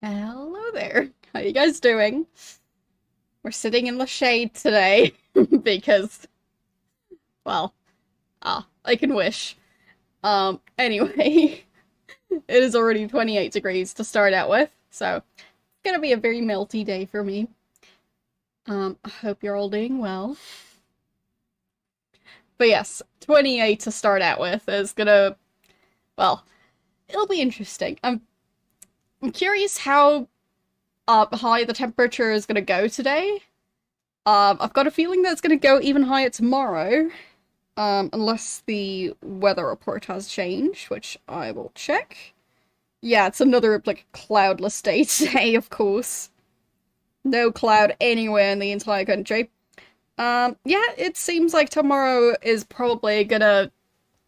Hello there. How you guys doing? We're sitting in the shade today because, well, I can wish. Anyway, it is already 28 degrees to start out with, so it's gonna be a very melty day for me. I hope you're all doing well. But yes, 28 to start out with is gonna, well, it'll be interesting. I'm curious how high the temperature is gonna go today. I've got a feeling that it's gonna go even higher tomorrow, unless the weather report has changed, which I will check. Yeah, it's another, like, cloudless day today, of course. No cloud anywhere in the entire country. Yeah, it seems like tomorrow is probably gonna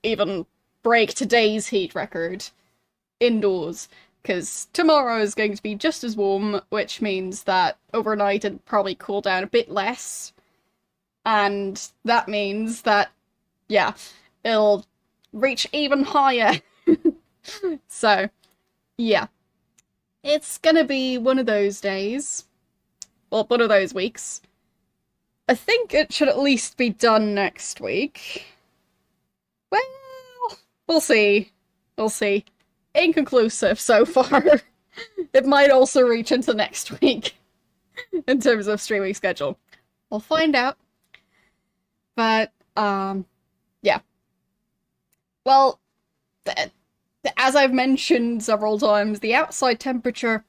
even break today's heat record indoors, because tomorrow is going to be just as warm, which means that overnight it'll probably cool down a bit less, and that means that, yeah, it'll reach even higher. So, yeah, it's gonna be one of those days. Well, one of those weeks. I think it should at least be done next week. Well, we'll see. We'll see. Inconclusive so far. It might also reach into next week in terms of streaming schedule. We'll find out. But, yeah. Well, as I've mentioned several times, the outside temperature,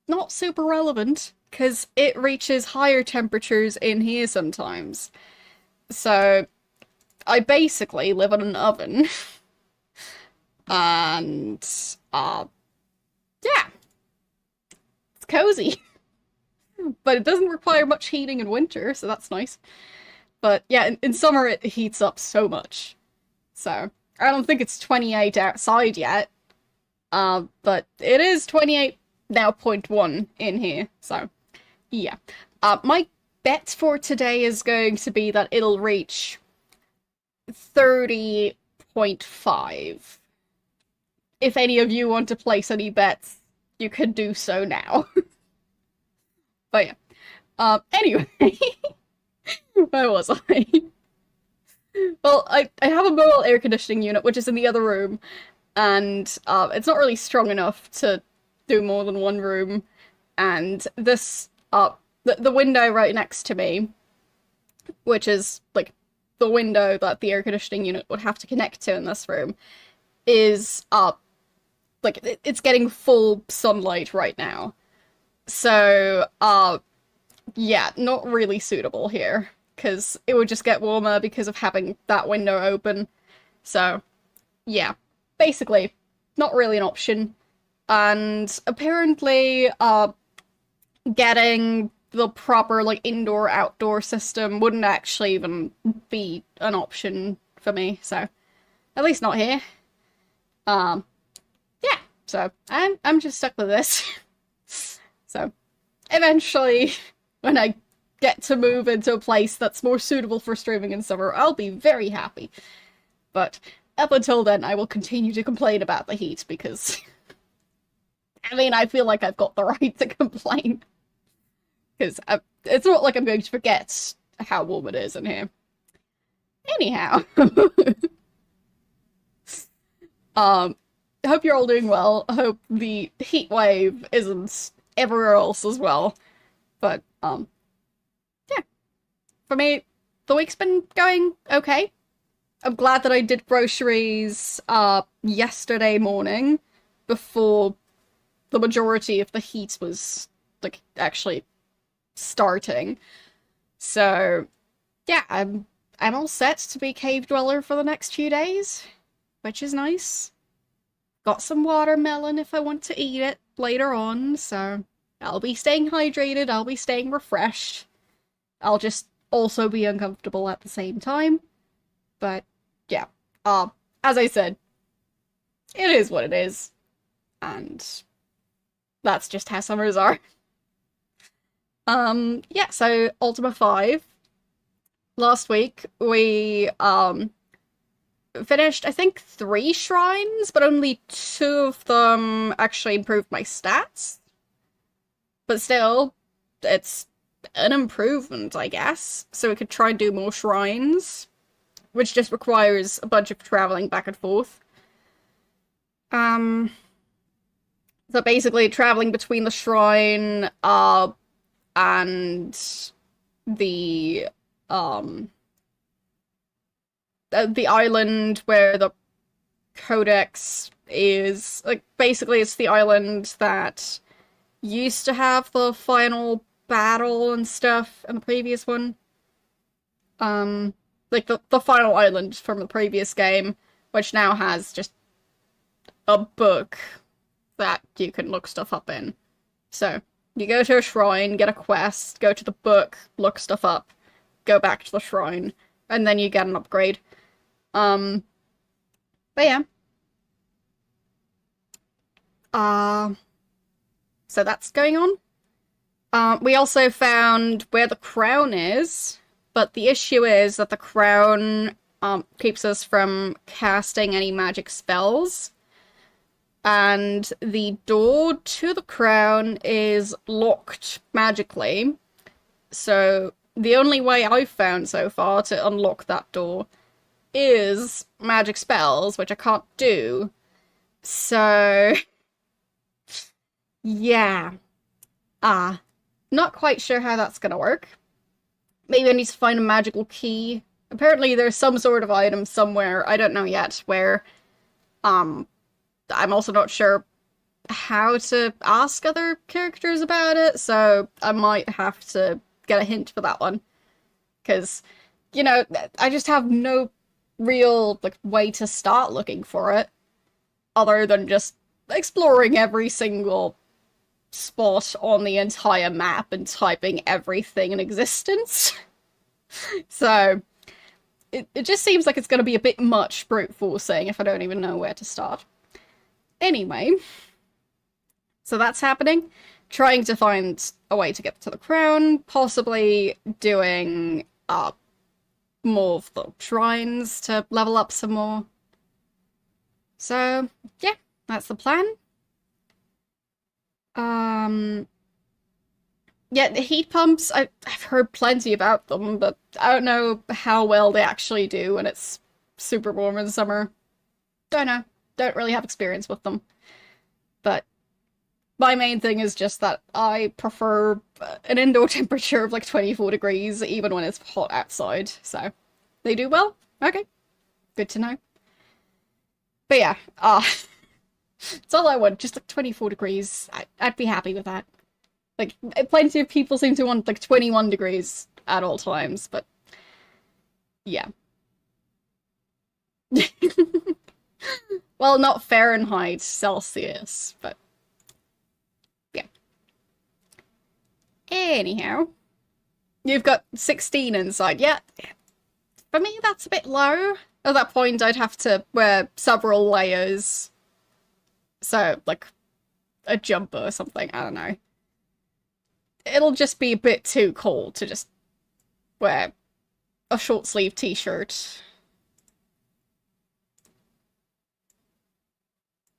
not super relevant, because it reaches higher temperatures in here sometimes. So, I basically live in an oven. And, yeah, it's cozy. But it doesn't require much heating in winter, so that's nice. But yeah, in summer it heats up so much. So, I don't think it's 28 outside yet. But it is 28 now, .1 in here, so yeah. My bet for today is going to be that it'll reach 30.5. If any of you want to place any bets, you can do so now. But yeah. Anyway, where was I? Well, I have a mobile air conditioning unit, which is in the other room, and it's not really strong enough to do more than one room. And this, the window right next to me, which is, like, the window that the air conditioning unit would have to connect to in this room, is, like, it's getting full sunlight right now. So, yeah, not really suitable here, because it would just get warmer because of having that window open. So, yeah, basically, not really an option. And apparently, getting the proper, like, indoor-outdoor system wouldn't actually even be an option for me, so at least not here. Um, yeah, so I'm just stuck with this. So, eventually, when I get to move into a place that's more suitable for streaming in summer, I'll be very happy. But up until then, I will continue to complain about the heat because, I mean, I feel like I've got the right to complain. Because it's not like I'm going to forget how warm it is in here. Anyhow. I hope you're all doing well. I hope the heat wave isn't everywhere else as well. But, yeah. For me, the week's been going okay. I'm glad that I did groceries, yesterday morning, before the majority of the heat was, like, actually starting. So, yeah, I'm all set to be cave dweller for the next few days, which is nice. Got some watermelon if I want to eat it later on, so I'll be staying hydrated, I'll be staying refreshed. I'll just also be uncomfortable at the same time. But, yeah. As I said, it is what it is. And that's just how summers are. Yeah, so Ultima 5. Last week, we, finished, I think, 3 shrines, but only 2 of them actually improved my stats. But still, it's an improvement, I guess. So we could try and do more shrines, which just requires a bunch of traveling back and forth. Um, so basically traveling between the shrine, and the, um, the island where the codex is. Like, basically it's the island that used to have the final battle and stuff in the previous one. Like the final island from the previous game, which now has just a book that you can look stuff up in. So, you go to a shrine, get a quest, go to the book, look stuff up, go back to the shrine, and then you get an upgrade. But yeah. So that's going on. We also found where the crown is, but the issue is that the crown keeps us from casting any magic spells. And the door to the crown is locked magically. So the only way I've found so far to unlock that door is magic spells, which I can't do. So yeah. Not quite sure how that's gonna work. Maybe I need to find a magical key. Apparently there's some sort of item somewhere, I don't know yet, where, I'm also not sure how to ask other characters about it, so I might have to get a hint for that one. Because, you know, I just have no real, like, way to start looking for it, other than just exploring every single spot on the entire map and typing everything in existence. So, it just seems like it's going to be a bit much brute forcing if I don't even know where to start. Anyway, so that's happening. Trying to find a way to get to the crown, possibly doing more of the shrines to level up some more. So, yeah, that's the plan. Yeah, the heat pumps, I've heard plenty about them, but I don't know how well they actually do when it's super warm in the summer. Don't know. Don't really have experience with them. But my main thing is just that I prefer an indoor temperature of like 24 degrees, even when it's hot outside. So, they do well. Okay. Good to know. But yeah, it's all I want. Just like 24 degrees. I'd be happy with that. Like, plenty of people seem to want like 21 degrees at all times, but yeah. Well, not Fahrenheit, Celsius, but yeah. Anyhow, you've got 16 inside. Yeah, for me that's a bit low. At that point, I'd have to wear several layers. So, like, a jumper or something, I don't know. It'll just be a bit too cold to just wear a short sleeve t-shirt.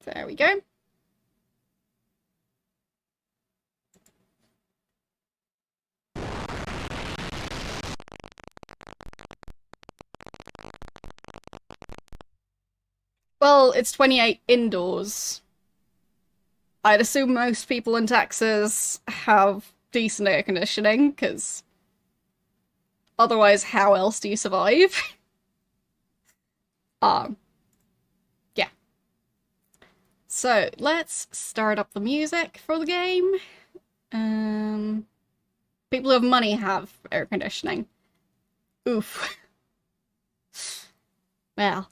There we go. Well, it's 28 indoors. I'd assume most people in Texas have decent air conditioning, because otherwise how else do you survive? Yeah. So, let's start up the music for the game. People who have money have air conditioning. Oof. Well.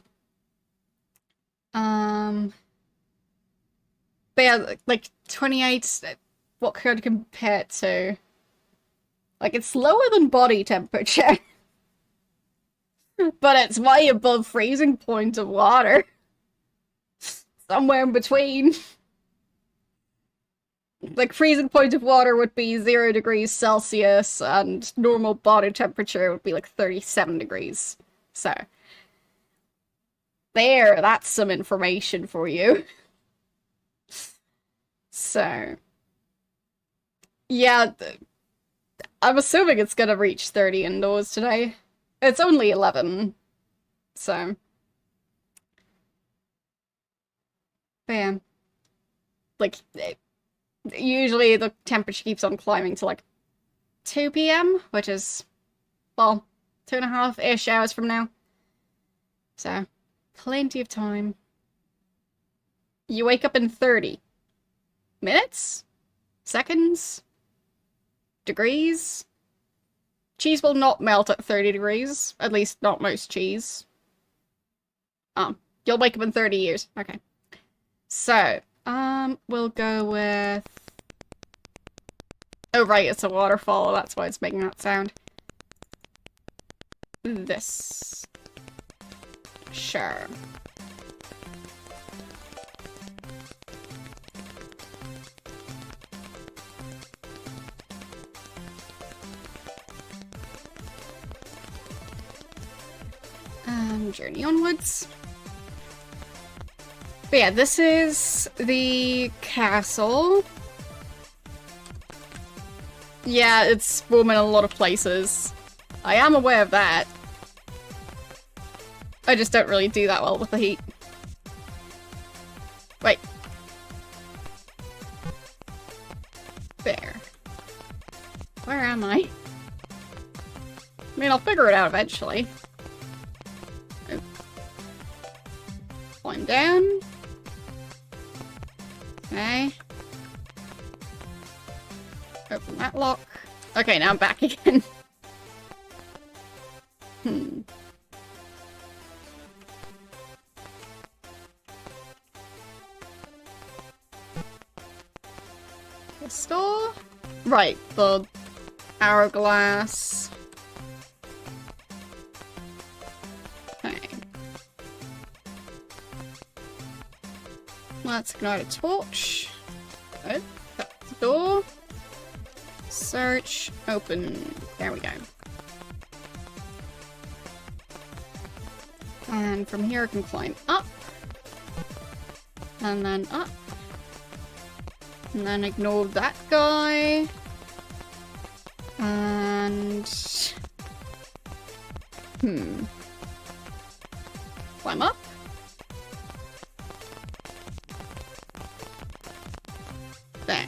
But yeah, like 28, what could I compare it to? Like, it's lower than body temperature. But it's way above freezing point of water. Somewhere in between. Like, freezing point of water would be 0 degrees Celsius, and normal body temperature would be like 37 degrees. So, there, that's some information for you. So, Yeah, I'm assuming it's gonna reach 30 indoors today. It's only 11, so. Bam. Like, usually the temperature keeps on climbing to like 2 p.m., which is, well, 2.5-ish hours from now. So, plenty of time. You wake up in 30 minutes? Seconds? Degrees? Cheese will not melt at 30 degrees. At least not most cheese. You'll wake up in 30 years. Okay. So, we'll go with... Oh, right, it's a waterfall. That's why it's making that sound. This. Sure. Journey onwards. But yeah, this is the castle. Yeah, it's warm in a lot of places. I am aware of that. I just don't really do that well with the heat. Wait. There. Where am I? I mean, I'll figure it out eventually. Climb down. Okay. Open that lock. Okay, now I'm back again. This door? Right, the hourglass. Okay. Let's ignite a torch. Oh, that's the door. Search, open. There we go. And from here I can climb up. And then up. And then ignore that guy. And... Climb up. There.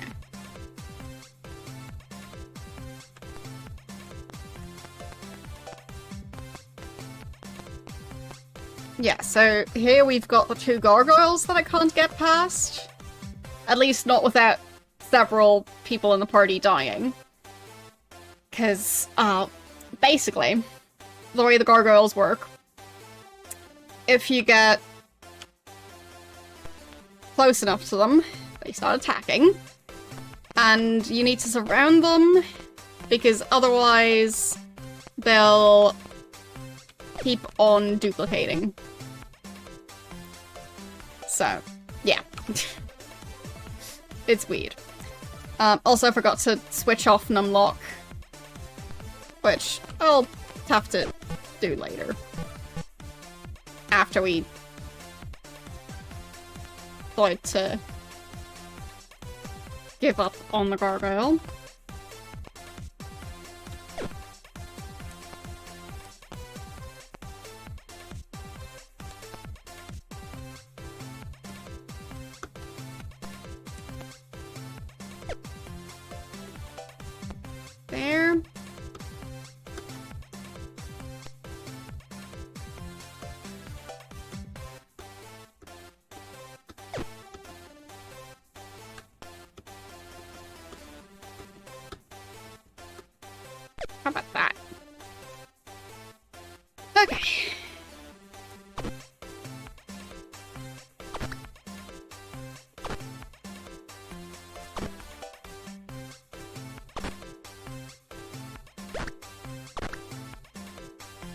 Yeah, so here we've got the 2 gargoyles that I can't get past. At least not without several people in the party dying. Because, basically, the way the gargoyles work, if you get close enough to them, they start attacking. And you need to surround them, because otherwise they'll keep on duplicating. So, yeah. It's weird. Also, I forgot to switch off numlock, which I'll have to do later. After we decide to give up on the gargoyle. There. How about that? Okay.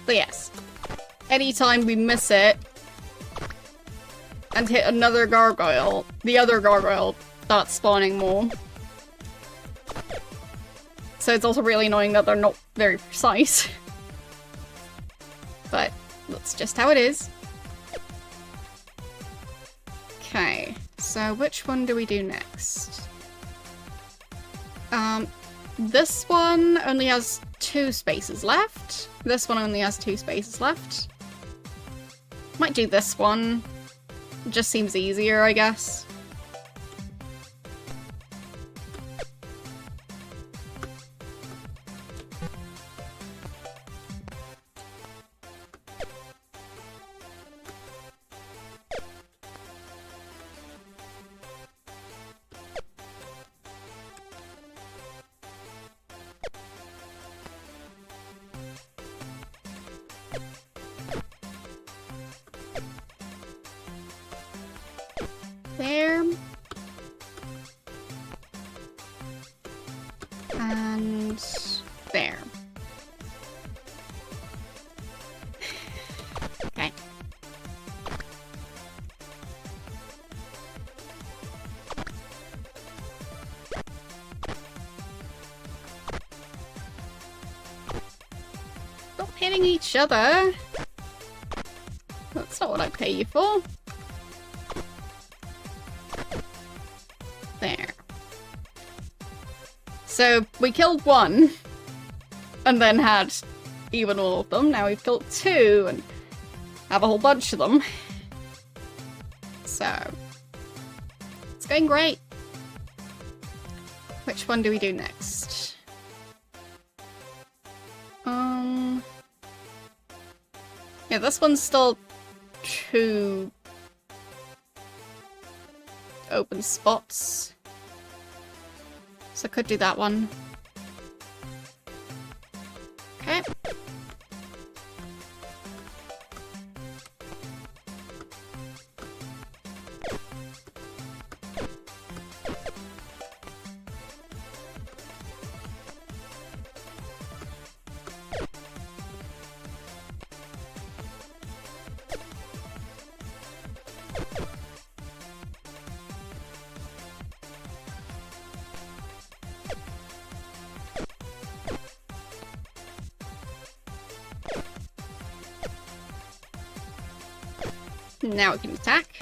But yes, anytime we miss it and hit another gargoyle, the other gargoyle starts spawning more. So it's also really annoying that they're not very precise. But that's just how it is. Okay, so which one do we do next? This one only has 2 spaces left. This one only has 2 spaces left. Might do this one. It just seems easier, I guess. There. And there. Okay. Stop hitting each other. That's not what I pay you for. There. So we killed 1 and then had even all of them. Now we've killed 2 and have a whole bunch of them. So it's going great. Which one do we do next? Yeah, this one's still 2 open spots. So I could do that one. Okay. Now we can attack.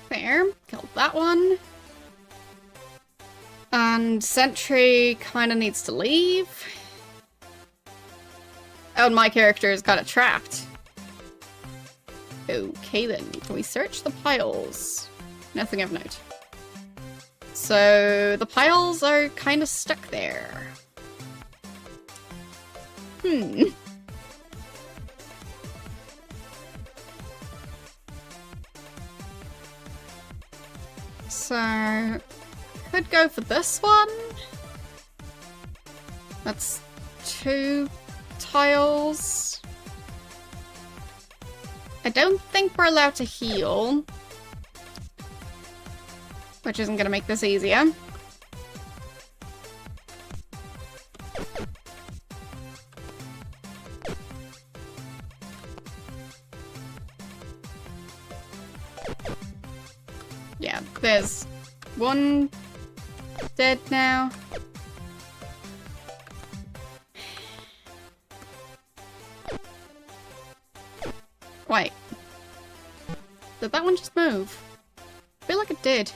There, killed that one. And Sentry kind of needs to leave. Oh, and my character is kind of trapped. Okay then, can we search the piles? Nothing of note. So the piles are kind of stuck there. So, could go for this one. That's 2 tiles. I don't think we're allowed to heal, which isn't going to make this easier. Yeah, there's 1 dead now. Wait. Did that one just move? I feel like it did.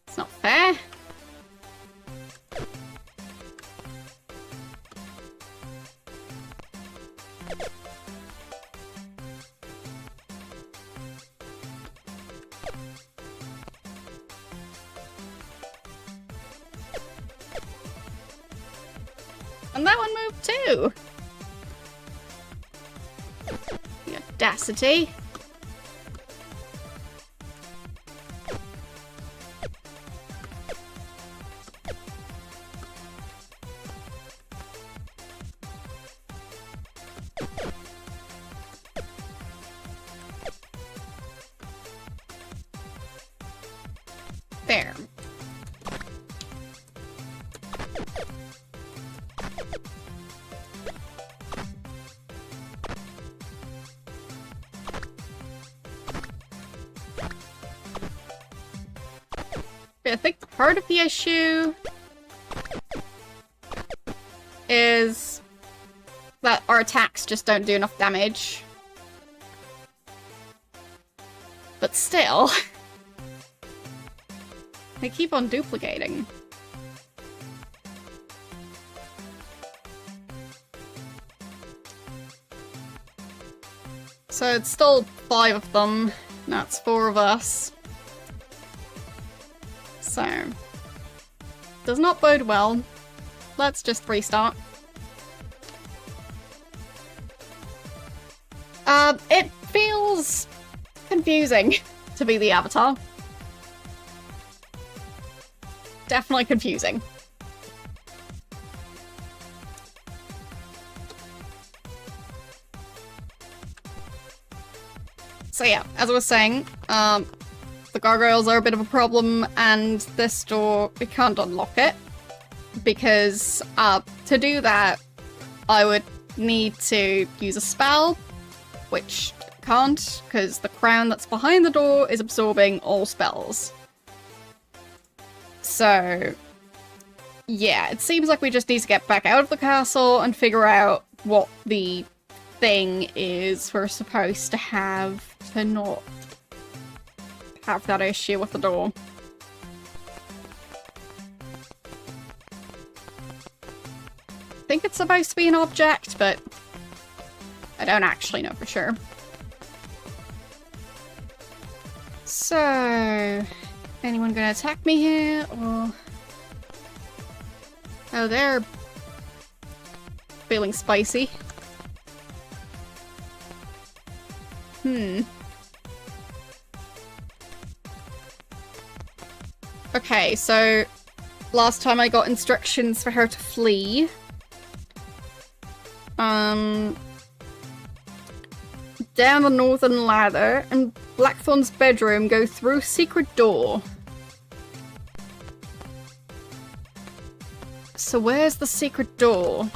It's not fair. And that one moved too. The audacity. There. I think part of the issue is that our attacks just don't do enough damage. But still, they keep on duplicating. So it's still 5 of them. Now it's 4 of us. So, does not bode well. Let's just restart. It feels confusing to be the Avatar. Definitely confusing. So yeah, as I was saying, the gargoyles are a bit of a problem, and this door, we can't unlock it. Because, to do that, I would need to use a spell, which I can't, because the crown that's behind the door is absorbing all spells. So, yeah, it seems like we just need to get back out of the castle and figure out what the thing is we're supposed to have to not have that issue with the door. I think it's supposed to be an object, but I don't actually know for sure. So, anyone gonna attack me here, or... Oh, they're feeling spicy. Okay, so last time I got instructions for her to flee. Down the northern ladder, and Blackthorn's bedroom, go through secret door. So where's the secret door?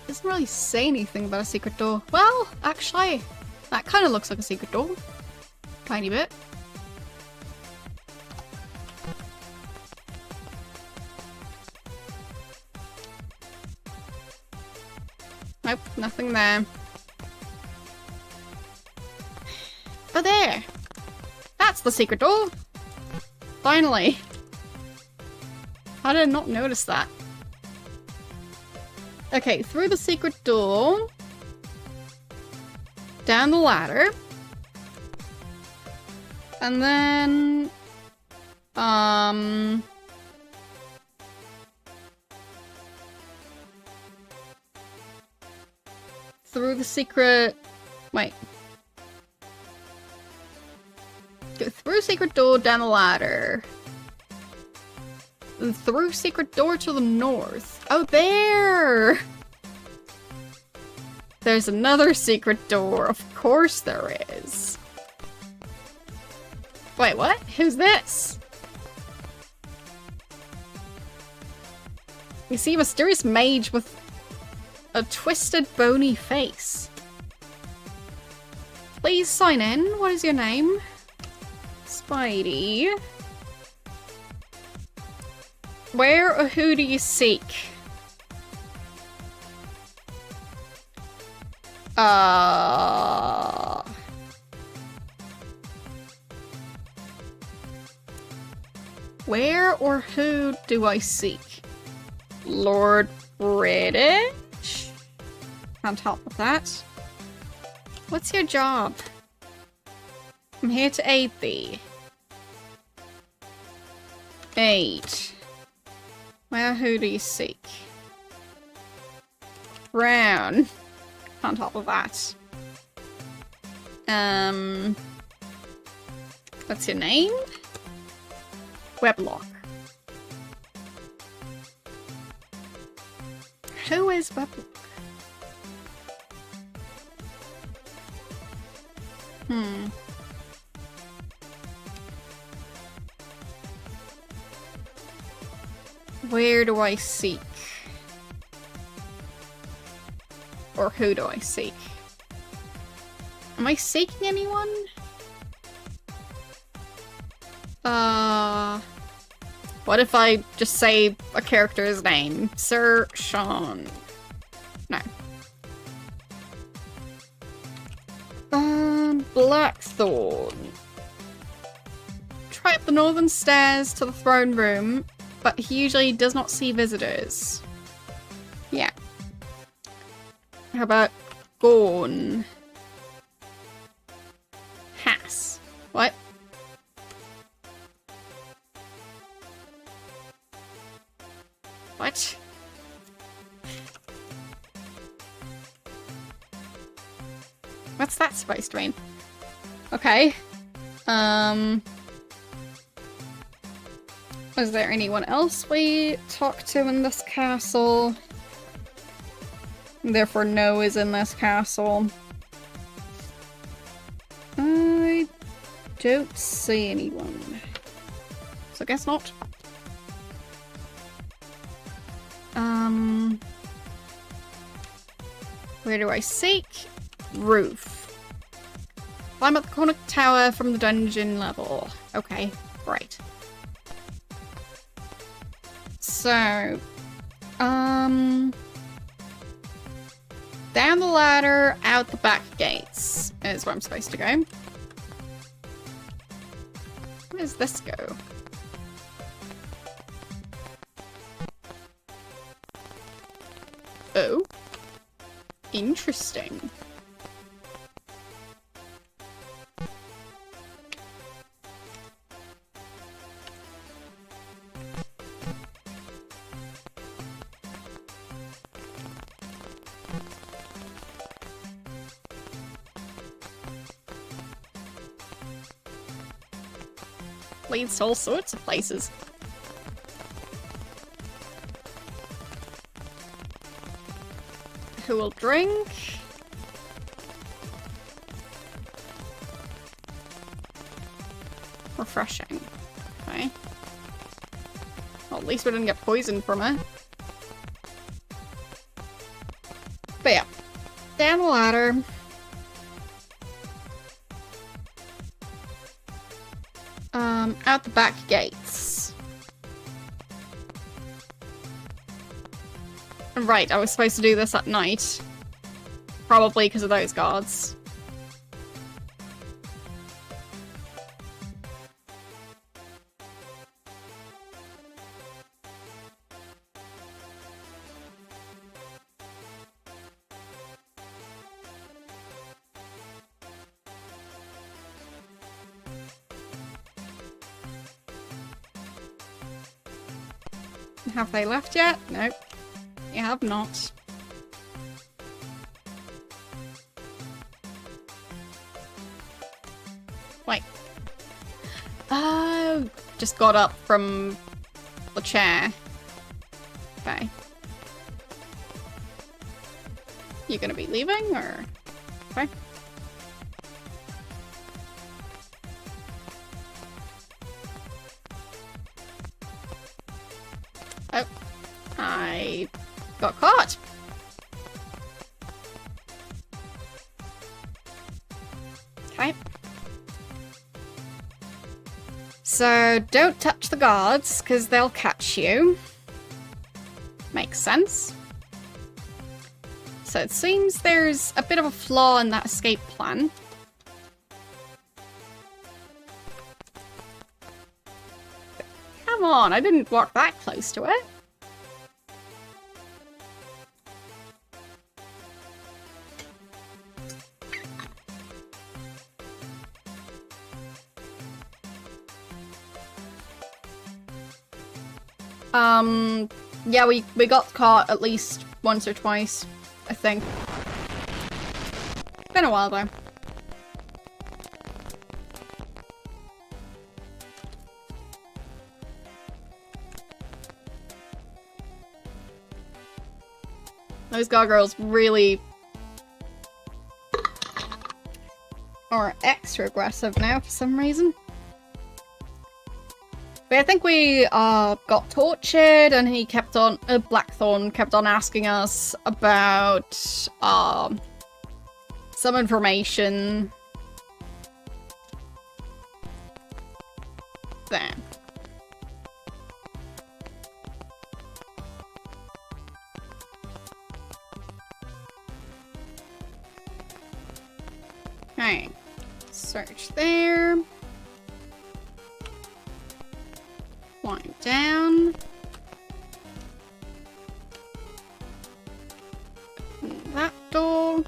Doesn't really say anything about a secret door. Well, actually, that kind of looks like a secret door. Tiny bit. Nope, nothing there. But there! That's the secret door! Finally! How did I not notice that? Okay, through the secret door. Down the ladder. And then... through the secret... Wait. Go through secret door, down the ladder. And through secret door to the north. Oh, there! There's another secret door. Of course there is. Wait, what? Who's this? You see a mysterious mage with a twisted, bony face. Please sign in. What is your name? Spidey. Where or who do you seek? Where or who do I seek? Lord British? Can't help with that. What's your job? I'm here to aid thee. 8. Where who do you seek? Brown. Can't help with that. What's your name? Weblock. Who is Weblock? Where do I seek? Or who do I seek? Am I seeking anyone? What if I just say a character's name? Sir Sean. No. Blackthorn. Try up the northern stairs to the throne room, but he usually does not see visitors. Yeah. How about Gorn? Hass. What? What? What's that supposed to mean? Okay. Was there anyone else we talked to in this castle? Therefore, no is in this castle. I don't see anyone. So I guess not. Where do I seek? Roof. Climb up the corner tower from the dungeon level. Okay, right. So, down the ladder, out the back gates is where I'm supposed to go. Where does this go? Oh. Interesting. Leads to all sorts of places. Who will drink? Refreshing. Okay. Well, at least we didn't get poisoned from it. But yeah. Down the ladder. Out the back gates. Right, I was supposed to do this at night. Probably because of those guards. Have they left yet? Nope. They have not. Wait. Oh, just got up from the chair. Okay. You gonna be leaving, or? Okay. Oh, I got caught. Okay. So don't touch the guards, because they'll catch you. Makes sense. So it seems there's a bit of a flaw in that escape plan. Come on, I didn't walk that close to it. Yeah, we got caught at least once or twice, I think. Been a while though. Those gargoyles really are extra aggressive now for some reason. But I think we got tortured, and he kept on, Blackthorn kept on asking us about some information. There. Okay. Search there. Climb down. That door.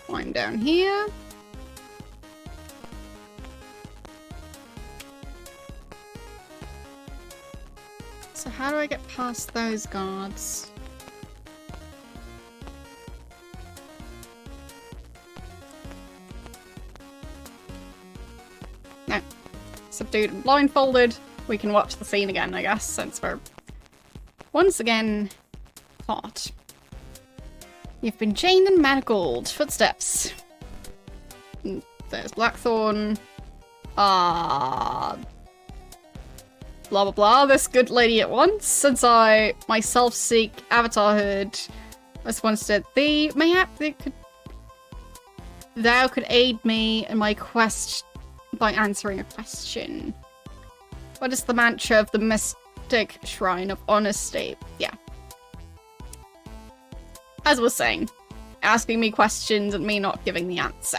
Climb down here. So how do I get past those guards? No. Subdued and blindfolded. We can watch the scene again, I guess, since we're once again caught. You've been chained and manacled. Footsteps. There's Blackthorn. Blah blah blah. This good lady at once. Since I myself seek avatarhood, I just wanted thee. Mayhap thou could aid me in my quest by answering a question. What is the mantra of the mystic shrine of honesty? Yeah. As I was saying, asking me questions and me not giving the answer.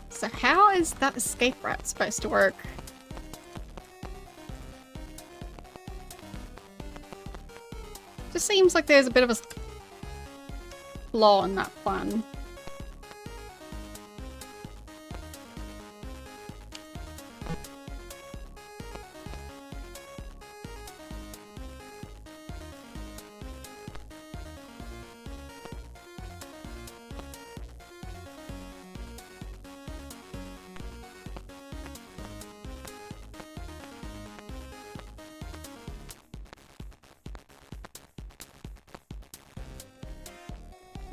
So how is that escape route supposed to work? Just seems like there's a bit of a flaw in that plan.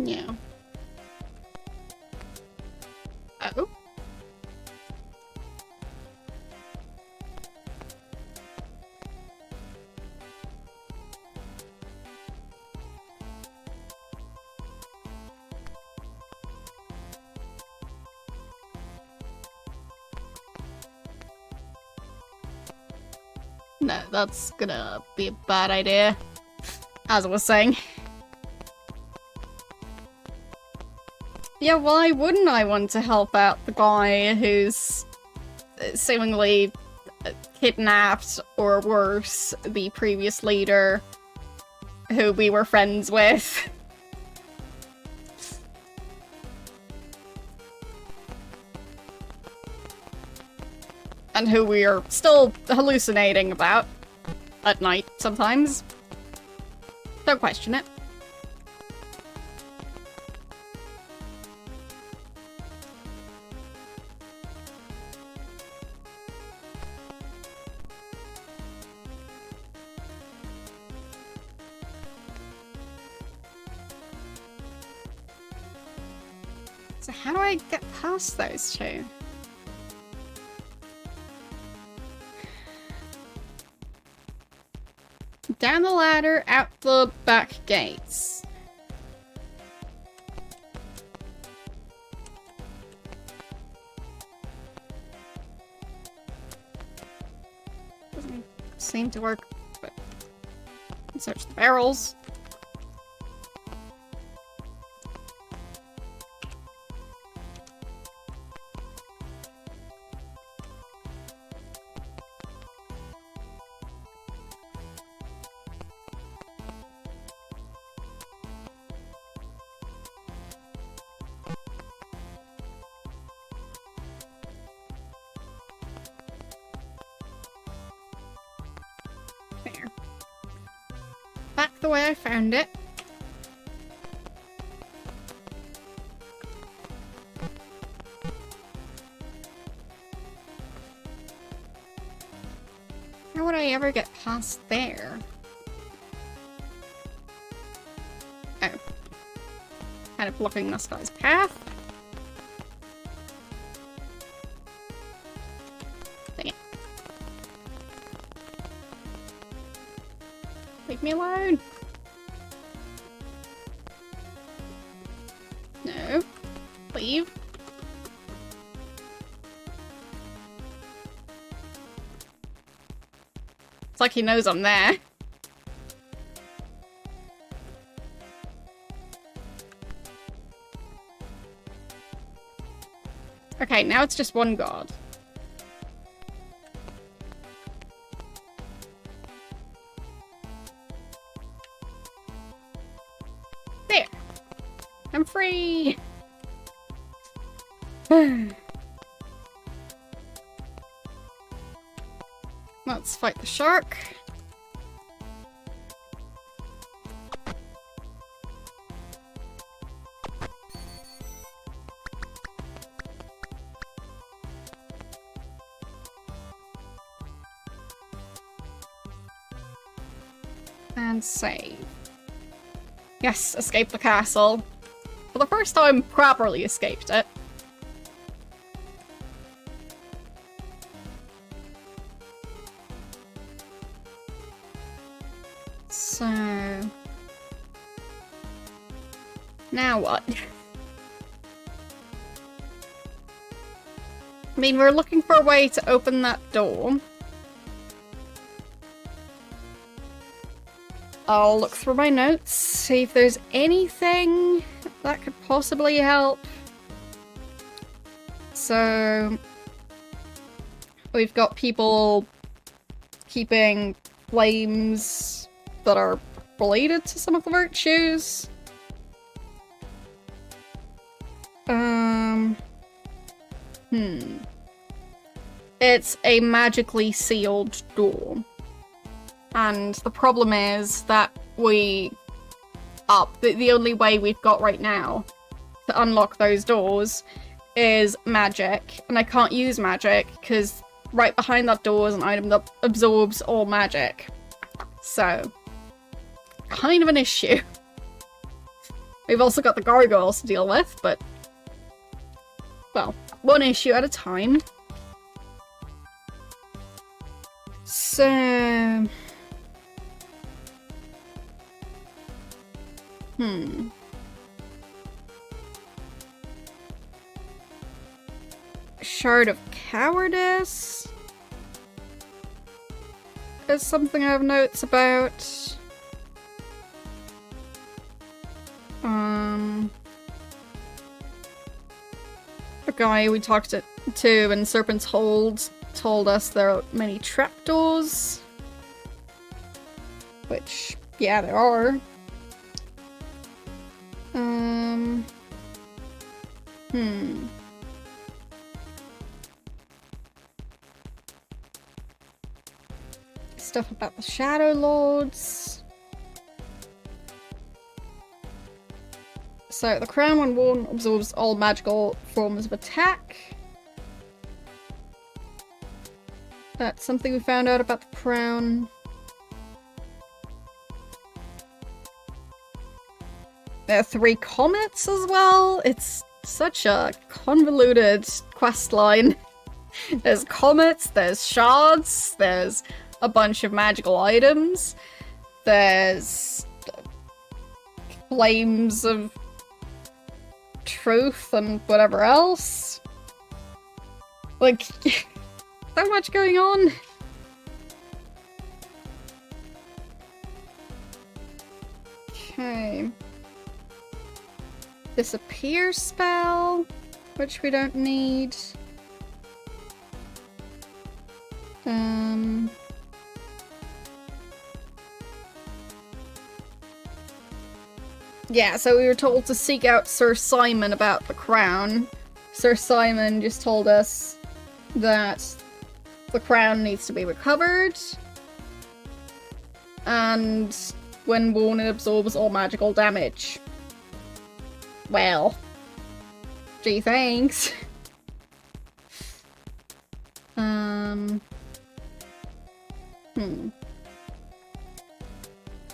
Yeah. Oh. No, that's gonna be a bad idea. As I was saying. Yeah, why wouldn't I want to help out the guy who's seemingly kidnapped, or worse, the previous leader who we were friends with? And who we are still hallucinating about at night sometimes. Don't question it. So how do I get past those two? Down the ladder, out the back gates. Doesn't seem to work, but search the barrels. Back the way I found it. would I ever get past there? Oh. Kind of blocking this guy's path. Dang it. Leave me alone. No. Leave. It's like he knows I'm there. Okay, now it's just one guard. There. I'm free. Let's fight the shark. And save. Yes, escape the castle. For the first time, properly escaped it. So... now what? I mean, we're looking for a way to open that door. I'll look through my notes, see if there's anything that could possibly help. So... we've got people keeping flames that are related to some of the virtues. It's a magically sealed door. And the problem is that the only way we've got right now to unlock those doors is magic. And I can't use magic because right behind that door is an item that absorbs all magic. So, kind of an issue. We've also got the gargoyles to deal with, but... well, one issue at a time. So... Shard of Cowardice is something I have notes about. The guy we talked to in Serpent's Hold told us there are many trapdoors. Which, yeah, there are. Stuff about the Shadow Lords. So, the crown when worn absorbs all magical forms of attack. That's something we found out about the crown. There are 3 comets as well. It's such a convoluted questline. There's comets, there's shards, there's a bunch of magical items, there's flames of truth and whatever else. Like, so much going on. Okay. Disappear spell, which we don't need. Yeah, so we were told to seek out Sir Simon about the crown. Sir Simon just told us that the crown needs to be recovered. And when worn, it absorbs all magical damage. Well, gee, thanks.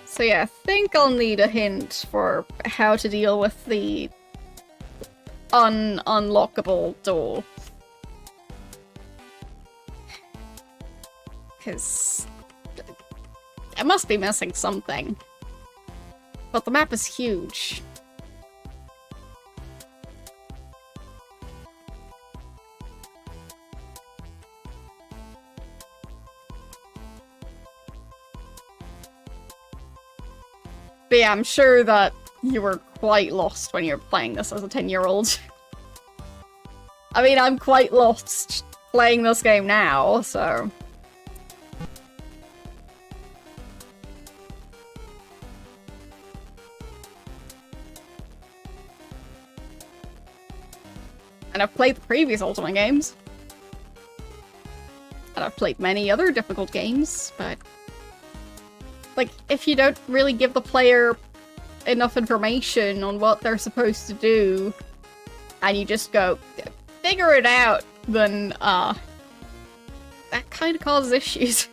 So yeah, I think I'll need a hint for how to deal with the unlockable door. Because I must be missing something. But the map is huge. But yeah, I'm sure that you were quite lost when you were playing this as a 10-year-old. I mean, I'm quite lost playing this game now, so... And I've played the previous Ultima games. And I've played many other difficult games, but... like, if you don't really give the player enough information on what they're supposed to do, and you just go, figure it out, then, that kind of causes issues.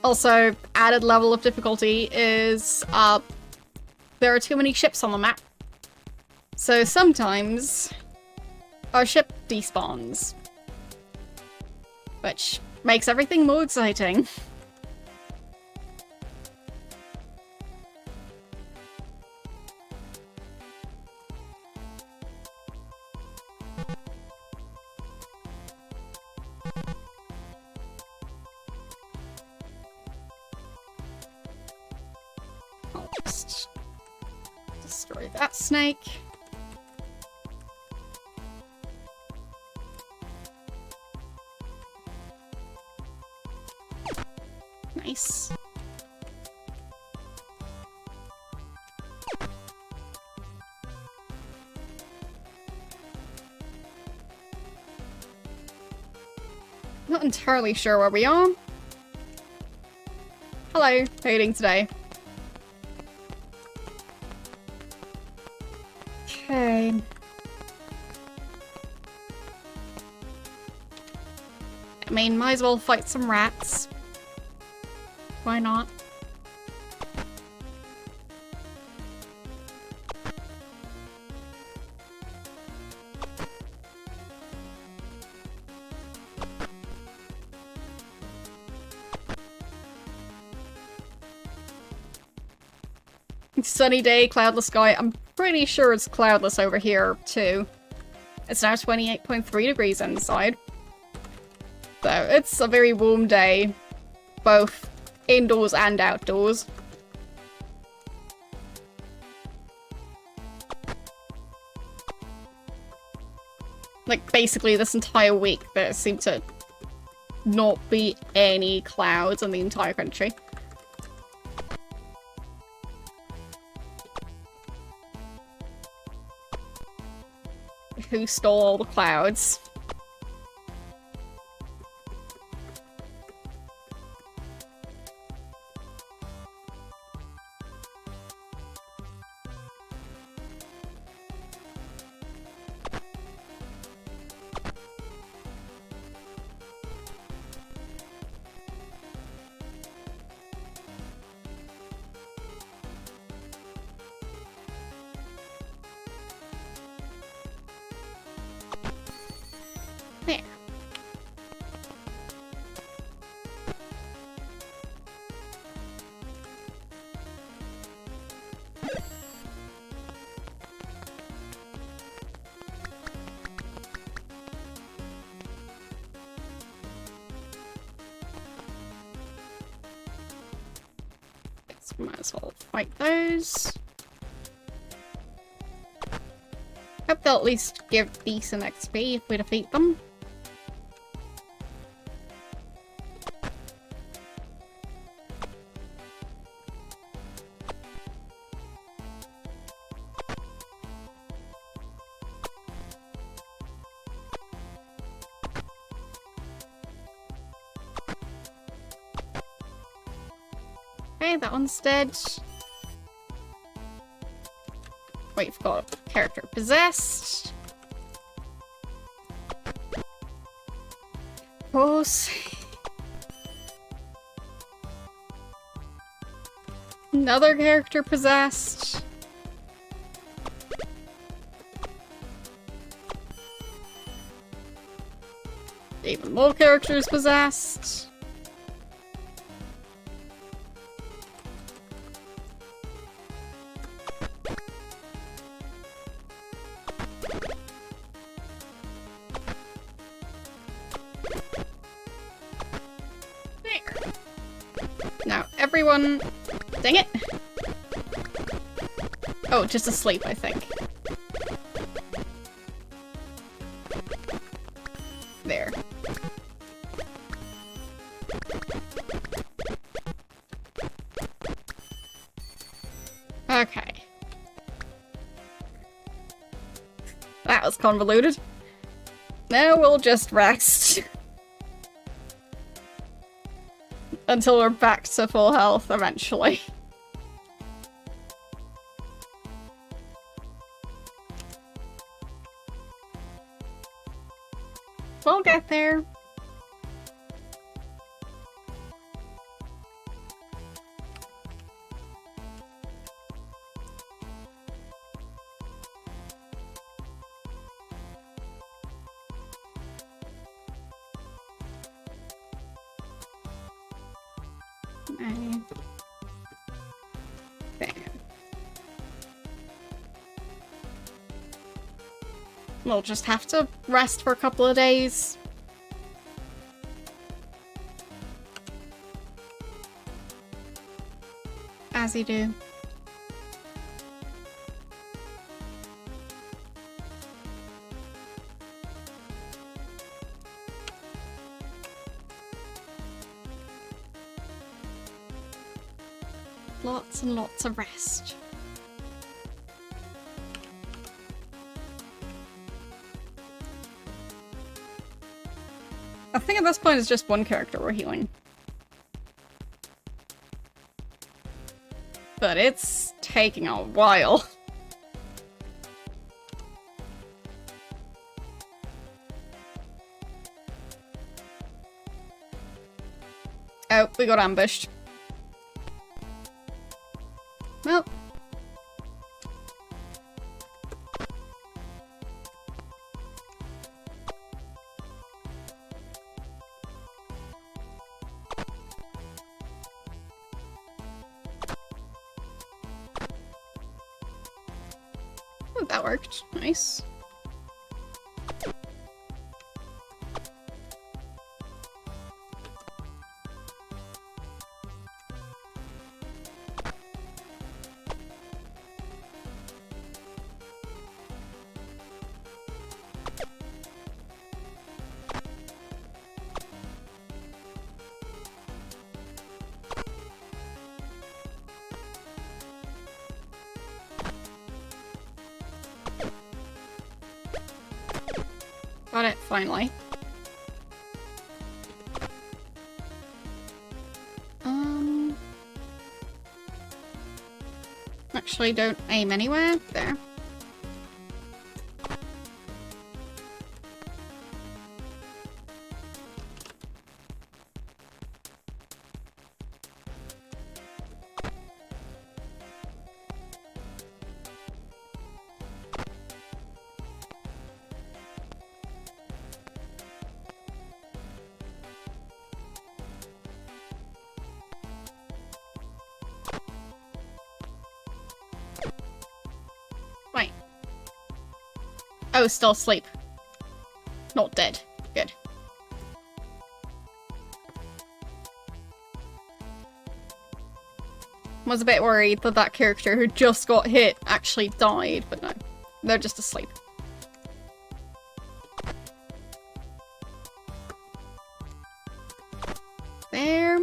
Also, added level of difficulty is, there are too many ships on the map. So sometimes, our ship despawns. Which makes everything more exciting. I'll just destroy that snake. Nice. Not entirely sure where we are. Hello, how are you doing today? Okay. I mean, might as well fight some rats. Why not? Sunny day, cloudless sky. I'm pretty sure it's cloudless over here, too. It's now 28.3 degrees inside. So, it's a very warm day. Both indoors and outdoors. Like, basically this entire week there seemed to not be any clouds in the entire country. Who stole all the clouds? There. Guess we might as well fight those. Hope they'll at least give decent XP if we defeat them. Okay, that one's dead. Wait, forgot character possessed. course. Another character possessed. Even more characters possessed. There. Now, everyone... Dang it! Oh, just asleep, I think. There. Okay. That was convoluted. Now we'll just rest. Until we're back to full health eventually. We'll get there. We'll just have to rest for a couple of days. As you do. Lots and lots of rest. I think at this point it's just one character we're healing. But it's taking a while. Oh, we got ambushed. Well. Oh, that worked. Nice. Got it, finally. Actually, don't aim anywhere. There. Wait. Oh, still asleep. Not dead. Good. Was a bit worried that that character who just got hit actually died, but no. They're just asleep. There.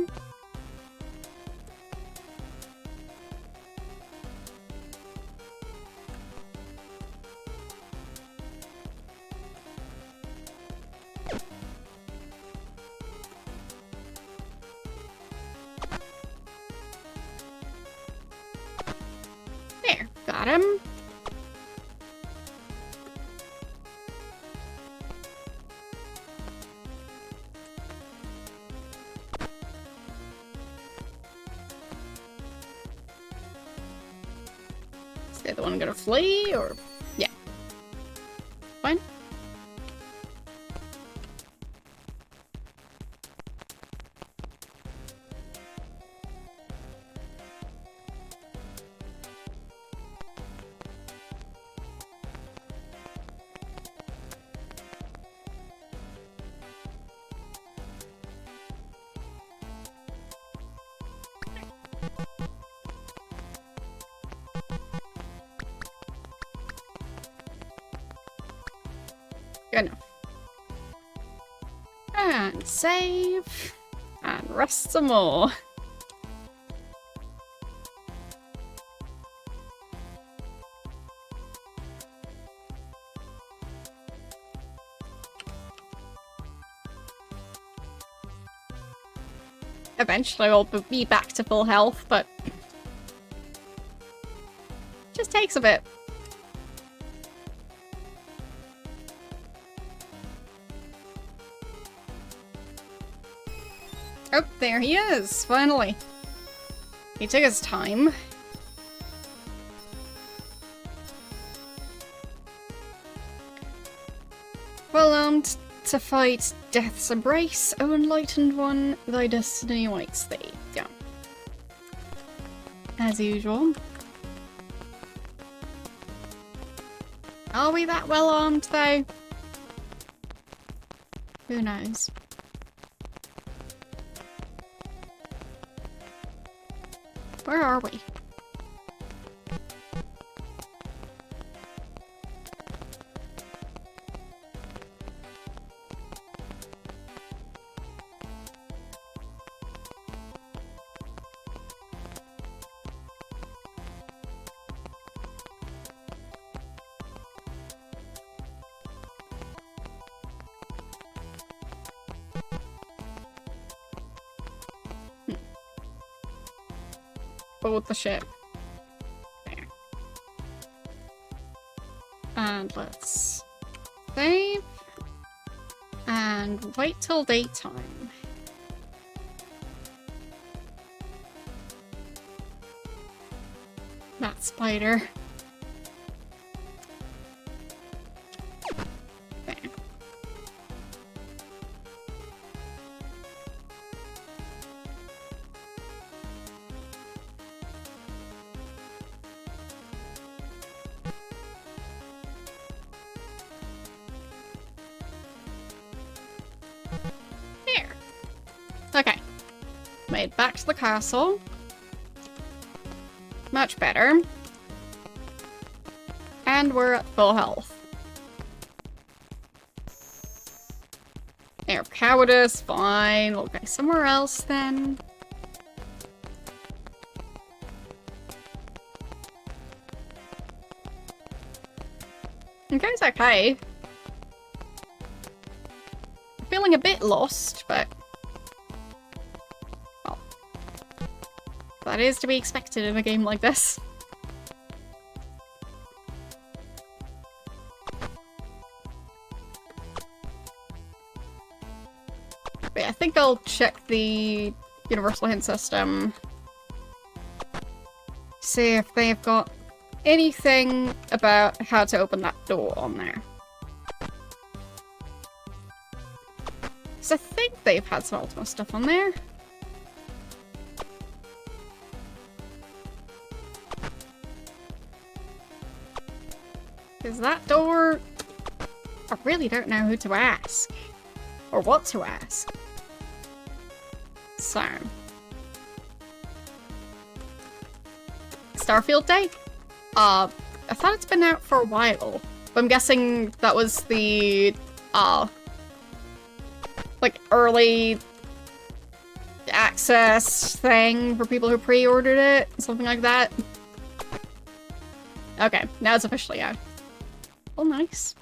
There. Got him. the other one gonna flee, or... Yeah. Fine. Good enough. And save. And rest some more. Eventually I'll be back to full health, but... just takes a bit. Oh, there he is, finally. He took his time. Well armed to fight Death's Embrace, O Enlightened One, thy destiny awaits thee. Yeah. As usual. Are we that well armed, though? Who knows? Where are we? Board the ship. There. And let's save. And wait till daytime. That spider. There. Okay. Made back to the castle. Much better. And we're at full health. Air of Cowardice, fine. We'll go somewhere else then. Okay, it's okay. Feeling a bit lost, but... well, that is to be expected in a game like this. But yeah, I think I'll check the Universal Hint System. See if they've got anything about how to open that door on there. So I think they've had some Ultima stuff on there. Is that door... I really don't know who to ask. Or what to ask. So... Starfield Day? I thought it's been out for a while. But I'm guessing that was the... like, early... access thing for people who pre-ordered it? Something like that? Okay, now it's officially out. Oh, nice.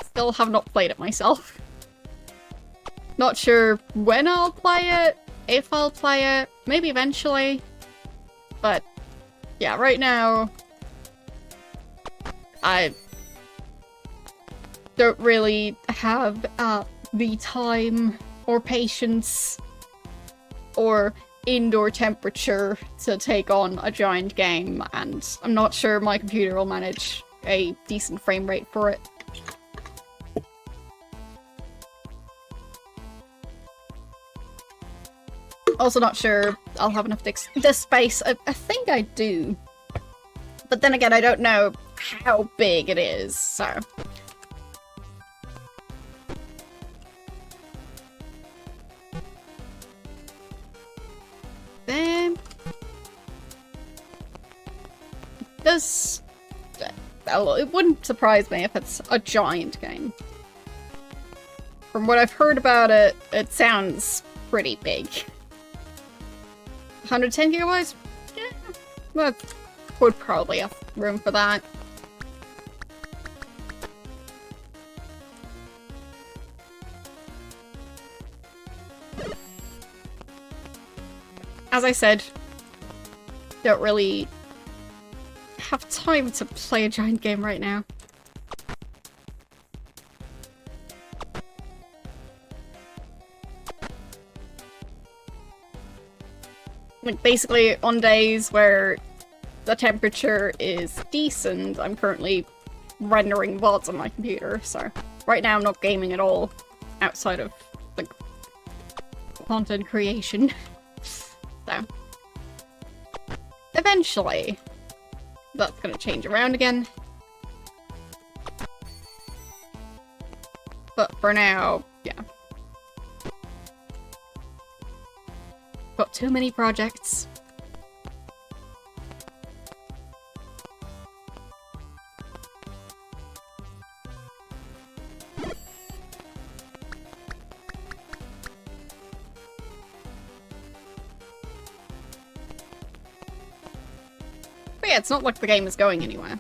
Still have not played it myself. Not sure when I'll play it, if I'll play it, maybe eventually. But, yeah, right now, I don't really have the time or patience or indoor temperature to take on a giant game, and I'm not sure my computer will manage a decent frame rate for it. Also not sure I'll have enough disk space. I think I do. But then again, I don't know how big it is, so... Then... Does... Well, it wouldn't surprise me if it's a giant game. From what I've heard about it, it sounds pretty big. 110 gigabytes? Yeah, that would probably have room for that. As I said, don't really have time to play a giant game right now. Like, basically, on days where the temperature is decent, I'm currently rendering VODs on my computer, so right now I'm not gaming at all, outside of, like, content creation. So, eventually, that's gonna change around again. But for now, yeah. Got too many projects. But yeah, it's not like the game is going anywhere.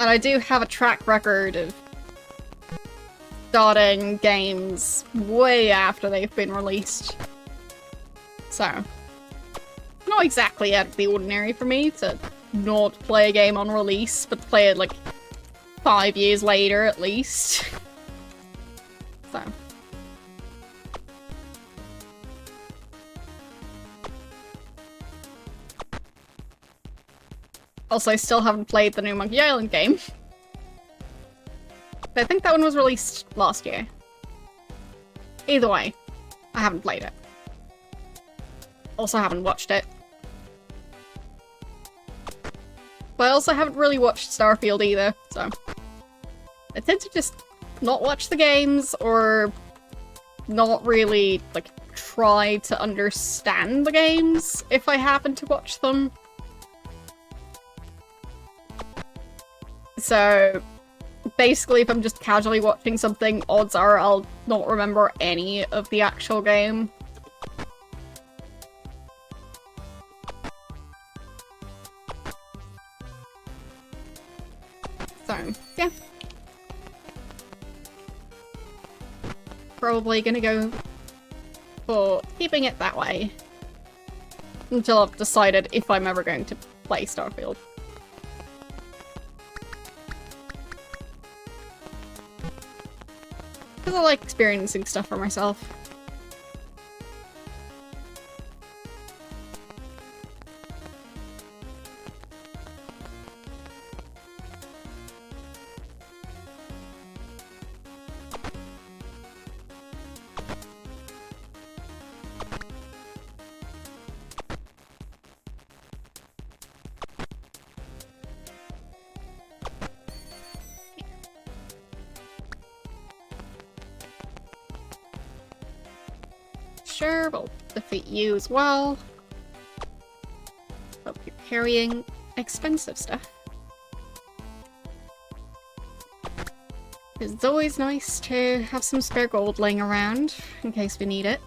And I do have a track record of starting games way after they've been released. So, not exactly out of the ordinary for me to not play a game on release, but play it like 5 years later at least. So. Also, I still haven't played the new Monkey Island game. But I think that one was released last year. Either way, I haven't played it. Also haven't watched it. But I also haven't really watched Starfield either, so... I tend to just not watch the games, or not really, like, try to understand the games if I happen to watch them. So... basically, if I'm just casually watching something, odds are I'll not remember any of the actual game. So, yeah. Probably gonna go for keeping it that way until I've decided if I'm ever going to play Starfield. Because I like experiencing stuff for myself. Sure, we'll defeat you as well. Hope you're carrying expensive stuff. It's always nice to have some spare gold laying around, in case we need it.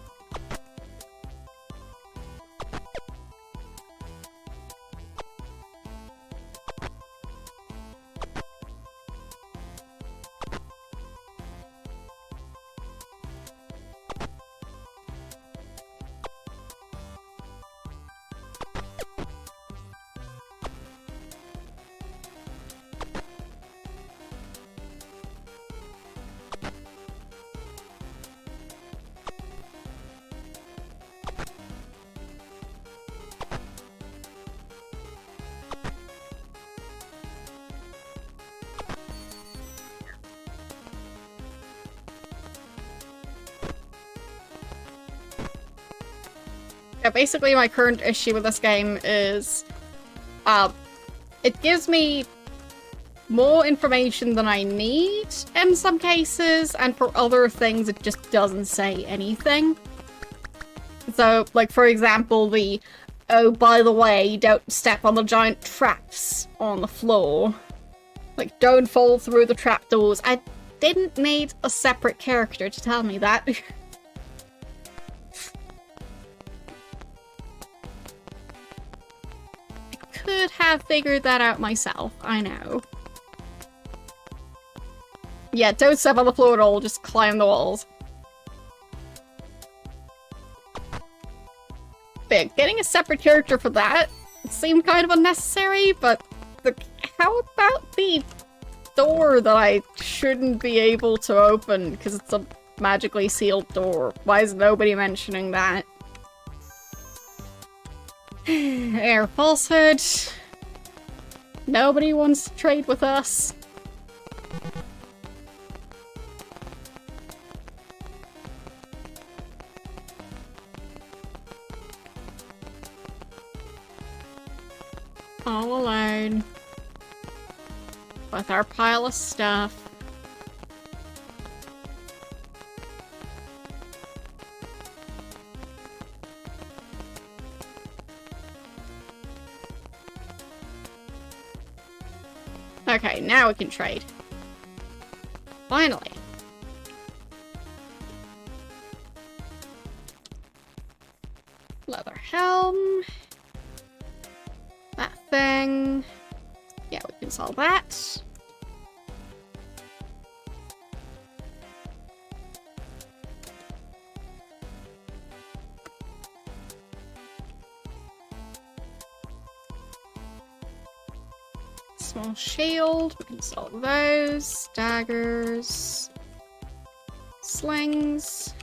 Yeah, basically my current issue with this game is, it gives me more information than I need in some cases, and for other things it just doesn't say anything. So, like, for example, the, oh, by the way, don't step on the giant traps on the floor. Like, don't fall through the trapdoors. I didn't need a separate character to tell me that. I could have figured that out myself, I know. Yeah, don't step on the floor at all, just climb the walls. But getting a separate character for that seemed kind of unnecessary, but how about the door that I shouldn't be able to open because it's a magically sealed door? Why is nobody mentioning that? Air falsehood. Nobody wants to trade with us. All alone. With our pile of stuff. Okay, now we can trade. Finally. Leather helm. That thing. Yeah, we can sell that. Small shield, we can sell those. Daggers. Slings.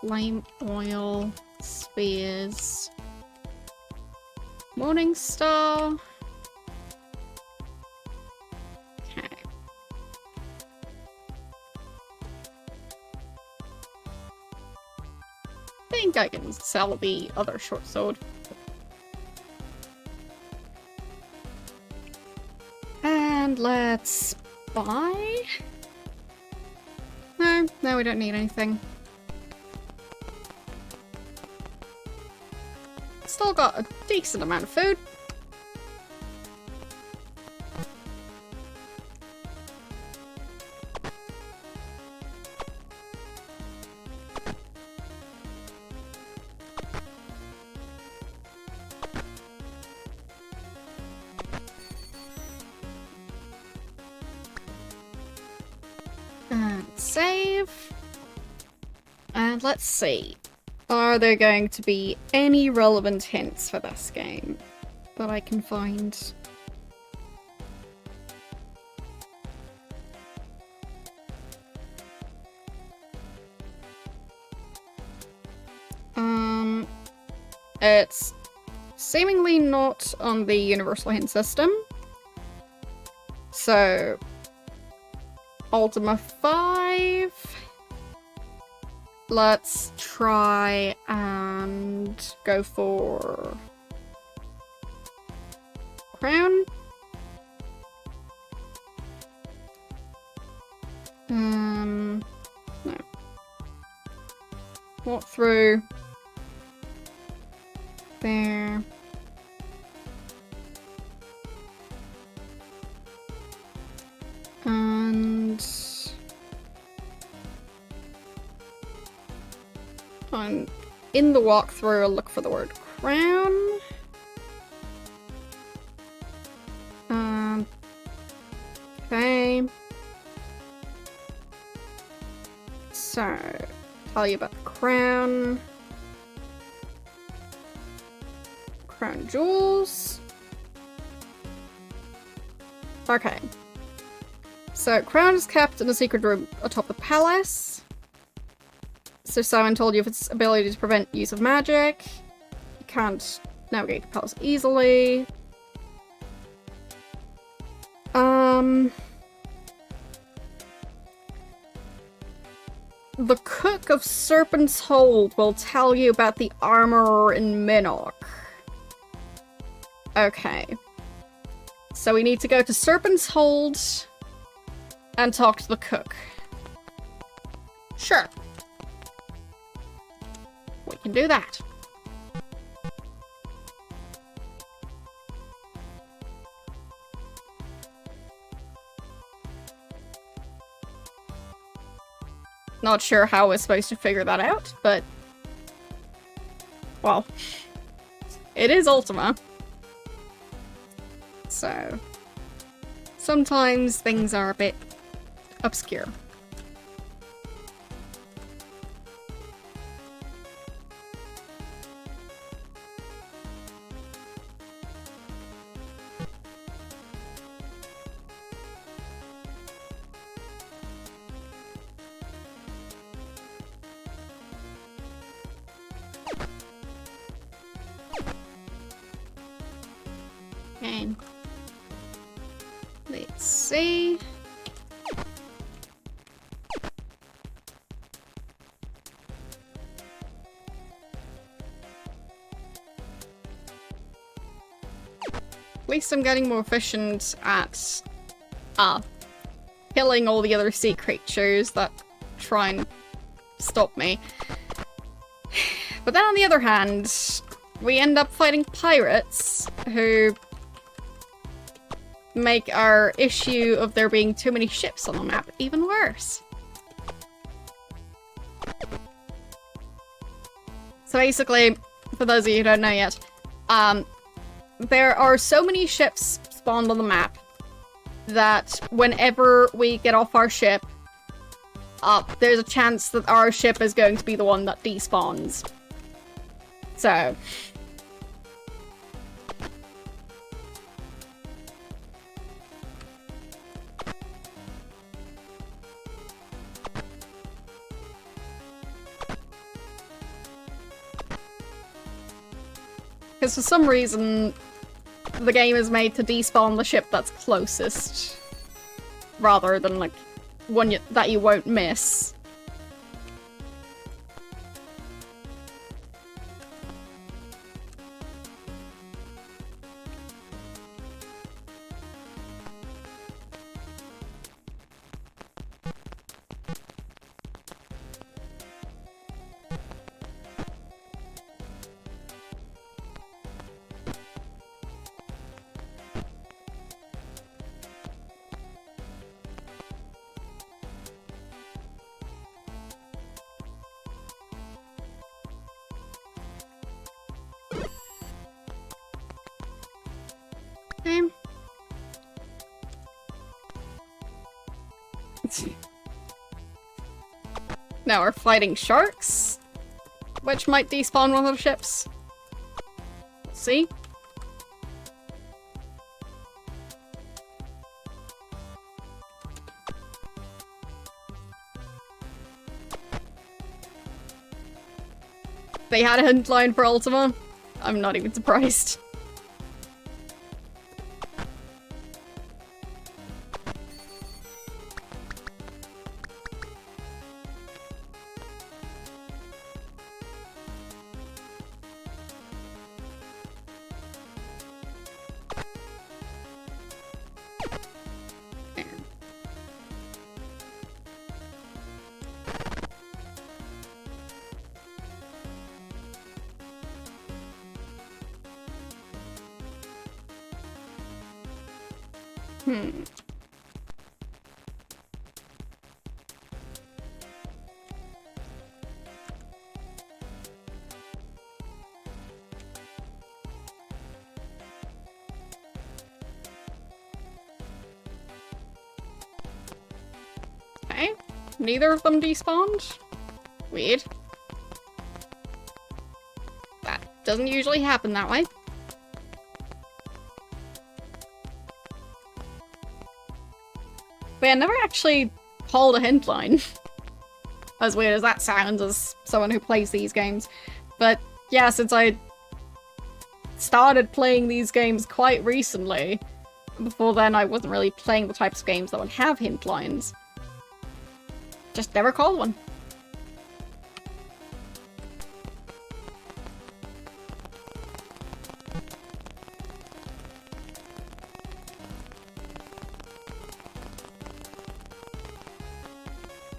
Flame oil. Spears. Morning Star. Okay. I think I can sell the other short sword. And let's buy. No, we don't need anything. Still got a decent amount of food. And save. And let's see. Are there going to be any relevant hints for this game that I can find? It's seemingly not on the universal hint system. So, Ultima 5. Let's try and go for crown. No. Walk through. There. And in the walkthrough, I'll look for the word crown. Okay. So, tell you about the crown. Crown jewels. Okay. So, crown is kept in a secret room atop the palace. So Simon told you of its ability to prevent use of magic. You can't navigate the palace easily. the Cook of Serpent's Hold will tell you about the armorer in Minnock. Okay. So we need to go to Serpent's Hold and talk to the cook. Sure. We can do that. Not sure how we're supposed to figure that out, but... well, it is Ultima. So... sometimes things are a bit obscure. And let's see. At least I'm getting more efficient at killing all the other sea creatures that try and stop me. But then on the other hand, we end up fighting pirates who make our issue of there being too many ships on the map even worse. So basically, for those of you who don't know yet, there are so many ships spawned on the map that whenever we get off our ship, there's a chance that our ship is going to be the one that despawns. So... because for some reason, the game is made to despawn the ship that's closest, rather than, like, one that you won't miss. Now we're fighting sharks, which might despawn one of the ships. Let's see. They had a hint line for Ultima. I'm not even surprised. Okay, neither of them despawned? Weird. That doesn't usually happen that way. But yeah, never actually called a hint line. As weird as that sounds as someone who plays these games. But yeah, since I started playing these games quite recently, before then I wasn't really playing the types of games that would have hint lines. Just never called one.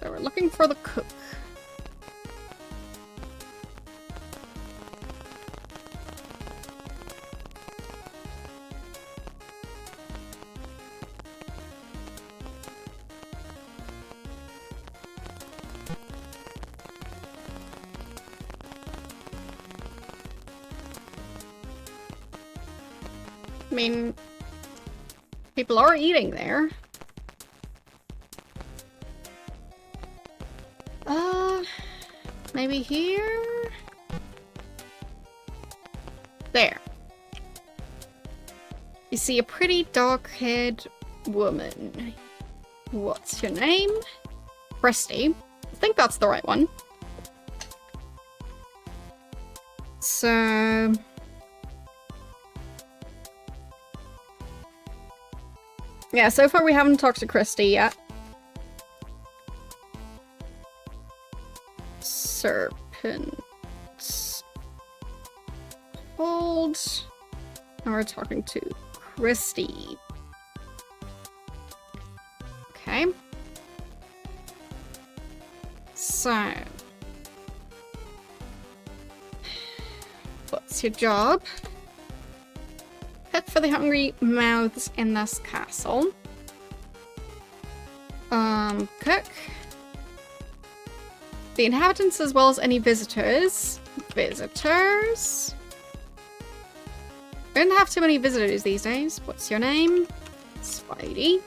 So we're looking for the cook. I mean, people are eating there. Maybe here? There. You see a pretty dark-haired woman. What's your name? Christy. I think that's the right one. So... yeah, so far we haven't talked to Christy yet. Serpents. Hold. Now we're talking to Christy. Okay. So. What's your job? Cook for the hungry mouths in this castle. Cook. The inhabitants as well as any visitors. Visitors? We don't have too many visitors these days. What's your name? Spidey.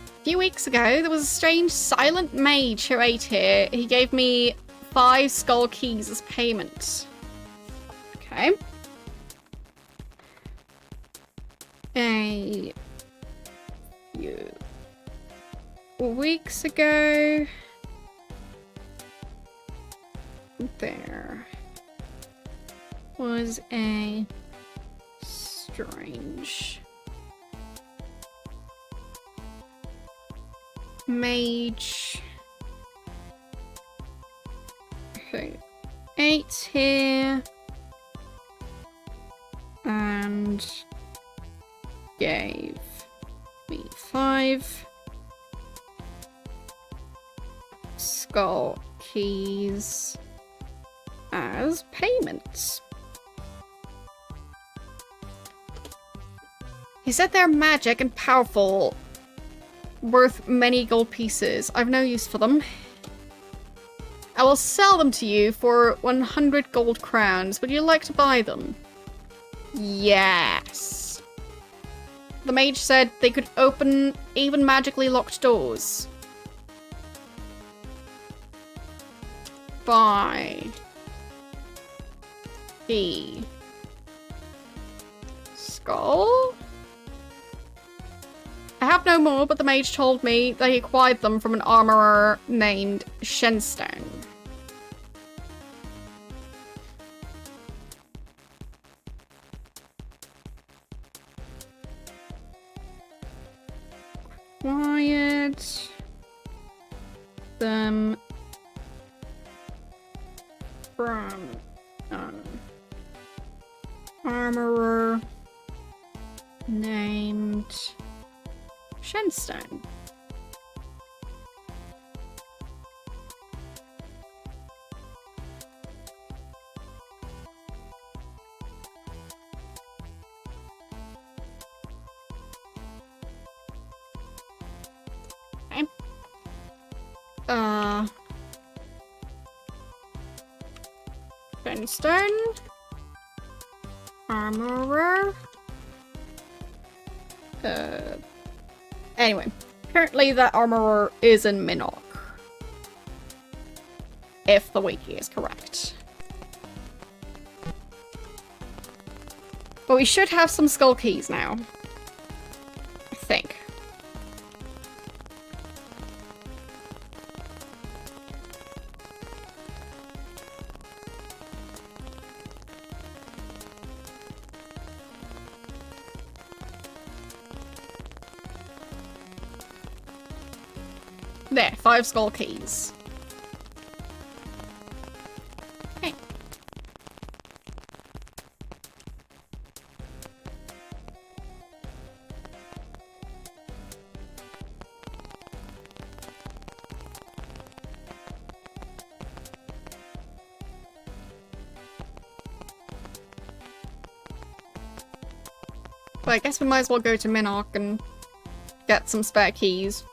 A few weeks ago, there was a strange silent mage who ate here. He gave me 5 skull keys as payment. Okay. A few weeks ago, there was a strange mage who ate here and gave me 5 skull keys as payment. He said they're magic and powerful, worth many gold pieces. I've no use for them. I will sell them to you for 100 gold crowns. Would you like to buy them? Yes. The mage said they could open even magically locked doors. Buy the skull? I have no more, but the mage told me that he acquired them from an armorer named Shenstone. Acquired them from an armorer named Shenstone. Okay. Shenstone. Armorer. Anyway, apparently that armorer is in Minnock. If the wiki is correct. But we should have some skull keys now. I think. There, 5 skull keys. Okay. But I guess we might as well go to Minnock and get some spare keys.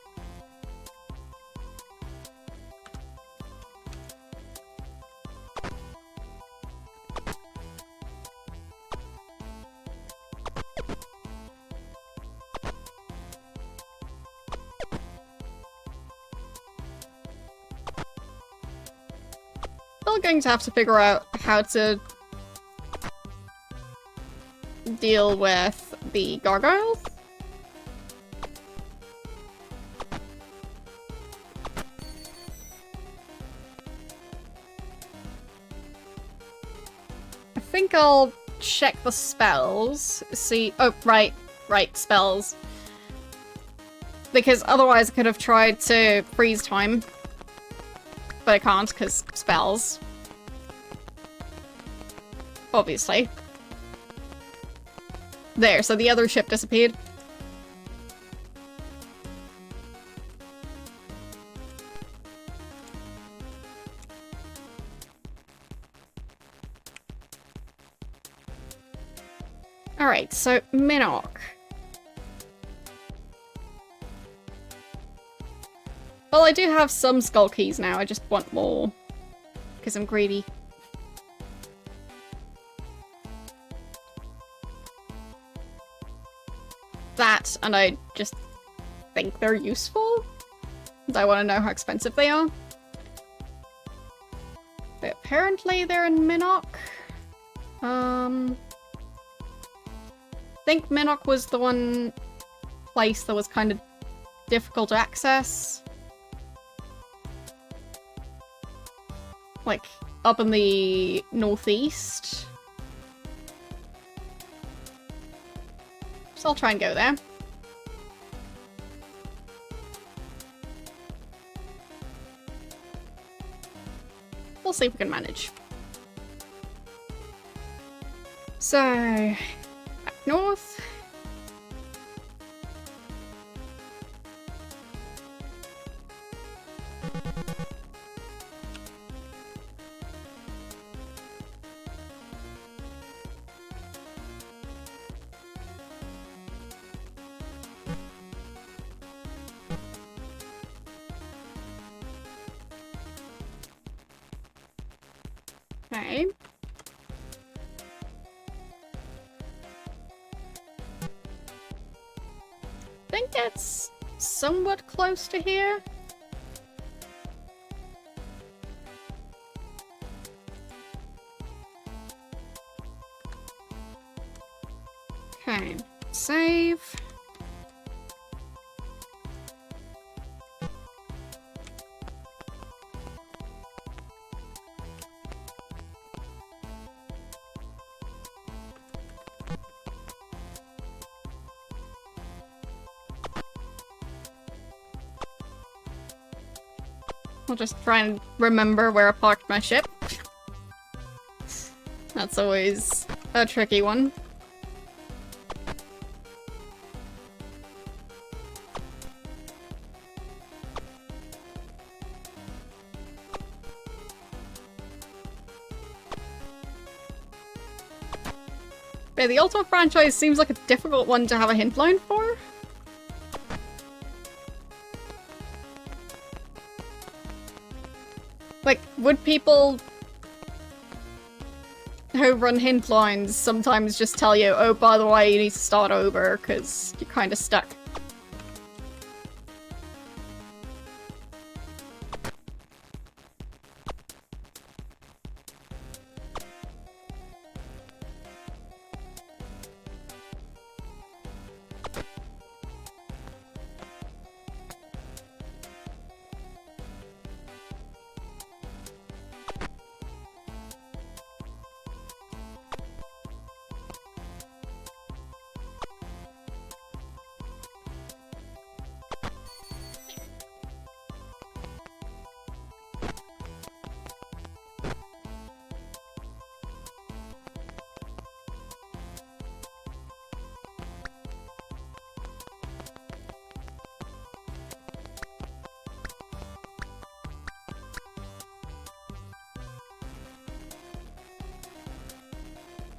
Still going to have to figure out how to deal with the gargoyles. I think I'll check the spells, see- oh, right, spells. Because otherwise I could have tried to freeze time. But I can't, because spells. Obviously. There, so the other ship disappeared. Alright, so Minnock. Well, I do have some skull keys now, I just want more. Because I'm greedy. That, and I just think they're useful. I want to know how expensive they are. But apparently they're in Minnock. I think Minnock was the one place that was kind of difficult to access. Like, up in the northeast. So I'll try and go there. We'll see if we can manage. So, back north. Okay. I think it's somewhat close to here. Okay, save. I'll just try and remember where I parked my ship. That's always a tricky one. Yeah, the Ultima franchise seems like a difficult one to have a hint line for. Like, would people who run hint lines sometimes just tell you, oh, by the way, you need to start over, because you're kind of stuck?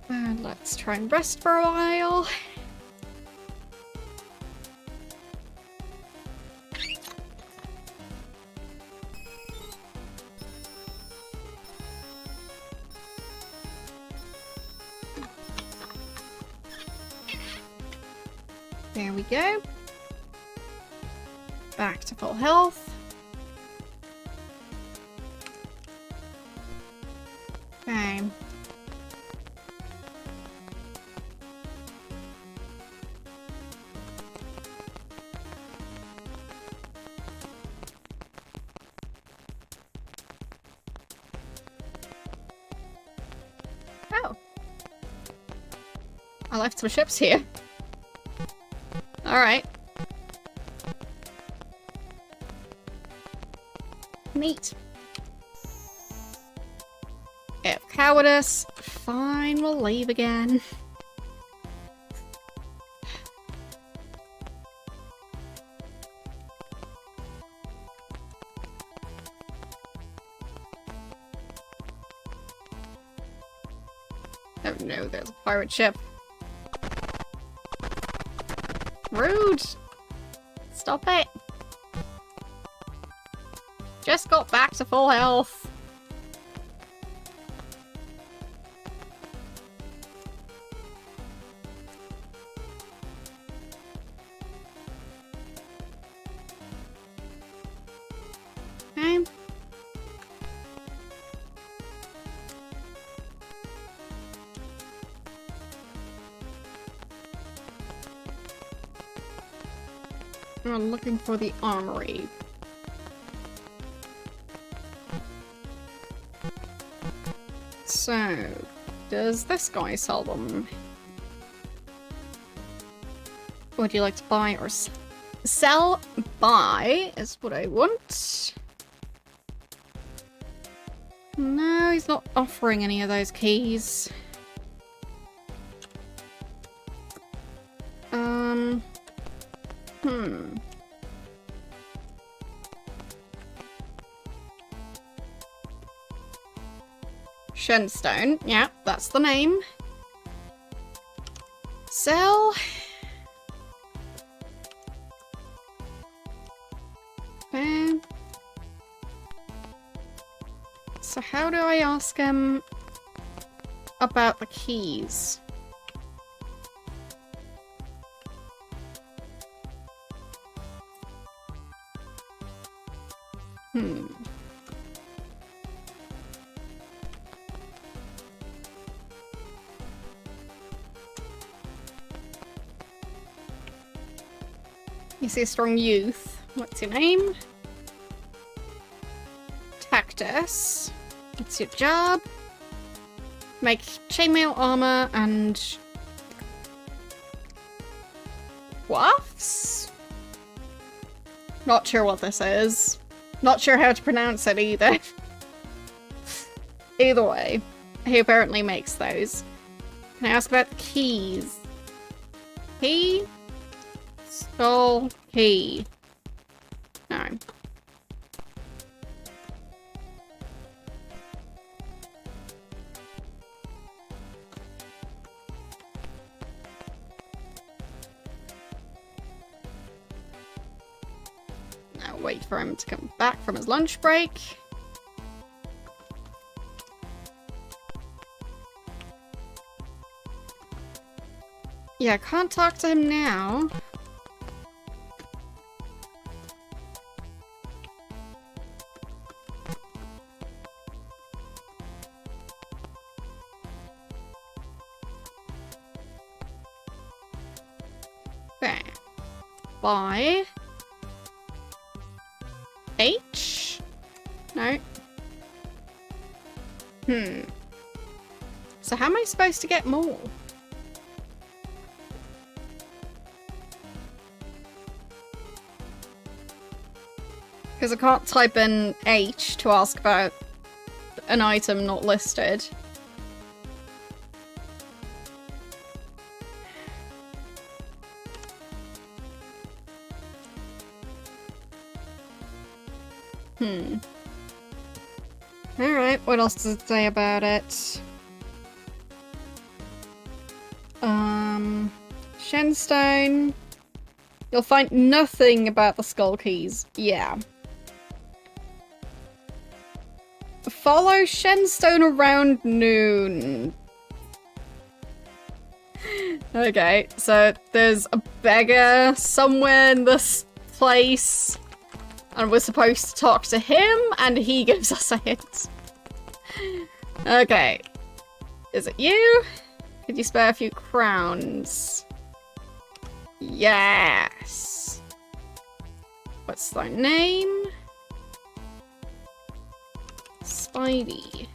And let's try and rest for a while. There we go. Back to full health. Okay. Oh. I left some ships here. Alright. Neat. If cowardice, fine, we'll leave again. Oh no, there's a pirate ship. Rude! Stop it! Just got back to full health. Okay. We're looking for the armory. So, does this guy sell them? Would you like to buy or sell? Buy is what I want. No, he's not offering any of those keys. Shenstone, yeah, that's the name. Sell. Okay. So how do I ask him about the keys? You see a strong youth. What's your name? Tactus. What's your job? Make chainmail armor and wafts? Not sure what this is. Not sure how to pronounce it either. Either way, he apparently makes those. Can I ask about the keys? Key? Skull key. No. Now wait for him to come back from his lunch break. Yeah, I can't talk to him now. Okay. By H? No. So how am I supposed to get more? Because I can't type in H to ask about an item not listed. Alright, what else does it say about it? Shenstone. You'll find nothing about the skull keys. Yeah. Follow Shenstone around noon. Okay, so there's a beggar somewhere in this place, and we're supposed to talk to him, and he gives us a hint. Okay. Is it you? Could you spare a few crowns? Yes. What's thy name? Spidey.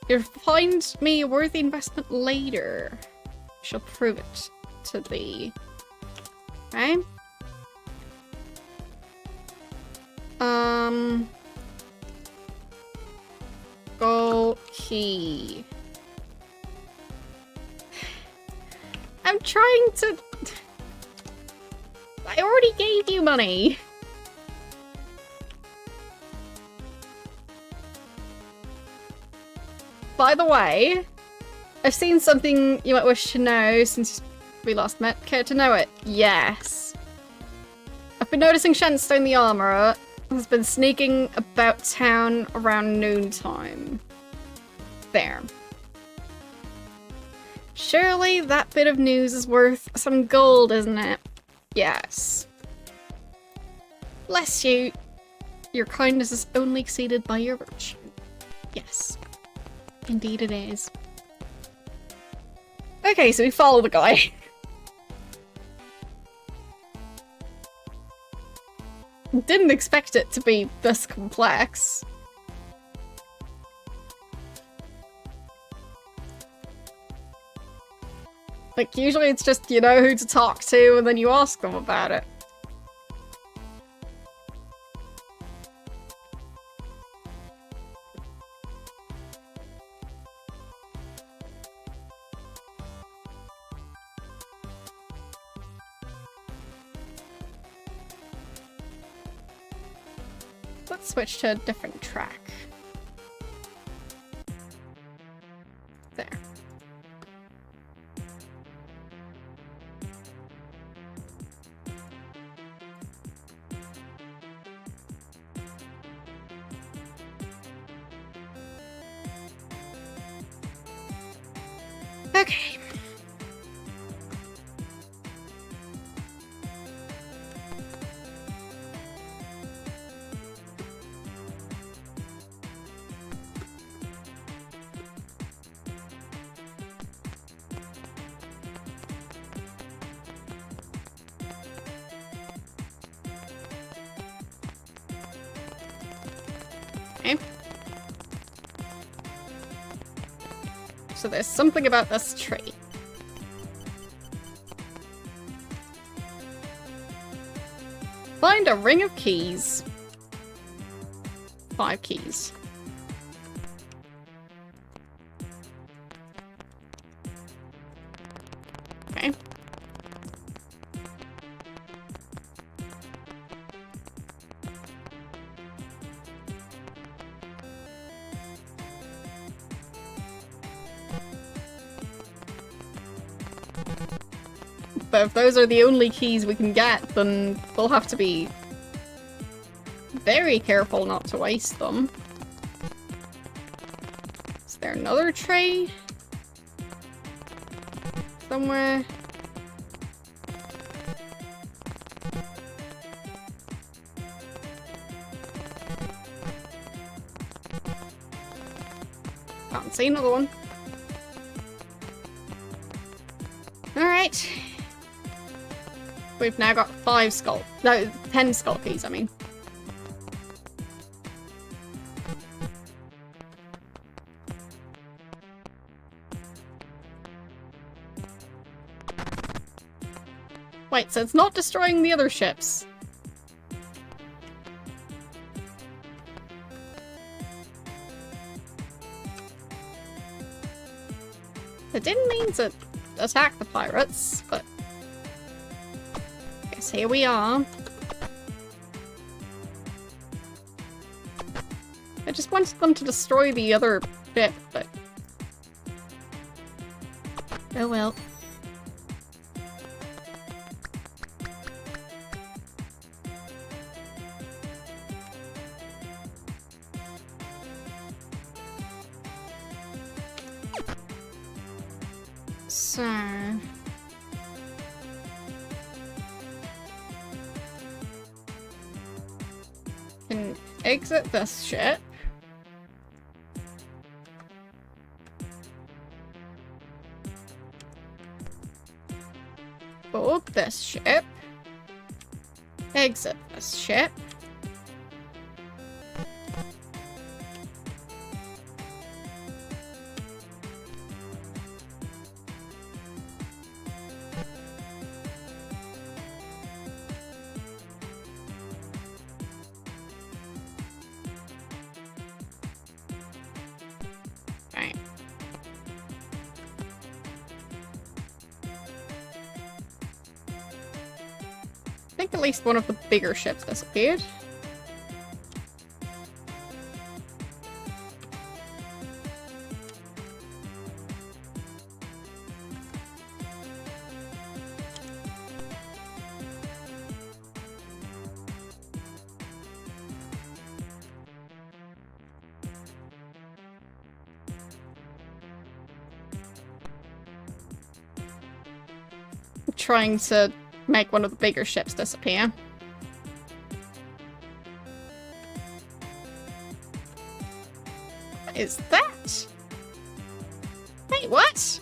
You'll find me a worthy investment later. Shall prove it to thee. Okay. Gold key. I'm trying to... I already gave you money. By the way, I've seen something you might wish to know since we last met. Care to know it? Yes. I've been noticing Shenstone the Armourer has been sneaking about town around noontime. There. Surely that bit of news is worth some gold, isn't it? Yes. Bless you. Your kindness is only exceeded by your virtue. Yes. Indeed it is. Okay, so we follow the guy. Didn't expect it to be this complex. Like, usually it's just you know who to talk to and then you ask them about it. Let's switch to a different track. There. Okay. Okay. So there's something about this tree. Find a ring of keys. 5 keys. Okay. But if those are the only keys we can get, then we'll have to be very careful not to waste them. Is there another tray? Somewhere? Can't see another one. Alright. We've now got 10 skull keys, I mean. Wait, so it's not destroying the other ships? It didn't mean to attack the pirates, but... I guess here we are. I just wanted them to destroy the other ship, but... oh well. So... can exit this ship. Board this ship. Exit this ship. Right. I think at least one of the bigger ships disappeared. I'm trying to make one of the bigger ships disappear. What is that? Wait, what?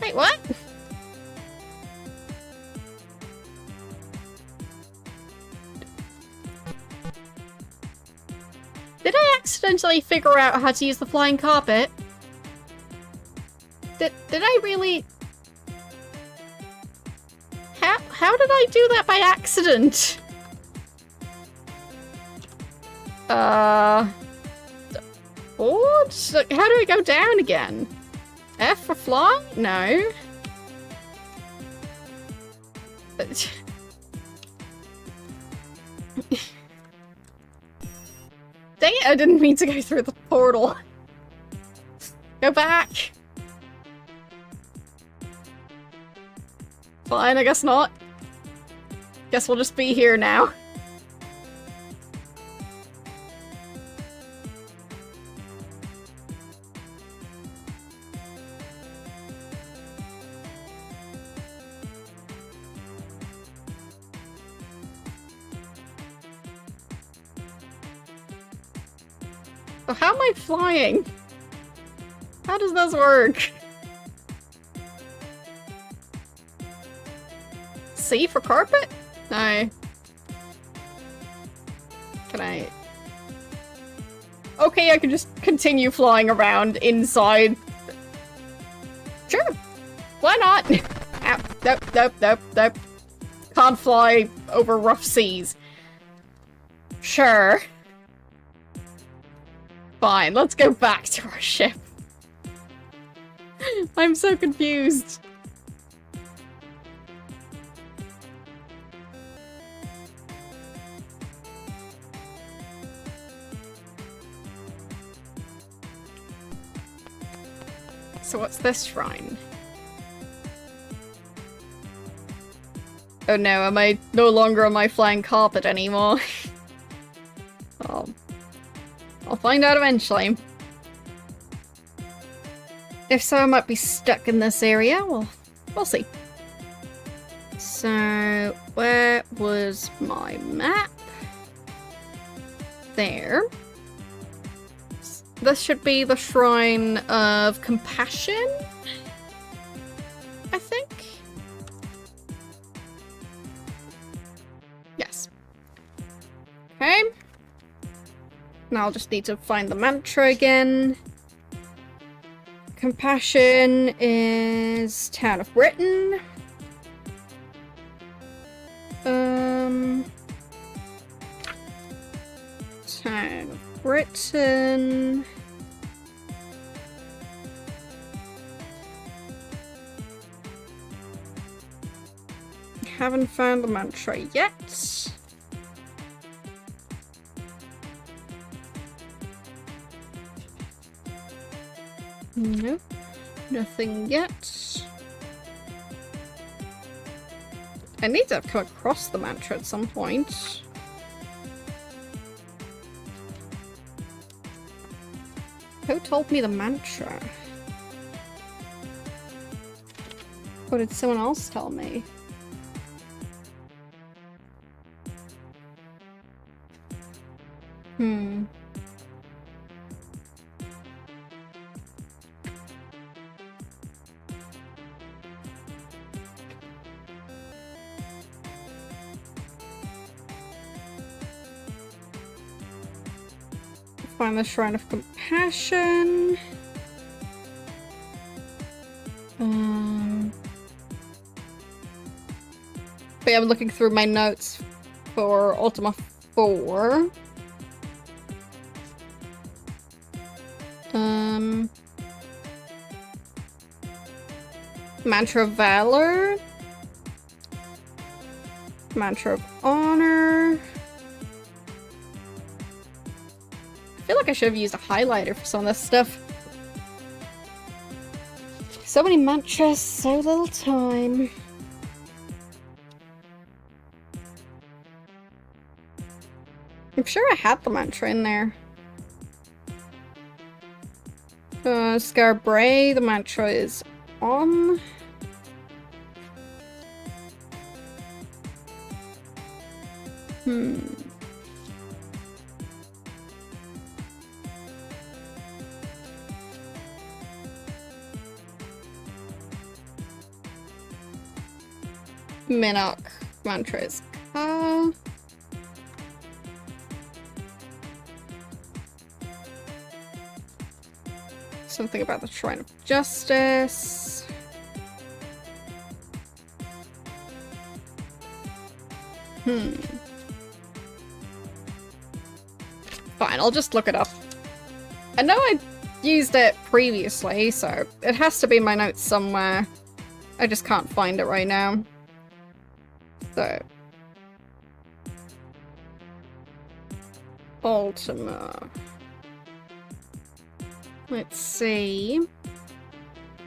Wait, what? Did I accidentally figure out how to use the flying carpet? Did I really... How did I do that by accident? What? How do I go down again? F for fly? No. Dang it, I didn't mean to go through the portal. Go back. Fine, I guess not. Guess we'll just be here now. So how am I flying? How does this work? C for carpet? No. Can I... Okay, I can just continue flying around inside. Sure. Why not? Ow. Nope, nope, nope, nope. Can't fly over rough seas. Sure. Fine, let's go back to our ship. I'm so confused. So what's this shrine? Oh no, am I no longer on my flying carpet anymore? Oh. I'll find out eventually. If so, I might be stuck in this area. Well, we'll see. So, where was my map? There. This should be the Shrine of Compassion, I think. Yes. Okay. Now I'll just need to find the mantra again. Compassion is Town of Britain. Town of Britain. Haven't found the mantra yet. Nope, nothing yet. I need to have come across the mantra at some point. Who told me the mantra? Or did someone else tell me? Find the Shrine of Compassion. But yeah, I'm looking through my notes for Ultima 4. Mantra of Valor. Mantra of Honor. I feel like I should have used a highlighter for some of this stuff. So many mantras, so little time. I'm sure I had the mantra in there. Scarbray, the mantra is on. Minok mantra is Ka. Something about the Shrine of Justice. Fine, I'll just look it up. I know I used it previously, so it has to be in my notes somewhere. I just can't find it right now. So. Ultima. Let's see.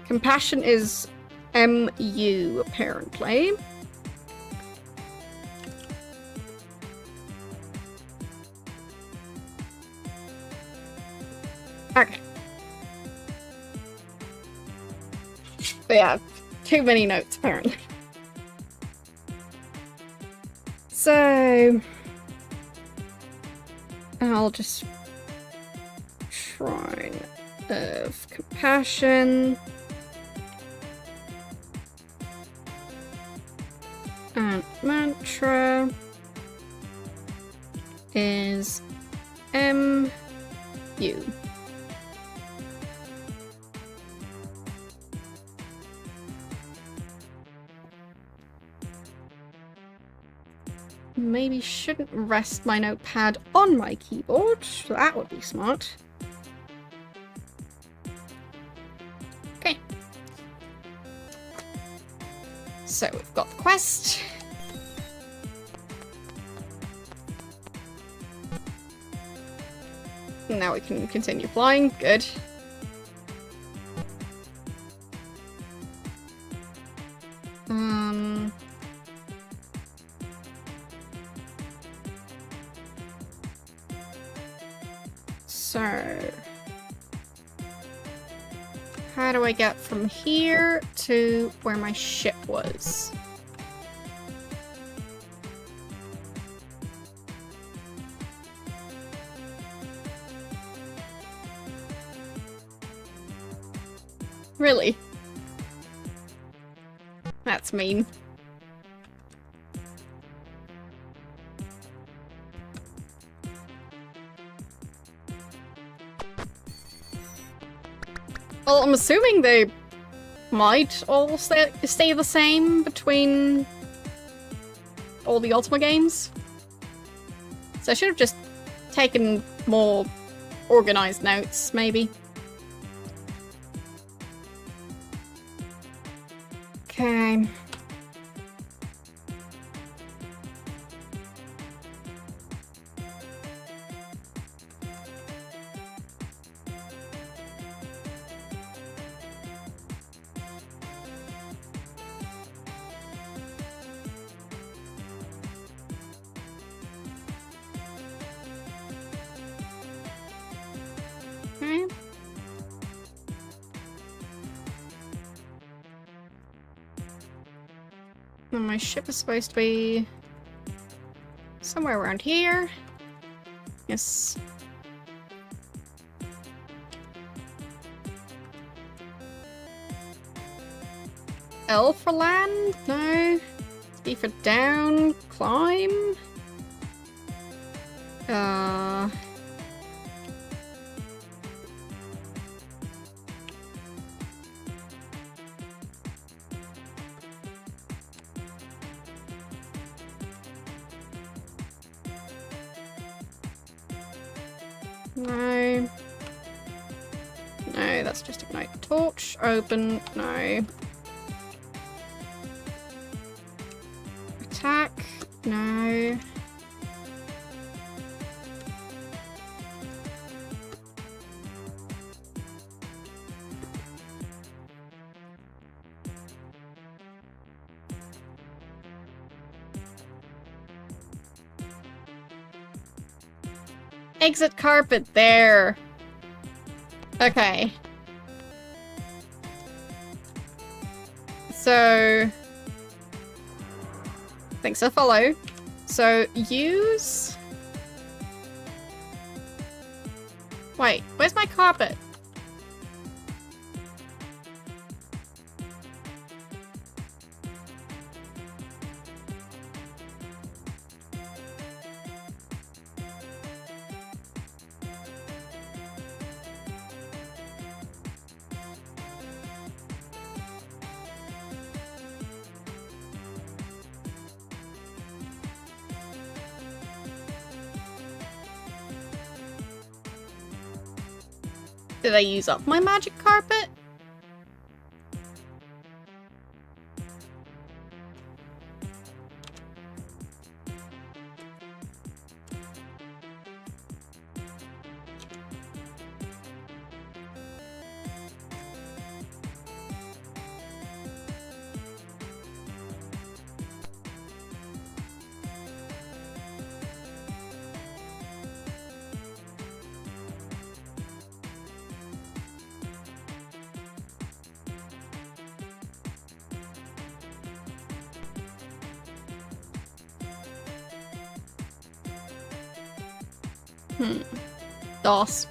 Compassion is MU, apparently. Okay. But yeah, too many notes, apparently. So... I'll just... Shrine of Compassion. And mantra is MU. Maybe shouldn't rest my notepad on my keyboard. That would be smart. Okay. So we've got the quest. Now we can continue flying. Good. So... how do I get from here to where my ship was? Really? That's mean. Well, I'm assuming they might all stay the same between all the Ultima games. So I should have just taken more organized notes, maybe. Okay. and my ship is supposed to be somewhere around here. Yes. L for land? No. D for down. Climb. No. No, that's just ignite the torch. Open. No. Attack. No. Exit carpet there. Okay. So... Thanks, I follow. So, use... Wait, where's my carpet? Did I use up my magic carpet? DOS.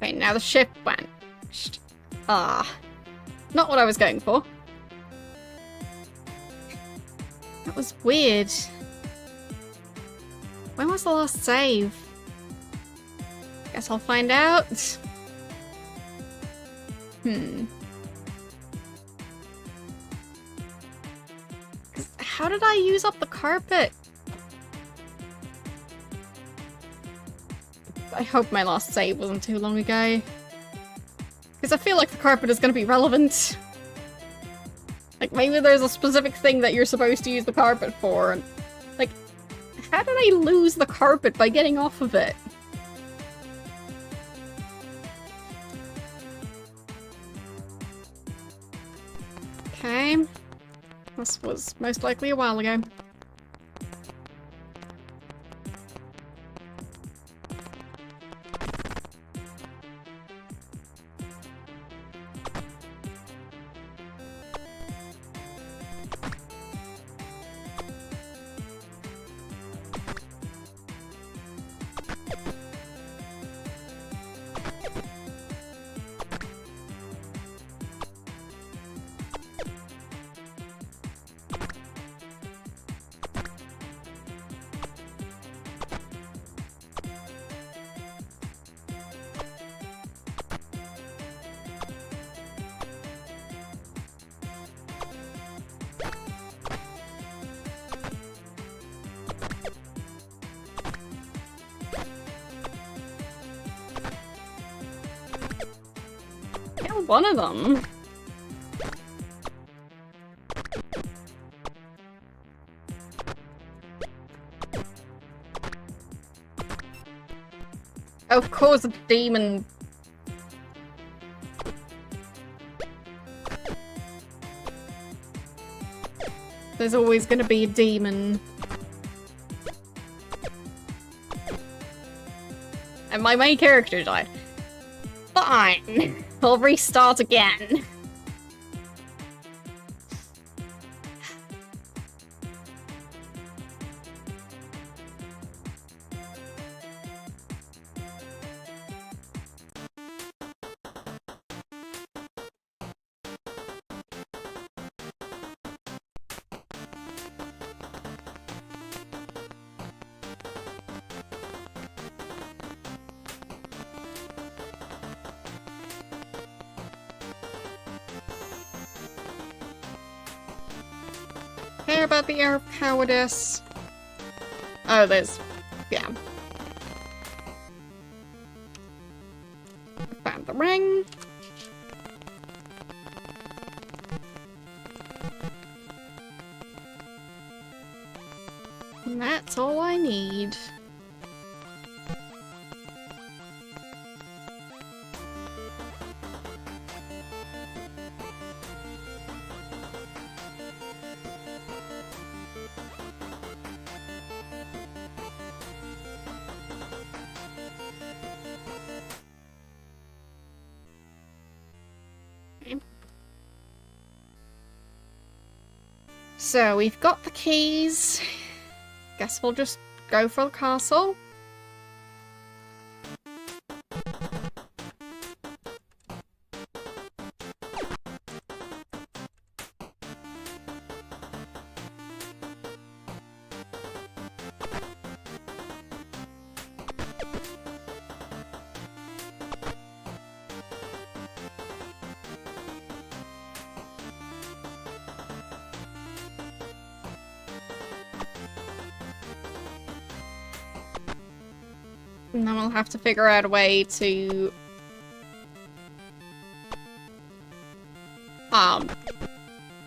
Okay, now the ship vanished. Ah. Not what I was going for. That was weird. When was the last save? Guess I'll find out. How did I use up the carpet? I hope my last save wasn't too long ago. Because I feel like the carpet is going to be relevant. Like, maybe there's a specific thing that you're supposed to use the carpet for. And, like, how did I lose the carpet by getting off of it? Okay. This was most likely a while ago. One of them. Of course, a demon. There's always gonna be a demon. And my main character died. Fine. I'll restart again. Care about the air of cowardice. Oh, there's... yeah. Found the ring. And that's all I need. So, we've got the keys. Guess we'll just go for the castle. And then we'll have to figure out a way to...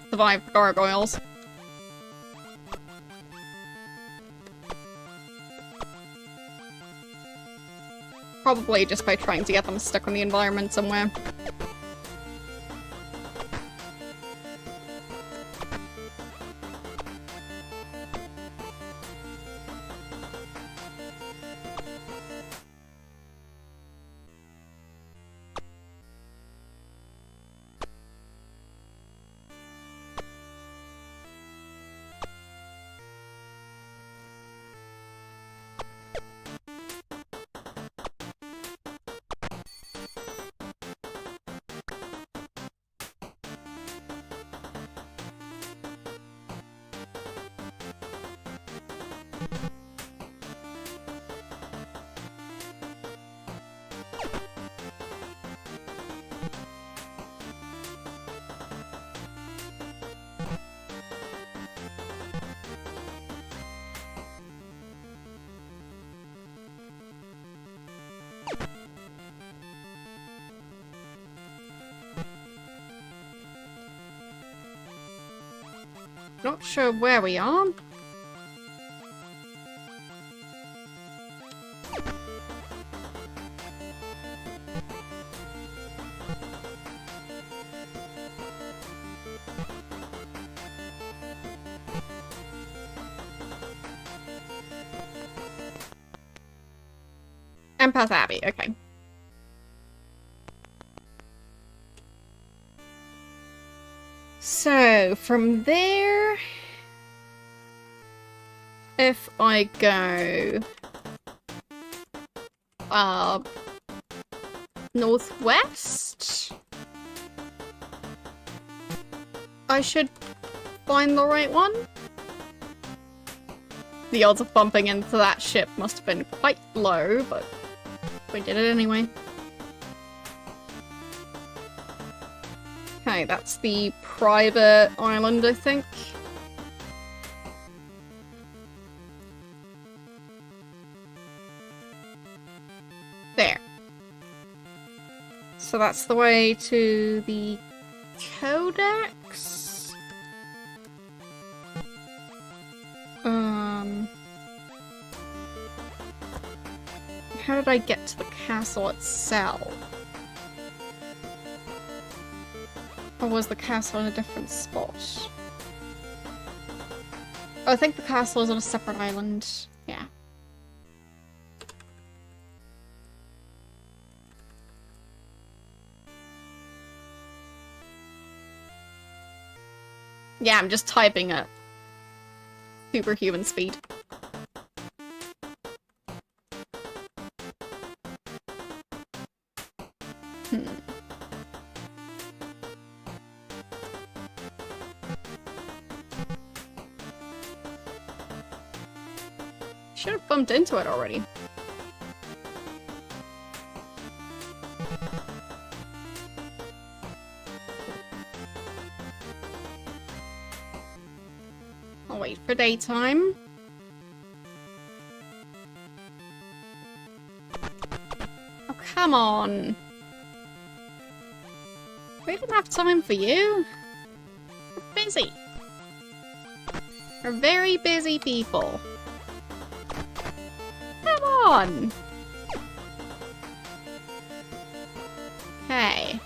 survive the gargoyles. Probably just by trying to get them stuck in the environment somewhere. Not sure where we are. Empath Abbey, okay. So, from there... if I go... northwest? I should find the right one? The odds of bumping into that ship must have been quite low, but we did it anyway. Okay, that's the private island, I think. There. So that's the way to the Codex? how did I get to the castle itself? Or was the castle in a different spot? Oh, I think the castle is on a separate island. Yeah. Yeah, I'm just typing at superhuman speed. Should have bumped into it already. I'll wait for daytime. Oh, come on. We didn't have time for you. We're busy. We're very busy people. Come on. Okay.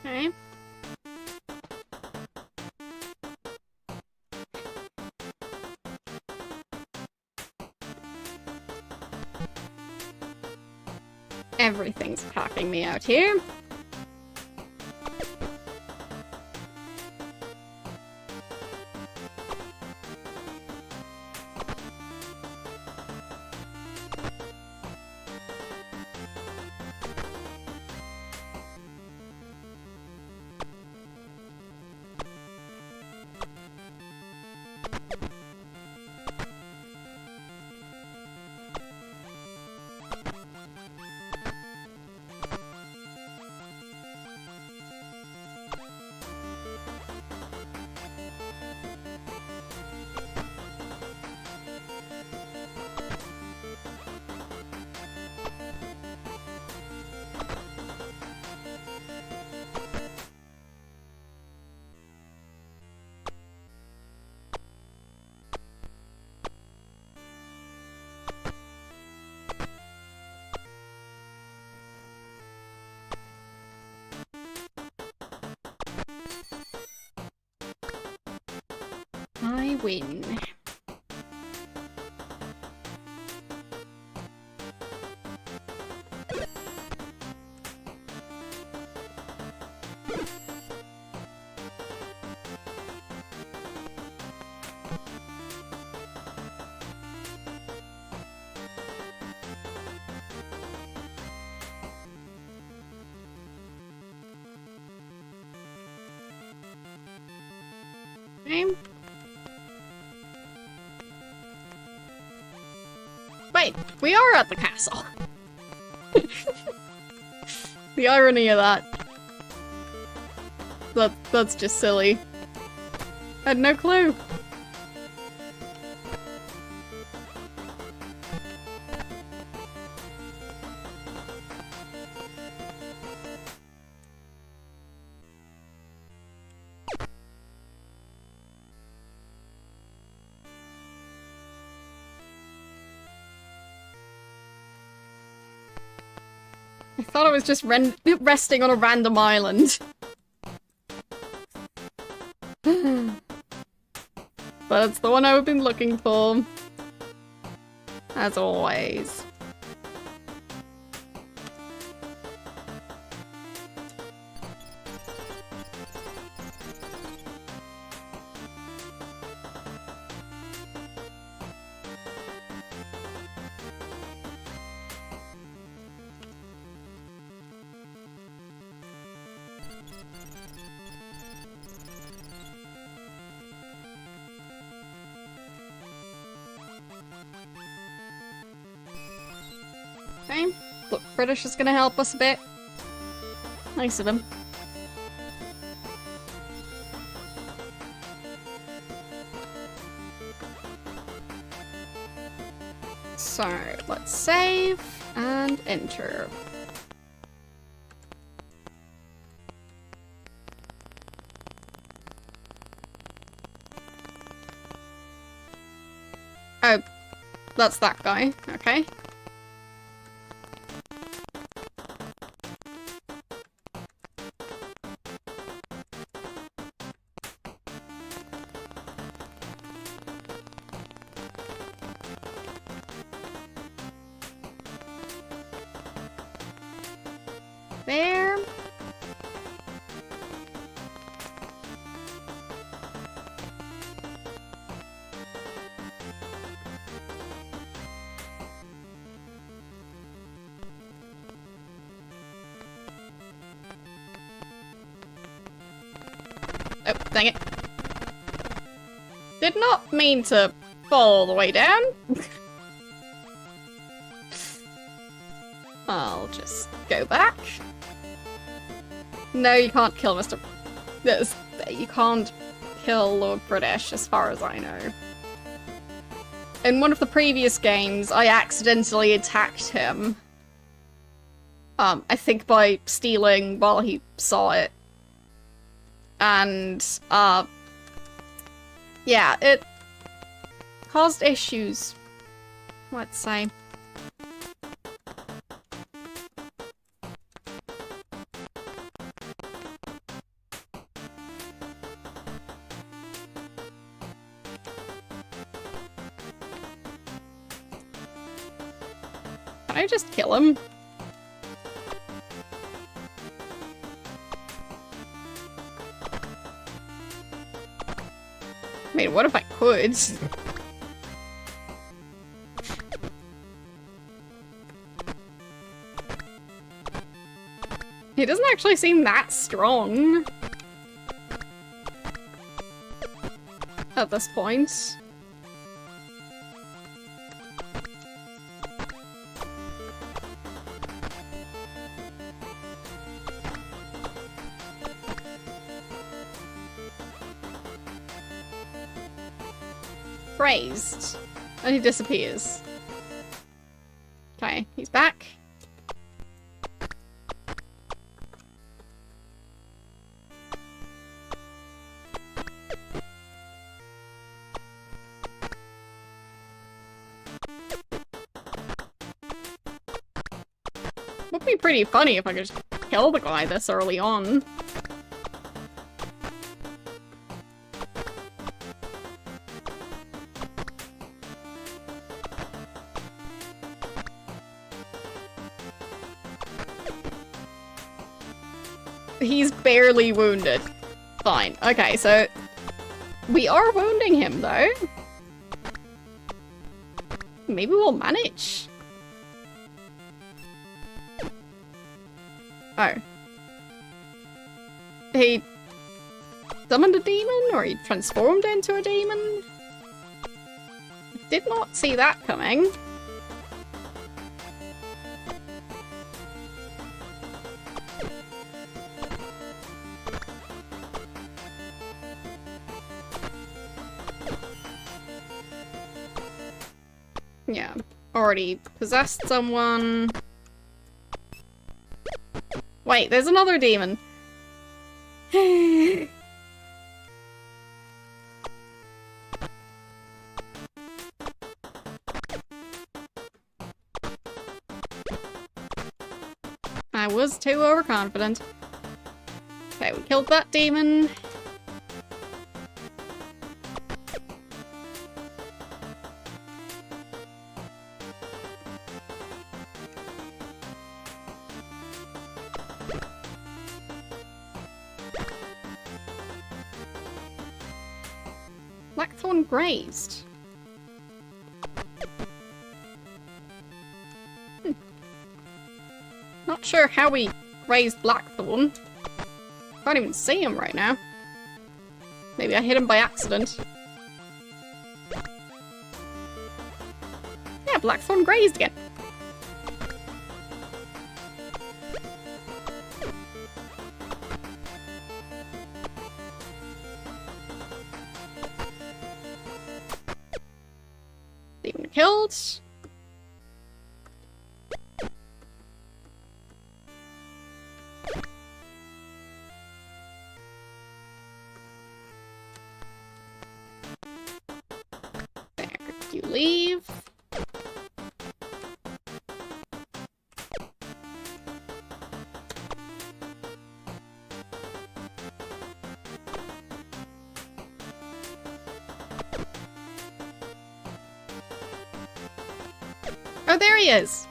Okay. Everything's packing me out here. I win. Okay. Wait, we are at the castle. The irony of that. That's just silly. I had no clue. I thought I was just resting on a random island. But it's the one I've been looking for. As always. Okay. Look, British is gonna help us a bit. Nice of him. So, let's save and enter. Oh, that's that guy. Okay. There. Oh, dang it. Did not mean to fall all the way down. I'll just go back. No, you can't kill Mr. You can't kill Lord British, as far as I know. In one of the previous games, I accidentally attacked him. I think by stealing while he saw it. And, yeah, it caused issues, let's say. Can I just kill him? I mean, what if I could? He doesn't actually seem that strong at this point. Raised. And he disappears. Okay, he's back. Would be pretty funny if I could just kill the guy this early on. He's barely wounded. Fine. Okay, so we are wounding him, though. Maybe we'll manage. Oh. He summoned a demon, or he transformed into a demon? Did not see that coming. Yeah, already possessed someone. Wait, there's another demon. I was too overconfident. Okay, we killed that demon. Blackthorn grazed. Not sure how we grazed Blackthorn. Can't even see him right now. Maybe I hit him by accident. Yeah, Blackthorn grazed again. Demon killed. You leave. Oh, there he is!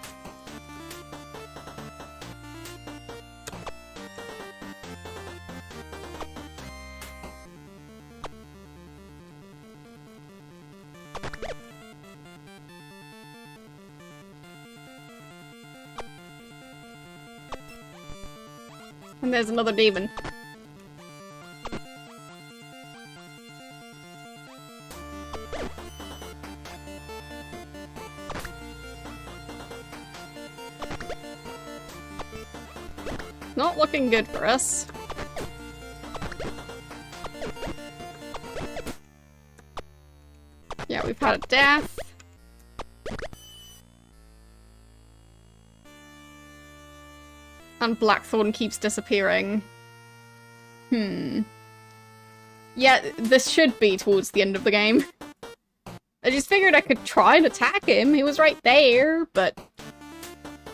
And there's another demon. Not looking good for us. Yeah, we've had a death. And Blackthorn keeps disappearing. Yeah, this should be towards the end of the game. I just figured I could try and attack him. He was right there, but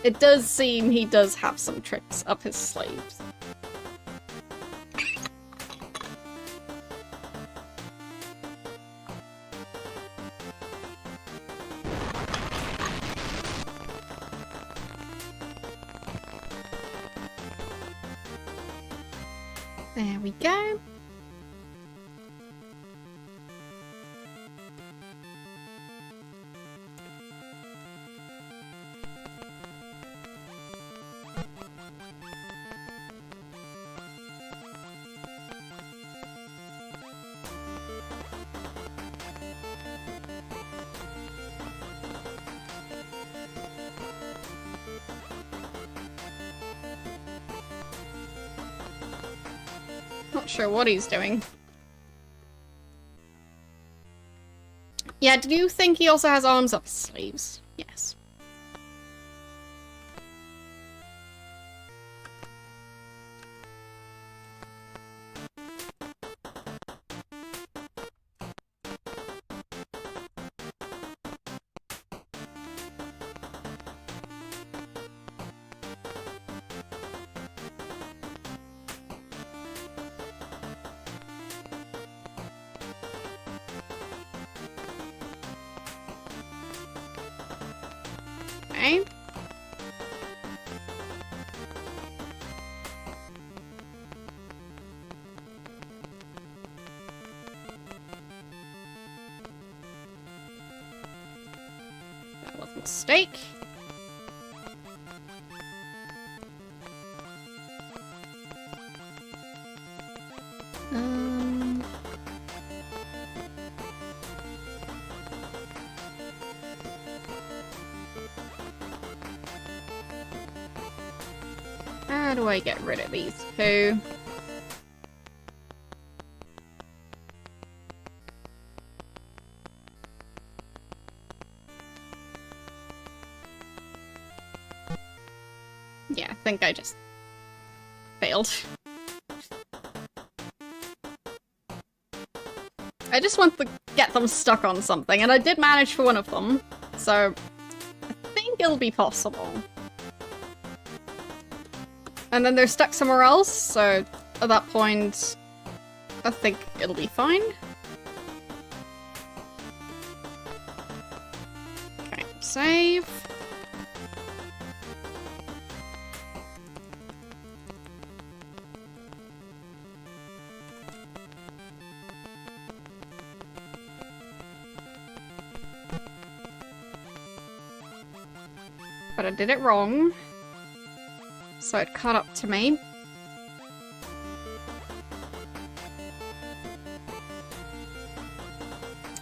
it does seem he does have some tricks up his sleeves. There we go. Not sure what he's doing. Yeah, do you think he also has arms up his sleeves? Yes. Okay. That was a mistake. How do I get rid of these two? Yeah, I think I just failed. I just want to get them stuck on something, and I did manage for one of them, so I think it'll be possible. And then they're stuck somewhere else, so at that point, I think it'll be fine. Okay, save. But I did it wrong. So it caught up to me.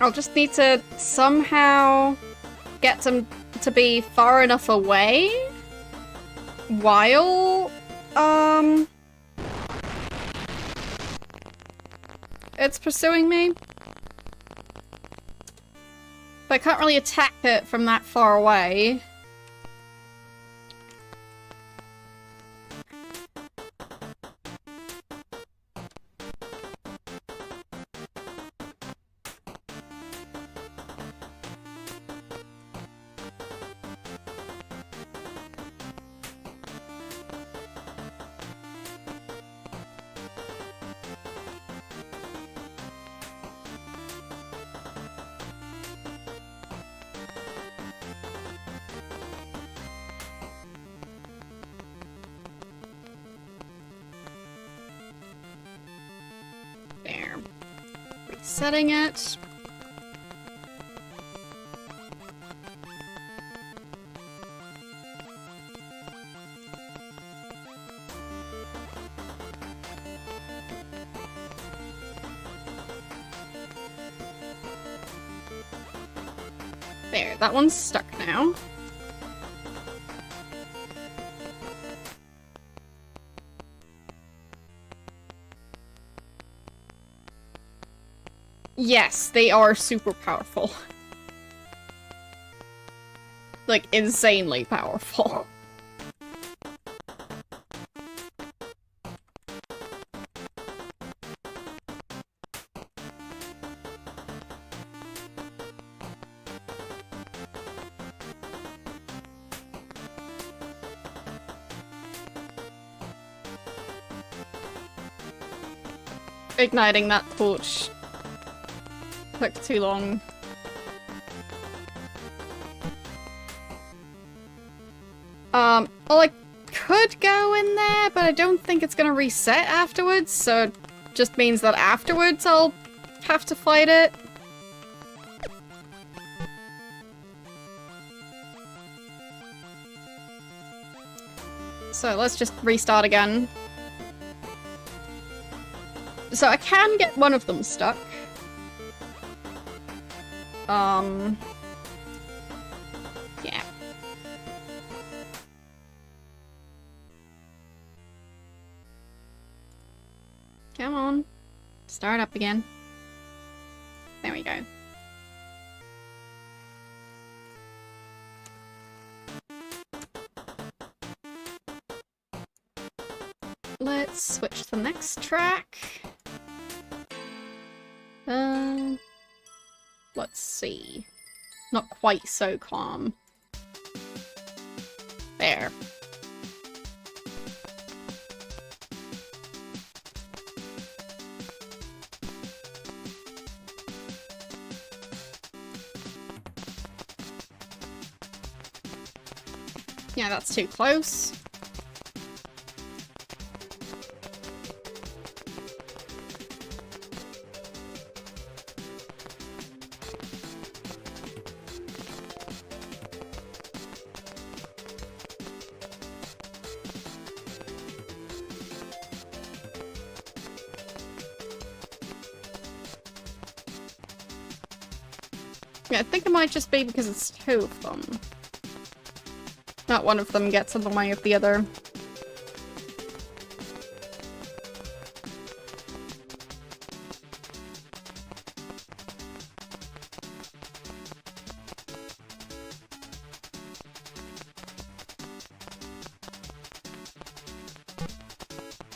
I'll just need to somehow get them to be far enough away while it's pursuing me. But I can't really attack it from that far away. Setting it. There, that one's stuck now. Yes, they are super powerful. Like, insanely powerful. Igniting that torch took too long. Well, I could go in there, but I don't think it's gonna reset afterwards, so it just means that afterwards I'll have to fight it. So let's just restart again. So I can get one of them stuck. Yeah. Come on. Start up again. There we go. Let's switch to the next track. Let's see. Not quite so calm. There. Yeah, that's too close. Yeah, I think it might just be because it's two of them. Not one of them gets in the way of the other.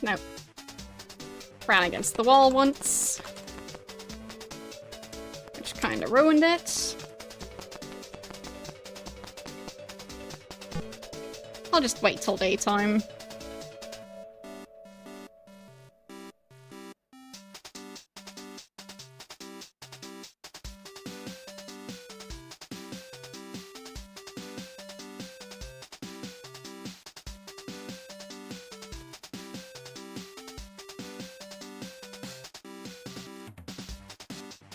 Nope. Ran against the wall once. Which kinda ruined it. I'll just wait till daytime.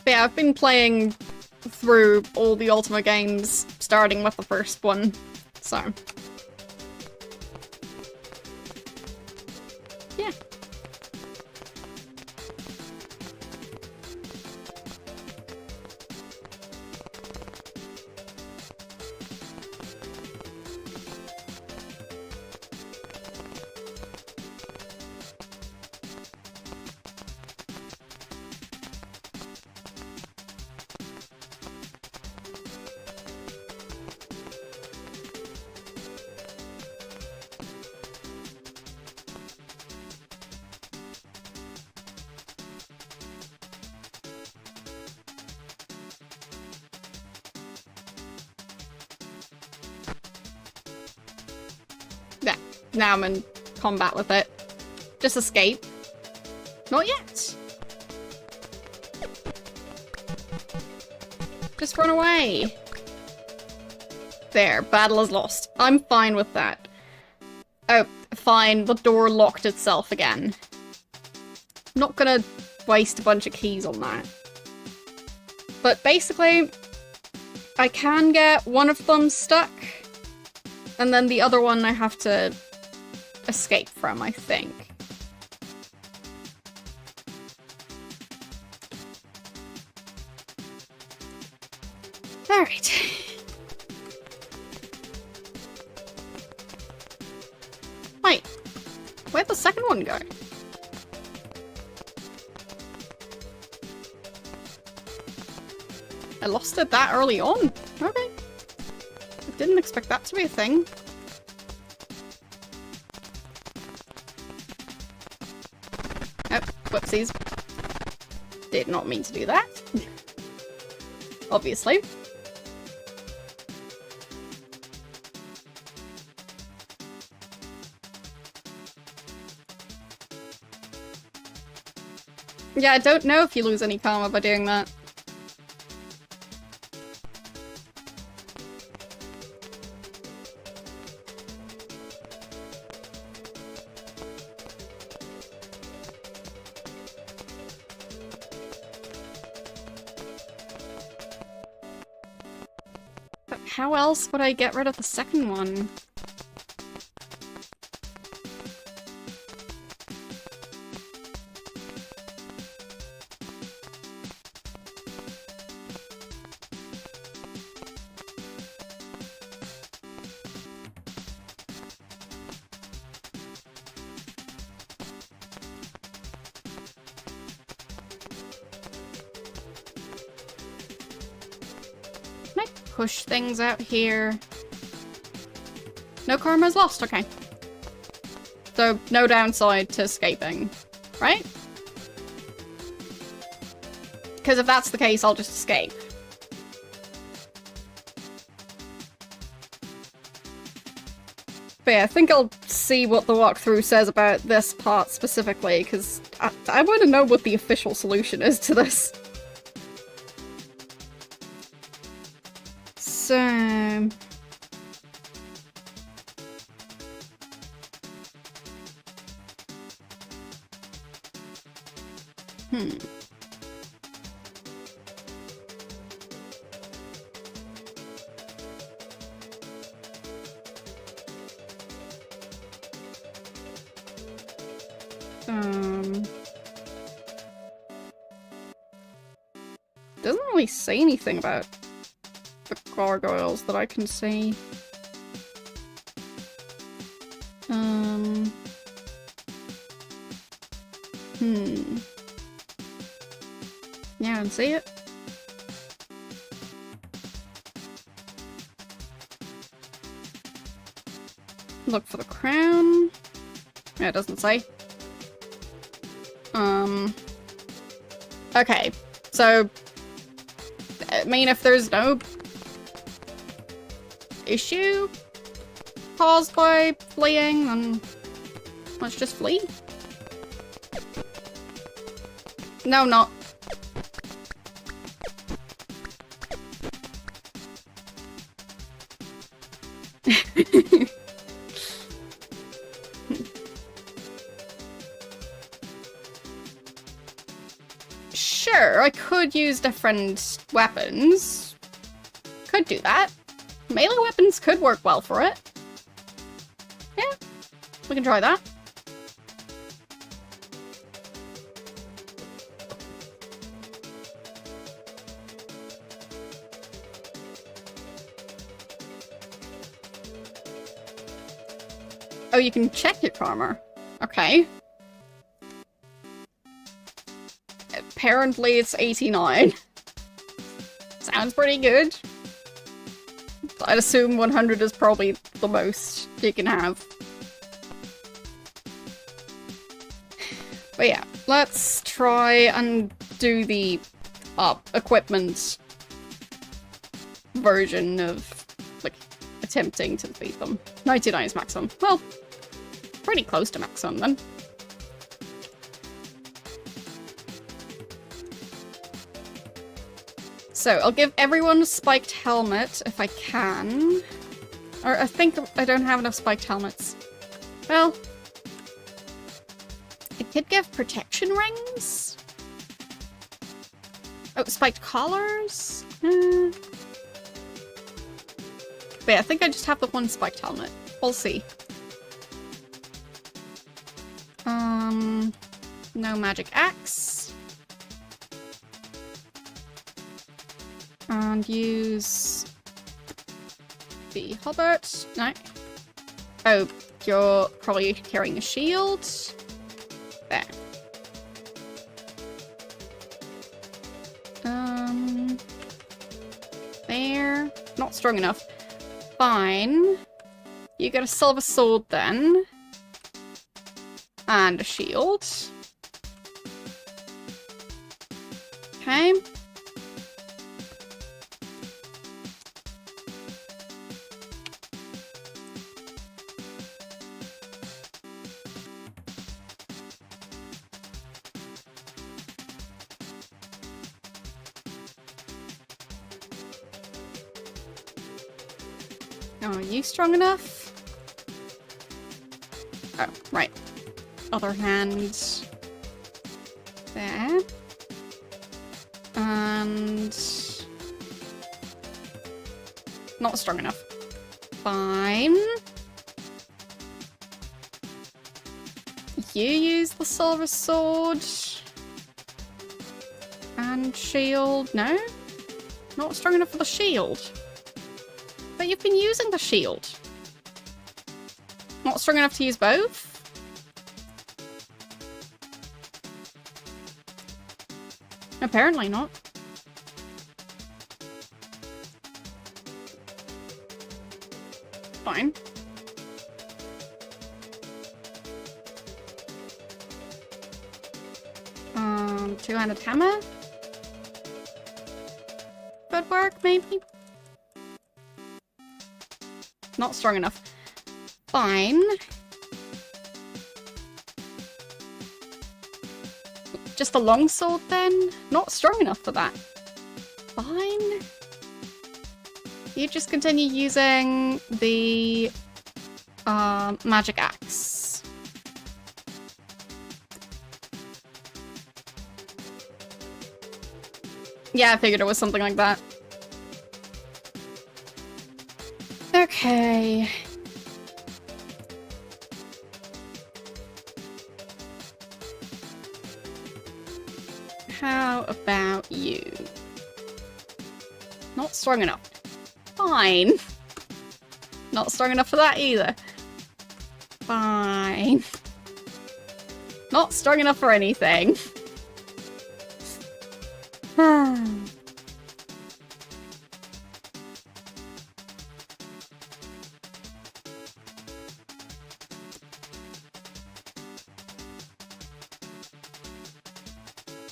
But yeah, I've been playing through all the Ultima games, starting with the first one, so... yeah. Yeah, now I'm in combat with it. Just escape. Not yet. Just run away. There, battle is lost. I'm fine with that. Oh, fine, the door locked itself again. Not gonna waste a bunch of keys on that. But basically, I can get one of them stuck, and then the other one I have to escape from, I think. Alright. Wait, where'd the second one go? I lost it that early on? Okay. I didn't expect that to be a thing. Oh, whoopsies. Did not mean to do that. Obviously. Yeah, I don't know if you lose any karma by doing that. But how else would I get rid of the second one? Push things out here. No karma's lost, okay. So, no downside to escaping, right? Because if that's the case, I'll just escape. But yeah, I think I'll see what the walkthrough says about this part specifically, because I want to know what the official solution is to this. So... Doesn't really say anything about the gargoyles that I can see. Yeah, I can see it. Look for the crown. Yeah, it doesn't say. Okay, so I mean, if there's no issue caused by fleeing, then let's just flee. No, not. Sure, I could use different weapons. Could do that. Melee weapons could work well for it. Yeah, we can try that. Oh, you can check your karma. Okay. Apparently it's 89. Sounds pretty good. I'd assume 100 is probably the most you can have. But yeah, let's try and do the equipment version of, like, attempting to defeat them. 99 is maximum. Well, pretty close to maximum then. So, I'll give everyone a spiked helmet if I can. Or I think I don't have enough spiked helmets. Well, I could give protection rings. Oh, spiked collars? Wait, I think I just have the one spiked helmet. We'll see. No magic axe. And use the halberd. No. Oh, you're probably carrying a shield. There. There. Not strong enough. Fine. You get a silver sword then. And a shield. Okay. Are you strong enough? Oh, right. Other hand. There. And... not strong enough. Fine. You use the silver sword. And shield. No? Not strong enough for the shield. But you've been using the shield. Not strong enough to use both? Apparently not. Fine. Two-handed hammer? Could work, maybe? Not strong enough. Fine. Just a longsword then? Not strong enough for that. Fine. You just continue using the magic axe. Yeah, I figured it was something like that. Okay. How about you? Not strong enough. Fine. Not strong enough for that either. Fine. Not strong enough for anything.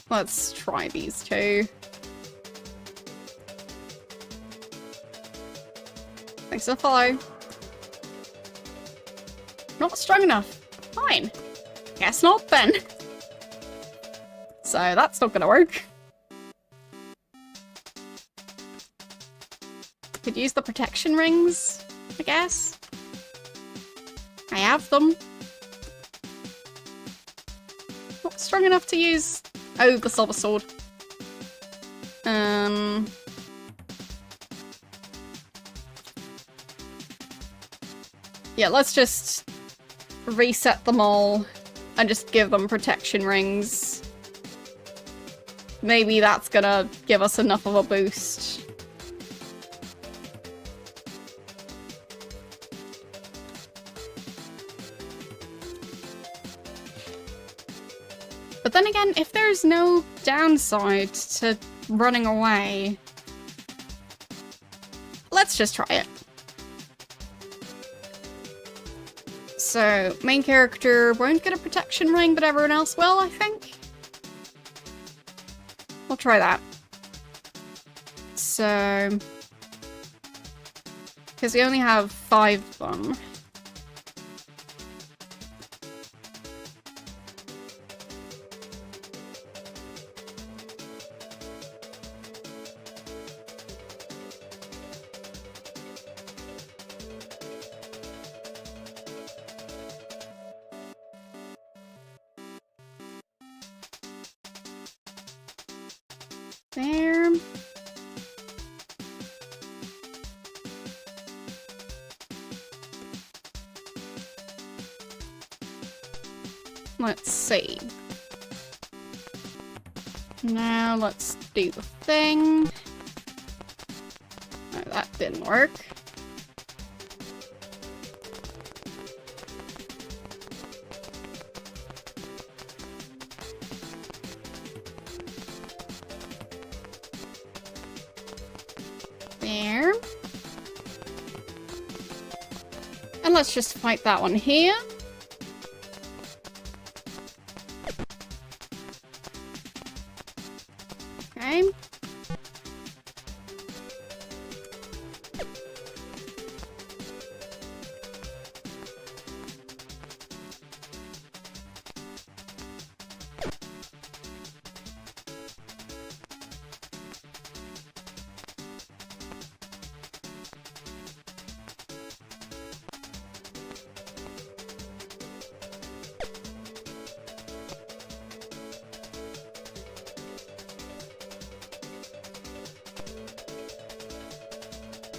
Let's try these two. Thanks for the follow. Not strong enough. Fine. Guess not then. So that's not gonna work. Could use the protection rings, I guess. I have them. Not strong enough to use... oh, the silver sword. Yeah, let's just reset them all and just give them protection rings. Maybe that's gonna give us enough of a boost. But then again, if there's no downside to running away, let's just try it. So, main character won't get a protection ring, but everyone else will, I think. We'll try that. So... because we only have 5 of them. There. Let's see. Now let's do the thing. Oh, that didn't work. There. And let's just fight that one here. Okay.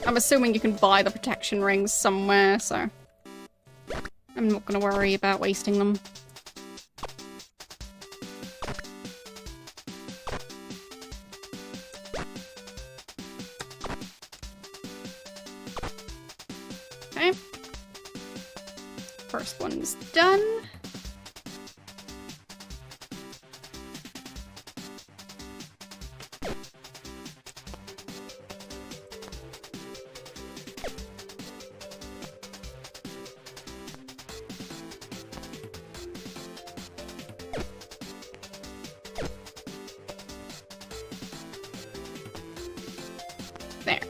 I'm assuming you can buy the protection rings somewhere, so I'm not gonna worry about wasting them. Okay. First one's done. There.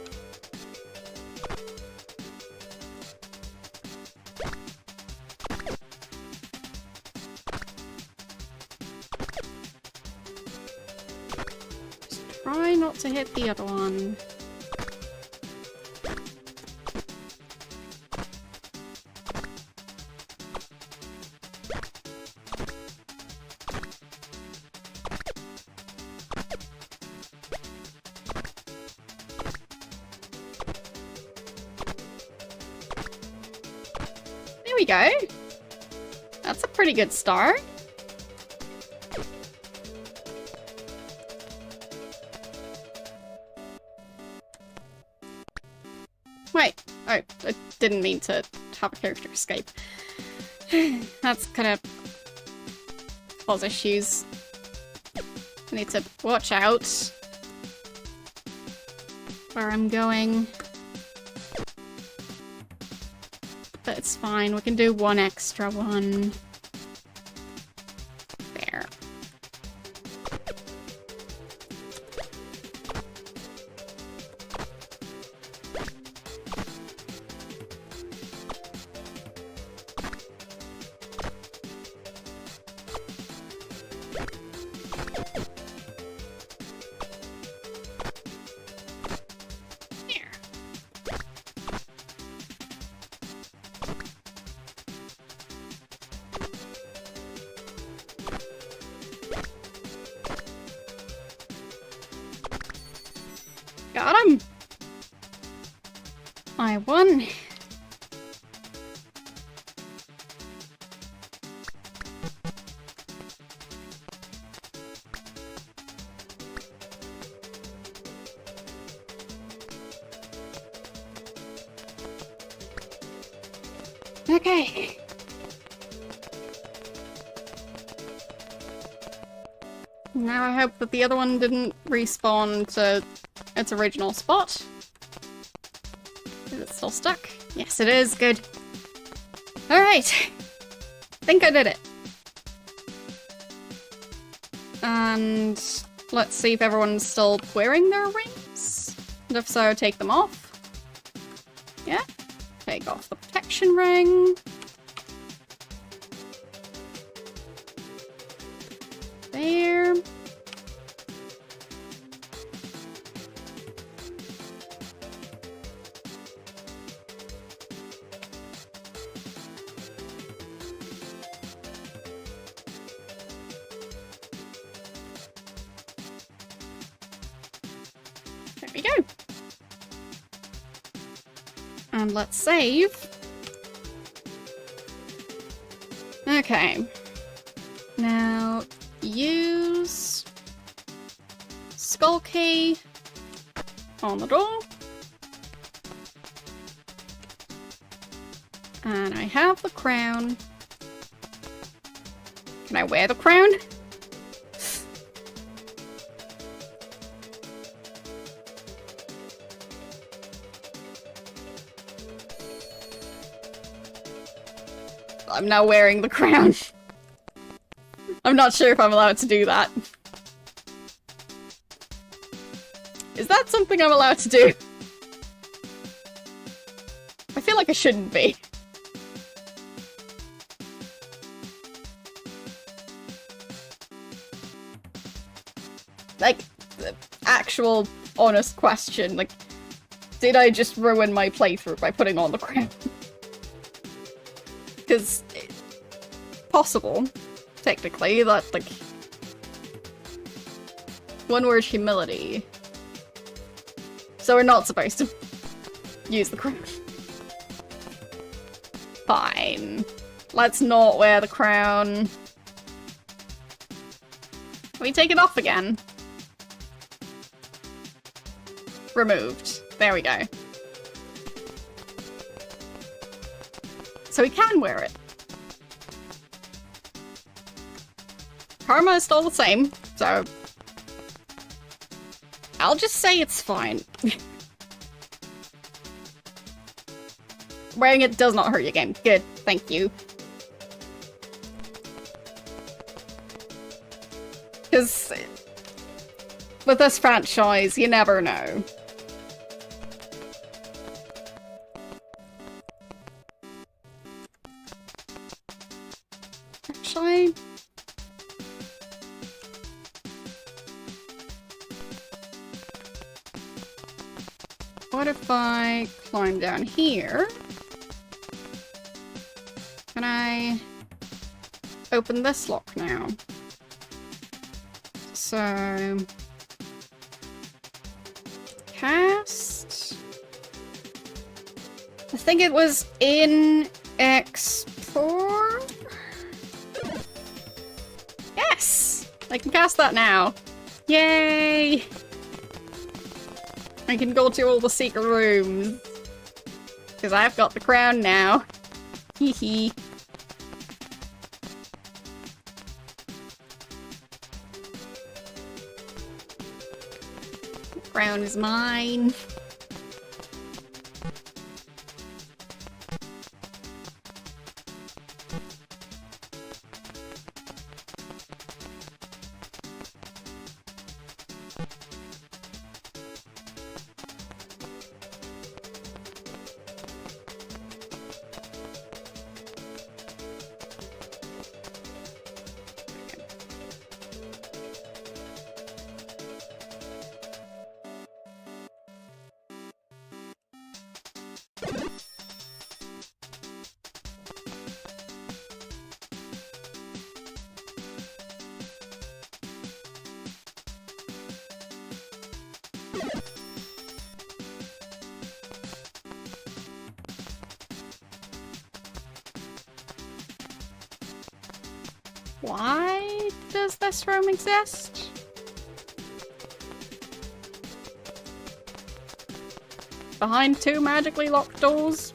Just try not to hit the other one. There we go. That's a pretty good start. Wait. Oh, I didn't mean to have a character escape. That's gonna cause issues. I need to watch out where I'm going. But it's fine, we can do one extra one. There. There. Got him! I won. Okay. Now I hope that the other one didn't respawn to its original spot. Is it still stuck? Yes, it is. Good. Alright. Think I did it. And let's see if everyone's still wearing their rings. And if so, take them off. Yeah. Take off the protection ring. There. we go. And let's save. Okay. Now, use skull key on the door. And I have the crown. Can I wear the crown? I'm now wearing the crown. I'm not sure if I'm allowed to do that. Is that something I'm allowed to do? I feel like I shouldn't be. Like, the actual honest question, like, did I just ruin my playthrough by putting on the crown? Because it's possible, technically, that, like, one word humility. So we're not supposed to use the crown. Fine. Let's not wear the crown. Can we take it off again? Removed. There we go. So we can wear it. Karma is still the same, so I'll just say it's fine. Wearing it does not hurt your game. Good, thank you. Because with this franchise, you never know. Actually, what if I climb down here? Can I open this lock now? So, cast. I think it was in Explore. Yes! I can cast that now. Yay! I can go to all the secret rooms. Because I've got the crown now. Hee hee. The crown is mine. Why does this room exist? Behind two magically locked doors?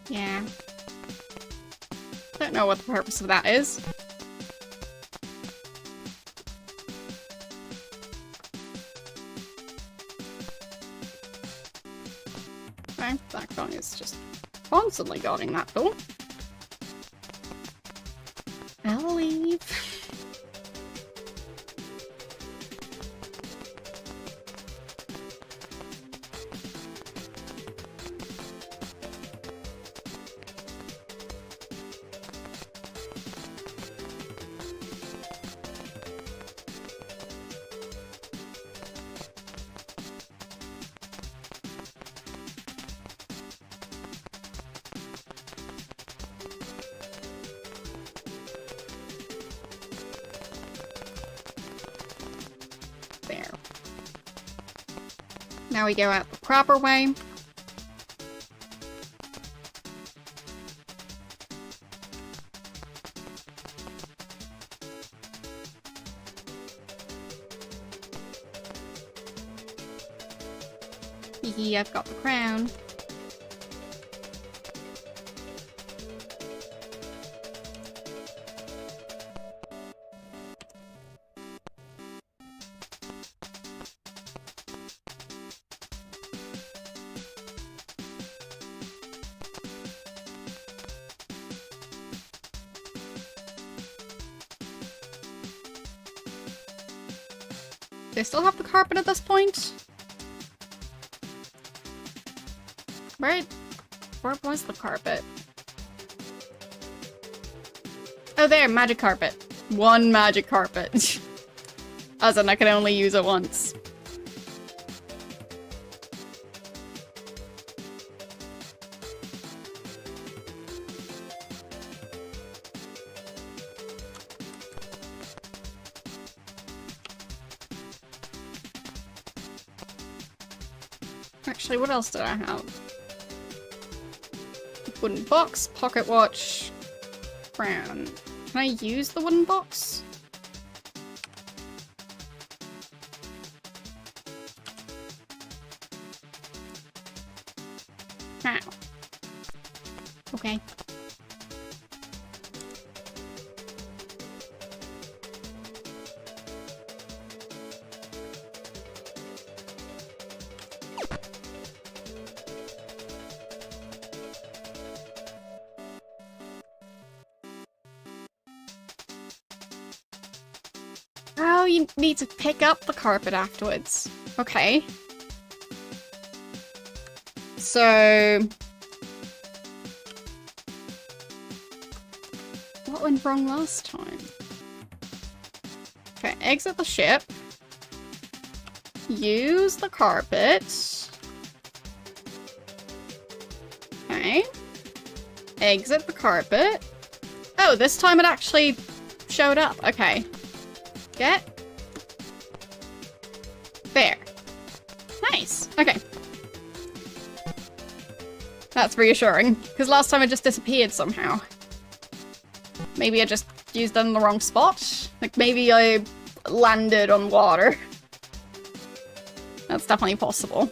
Yeah. Don't know what the purpose of that is. Okay, that guy is just constantly guarding that door. I'll leave. There. Now we go out the proper way. Hehe, I've got the crown. Do I still have the carpet at this point? Where was the carpet? Oh, there, magic carpet. One magic carpet. As in, I can only use it once. Actually, what else did I have? Wooden box, pocket watch, crown. Can I use the wooden box? How? Okay. Oh, you need to pick up the carpet afterwards. Okay. So... what went wrong last time? Okay, exit the ship. Use the carpet. Okay. Exit the carpet. Oh, this time it actually showed up. Okay. Get. There. Nice. Okay. That's reassuring, because last time it just disappeared somehow. Maybe I just used it in the wrong spot? Like, maybe I landed on water. That's definitely possible.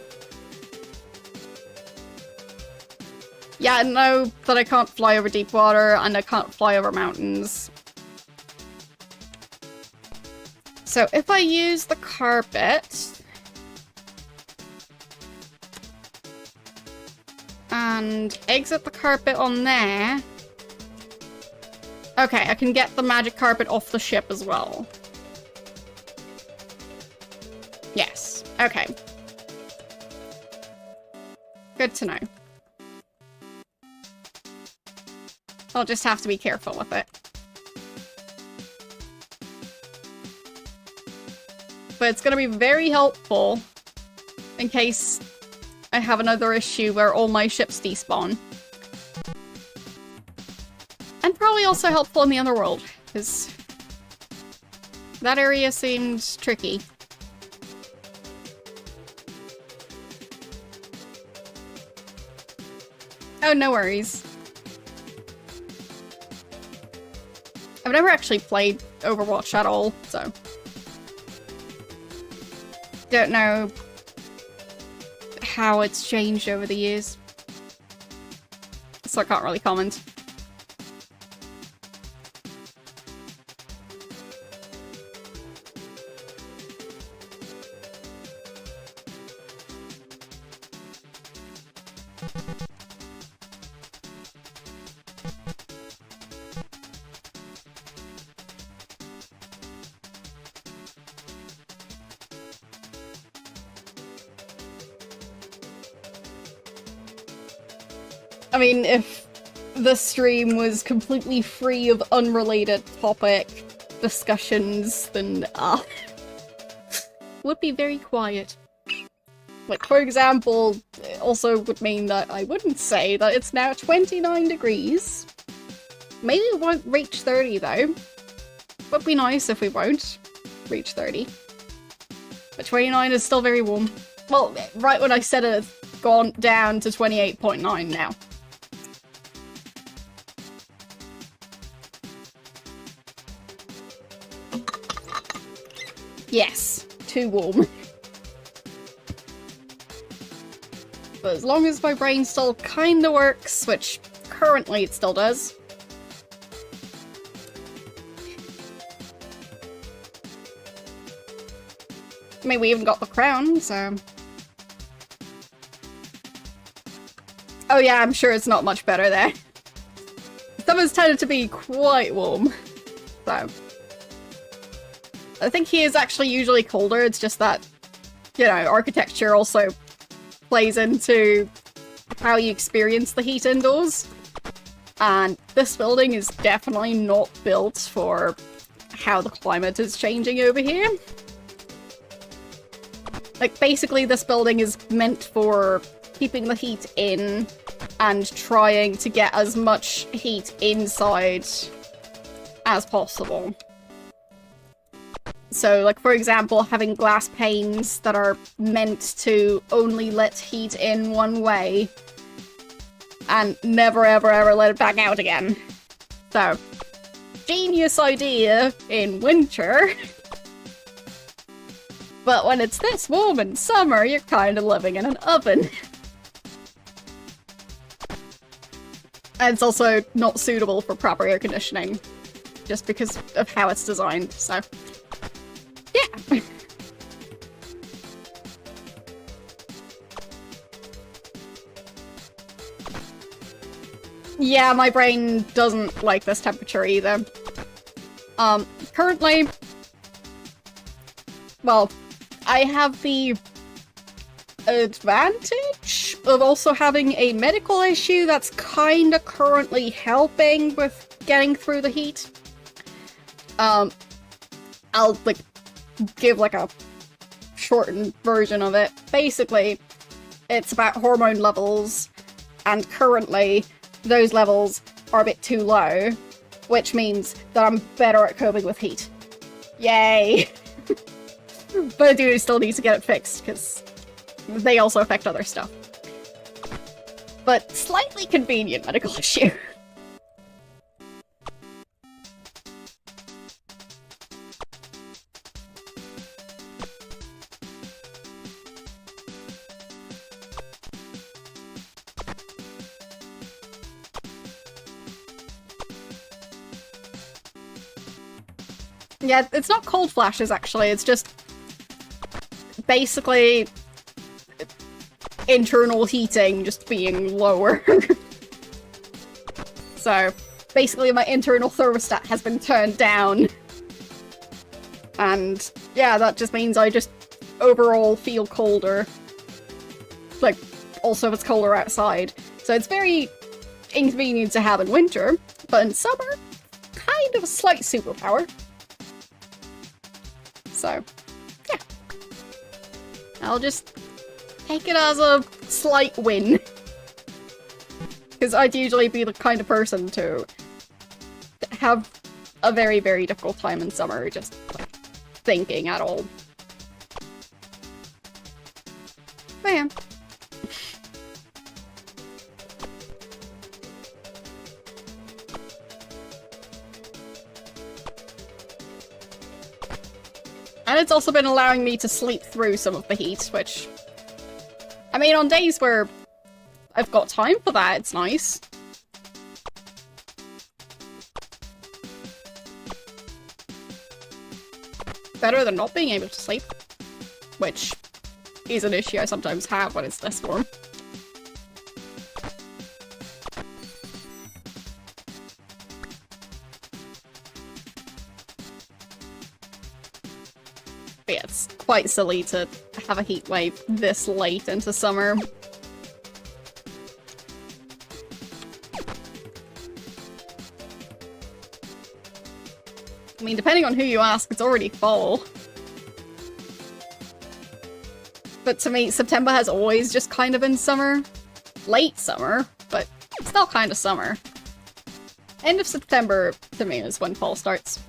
Yeah, I know that I can't fly over deep water, and I can't fly over mountains. So if I use the carpet and exit the carpet on there, okay, I can get the magic carpet off the ship as well. Yes, okay. Good to know. I'll just have to be careful with it. But it's gonna be very helpful in case I have another issue where all my ships despawn. And probably also helpful in the underworld, because that area seemed tricky. Oh, no worries. I've never actually played Overwatch at all, so... don't know how it's changed over the years. so I can't really comment. I mean, if the stream was completely free of unrelated topic discussions, then, would be very quiet. Like, for example, it also would mean that I wouldn't say that it's now 29 degrees. Maybe we won't reach 30, though. Would be nice if we won't reach 30. But 29 is still very warm. Well, right when I said it, it's gone down to 28.9 now. Yes, too warm. But as long as my brain still kinda works, which currently it still does. I mean, we even got the crown, so... Oh yeah, I'm sure it's not much better there. Summer's tended to be quite warm, so... I think he is actually usually colder, it's just that, you know, architecture also plays into how you experience the heat indoors. And this building is definitely not built for how the climate is changing over here. Like, basically this building is meant for keeping the heat in and trying to get as much heat inside as possible. So, like, for example, having glass panes that are meant to only let heat in one way and never ever ever let it back out again. So, genius idea in winter. But when it's this warm in summer, you're kind of living in an oven. And it's also not suitable for proper air conditioning, just because of how it's designed, so... Yeah! Yeah, my brain doesn't like this temperature either. Currently... Well, I have the advantage of also having a medical issue that's kinda currently helping with getting through the heat. I'll, like, give, like, a shortened version of it. Basically, it's about hormone levels, and currently, those levels are a bit too low, which means that I'm better at coping with heat. Yay! But I do still need to get it fixed, because they also affect other stuff. But slightly convenient medical issue. Yeah, it's not cold flashes, actually, it's just basically internal heating just being lower. So, basically my internal thermostat has been turned down. And, yeah, that just means I just overall feel colder. Like, also it's colder outside. So it's very inconvenient to have in winter, but in summer, kind of a slight superpower. So, yeah. I'll just take it as a slight win. Because I'd usually be the kind of person to have a very, very difficult time in summer, just, like, thinking at all. But yeah. And it's also been allowing me to sleep through some of the heat, which... I mean, on days where I've got time for that, it's nice. better than not being able to sleep, which is an issue I sometimes have when it's this warm. But yeah, it's quite silly to have a heat wave this late into summer. I mean, depending on who you ask, it's already fall. But to me, September has always just kind of been summer. Late summer, but still kind of summer. End of September, to me, is when fall starts.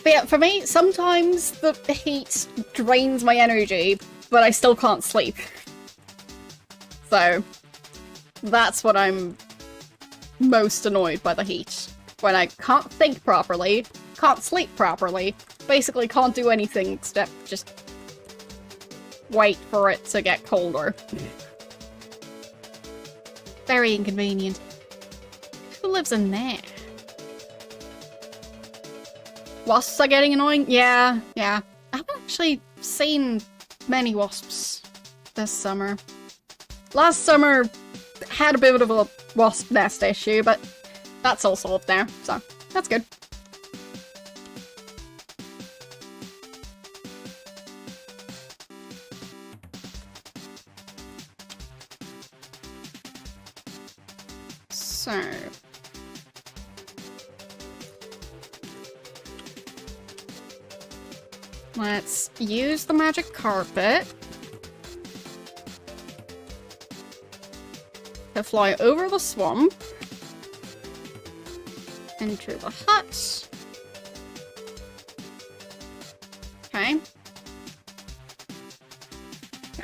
But yeah, for me, sometimes the heat drains my energy, but I still can't sleep. So, that's what I'm most annoyed by the heat. When I can't think properly, can't sleep properly, basically can't do anything except just wait for it to get colder. Very inconvenient. Who lives in there? Wasps are getting annoying? Yeah. I haven't actually seen many wasps this summer. Last summer had a bit of a wasp nest issue, but that's all solved now, so that's good. So... let's use the magic carpet to fly over the swamp into the hut. Okay.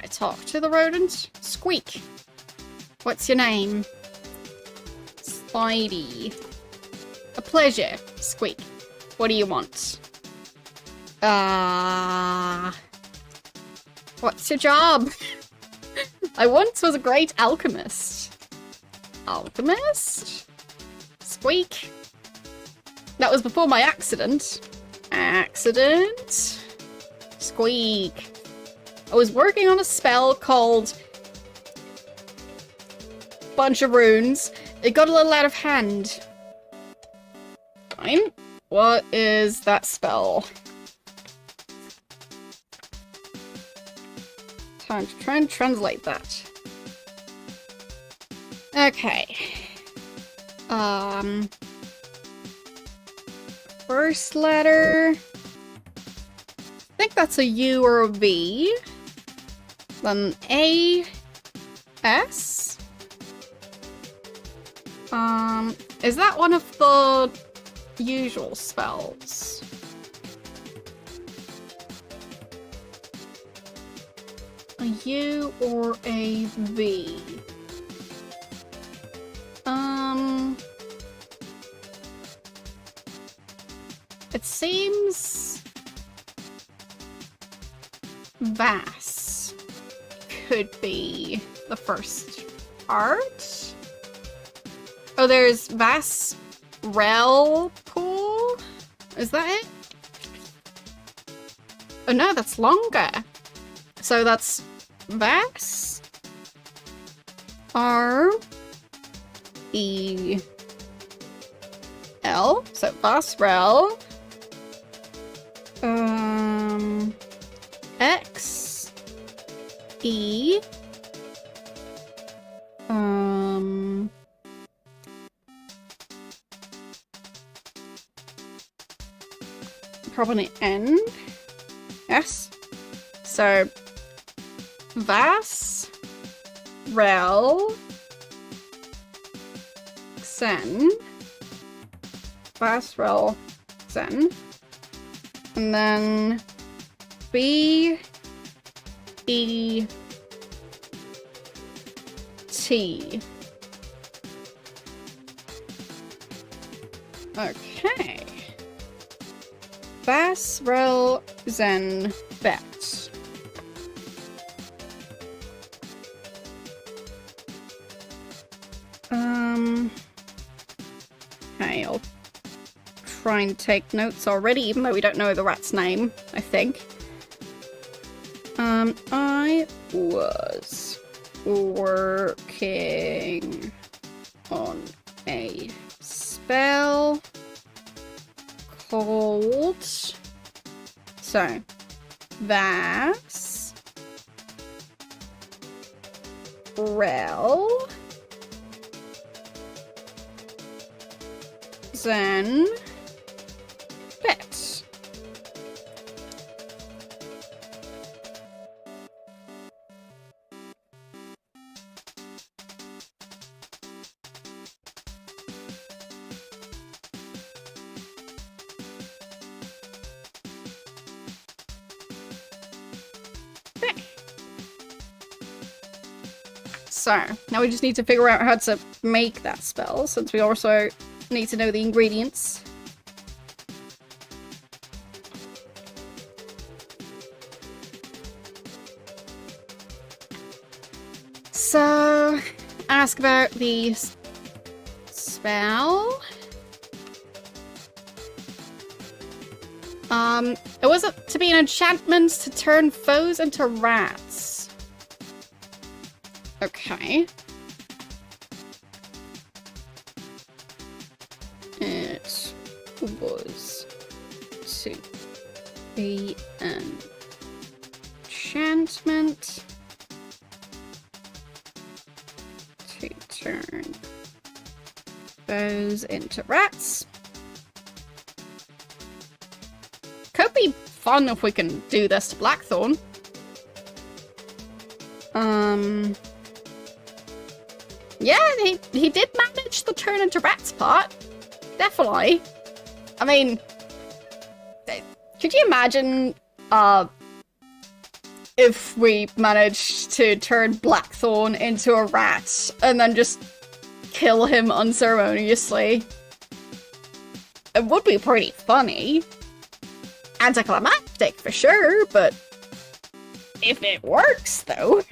I talk to the rodent. Squeak. What's your name? Spidey. A pleasure. Squeak. What do you want? What's your job? I once was a great alchemist. Alchemist? Squeak. That was before my accident. Accident? Squeak. I was working on a spell called Bunch of Runes. It got a little out of hand. Fine. What is that spell? Time to try and translate that. Okay. First letter. I think that's a U or a V. Then A. S. Is that one of the usual spells? A U or a V? It seems Vass could be the first part. Oh, there's Vass Rel Pool? Is that it? Oh no, that's longer. So that's Vass R E L. So Vass Rel. X E probably N S. So Vass Rel Xen. Vass Rel Xen. And then B E T. Okay. Vass Rel Xen Bet. Okay, I'll trying to take notes already, even though we don't know the rat's name, I think. I was working on a spell called... So, that's... Rel... Then... Bet. So, now we just need to figure out how to make that spell, since we also need to know the ingredients. So, ask about the spell. It was to be an enchantment to turn foes into rats. Okay. It was to be an enchantment to turn foes into rats. Could be fun if we can do this to Blackthorn. Yeah, he did manage the turn into rats part. Definitely. I mean, could you imagine, if we managed to turn Blackthorn into a rat and then just kill him unceremoniously? It would be pretty funny. Anticlimactic for sure, but if it works, though,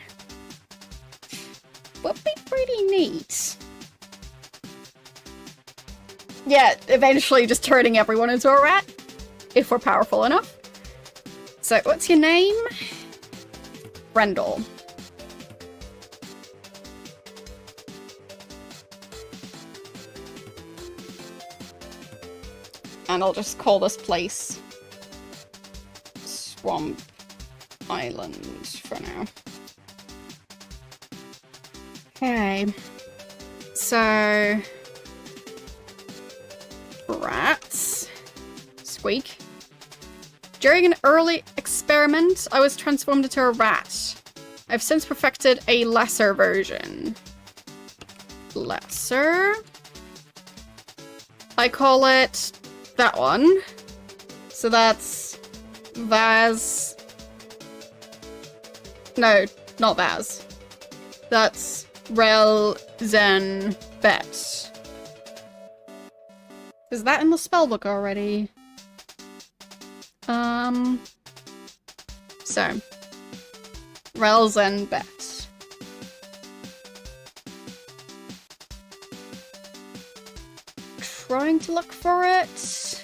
would be pretty neat. Yeah, eventually just turning everyone into a rat, if we're powerful enough. So, what's your name? Rendell. And I'll just call this place Swamp Island for now. Okay. So... rats. Squeak. During an early experiment, I was transformed into a rat. I've since perfected a lesser version. Lesser? I call it that one. So that's Vaz. No, not Vaz. That's Rel Zen Bet. Is that in the spellbook already? So. Rel Zen Bet. Trying to look for it.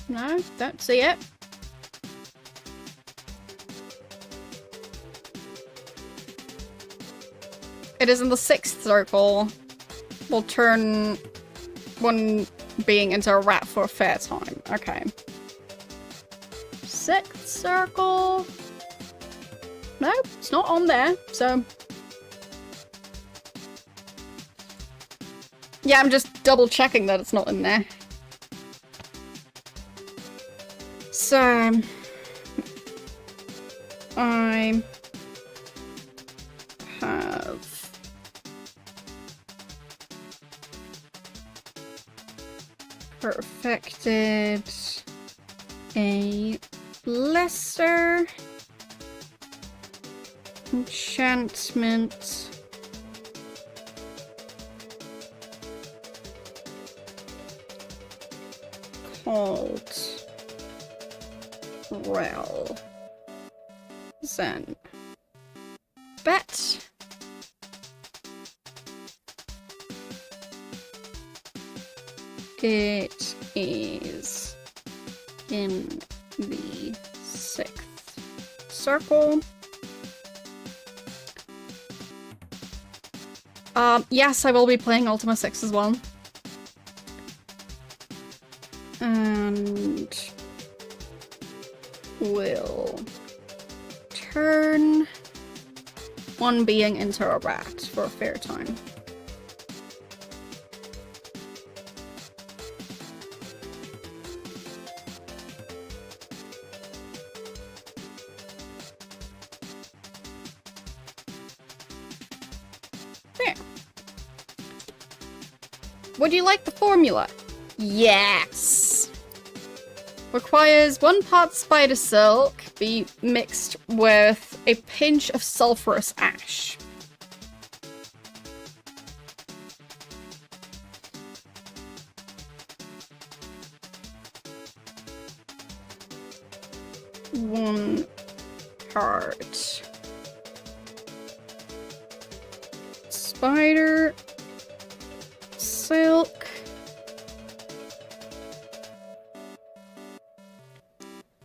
No, don't see it. It is in the 6th circle. We'll turn one being into a rat for a fair time. Okay. 6th circle. No, it's not on there, so... yeah, I'm just double checking that it's not in there. So... I... have... perfected a lesser enchantment called Rel Zen Bet. It is in the 6th circle. Yes, I will be playing Ultima 6 as well. And will turn one being into a rat for a fair time. There. Would you like the formula? Yes! Requires 1 part spider silk be mixed with a pinch of sulfurous ash. One part spider silk.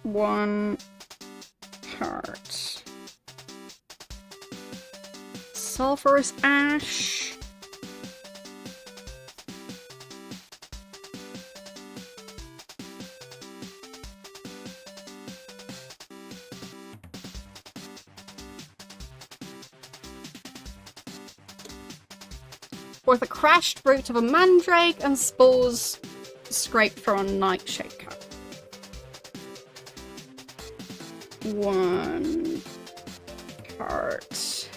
1 part sulfurous ash. With a crashed root of a mandrake and spores scraped from a nightshade cup. 1 part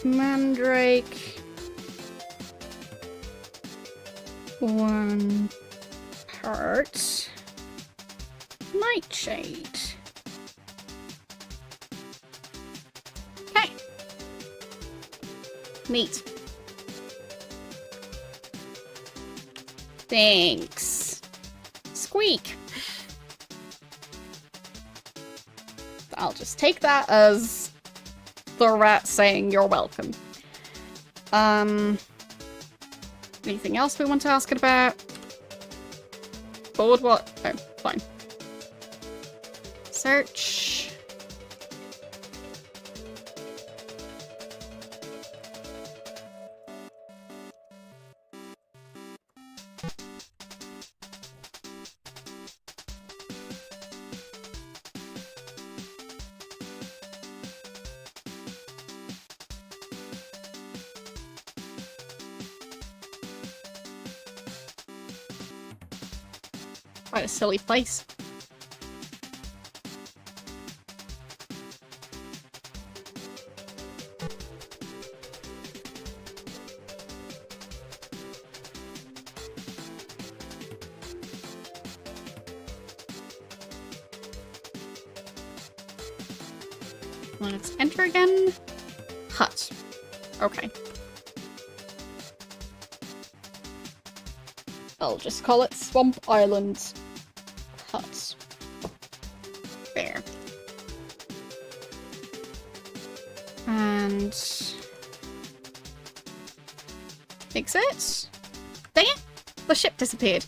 mandrake. 1 part nightshade. Okay. Neat. Thanks. Squeak. I'll just take that as the rat saying you're welcome. Anything else we want to ask it about? Bored what? Oh, fine. Search. Quite a silly place. Let's enter again. Hut. Okay. I'll just call it Swamp Island Hut. There. And... exit? Dang it! The ship disappeared.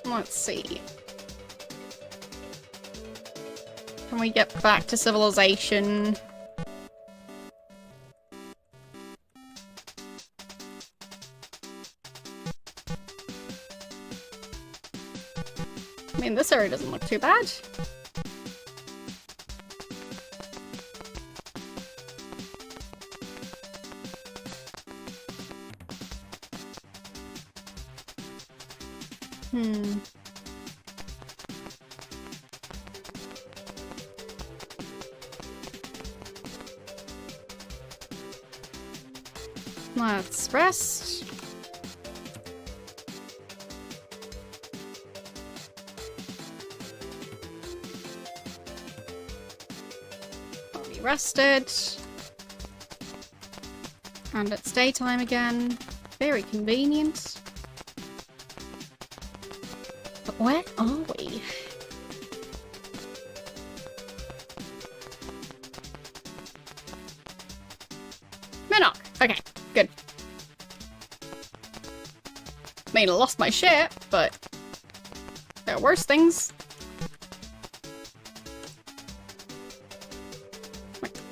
Let's see. Can we get back to civilization? I mean, this area doesn't look too bad. Let's rest. I'll be rested. And it's daytime again. Very convenient. But where are we? Minnock! Okay, good. I mean, I lost my ship, but there are worse things.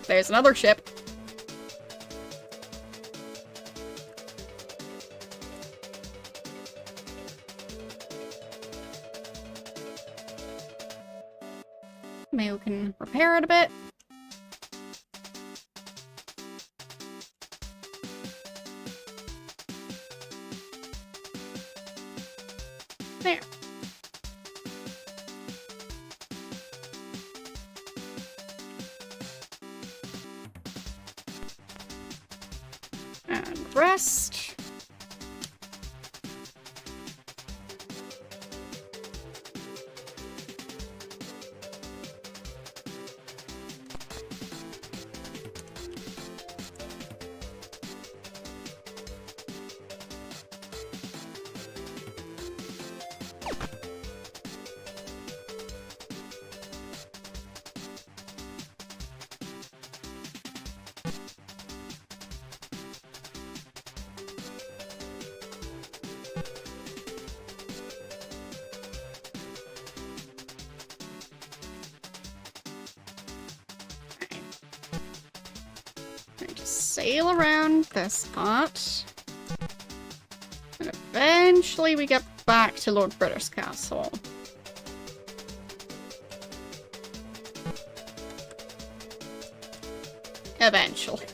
There's another ship. Maybe we can repair it a bit. There. And rest. Sail around this part. And eventually we get back to Lord British Castle. Eventually.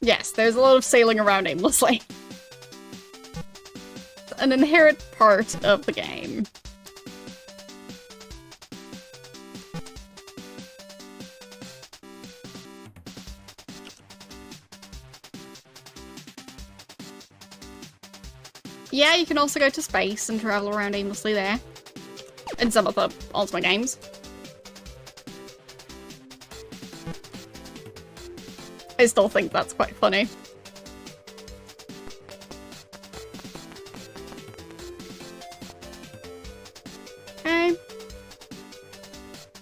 Yes, there's a lot of sailing around aimlessly. An inherent part of the game. Yeah, you can also go to space and travel around aimlessly there. In some of the Ultima games. I still think that's quite funny.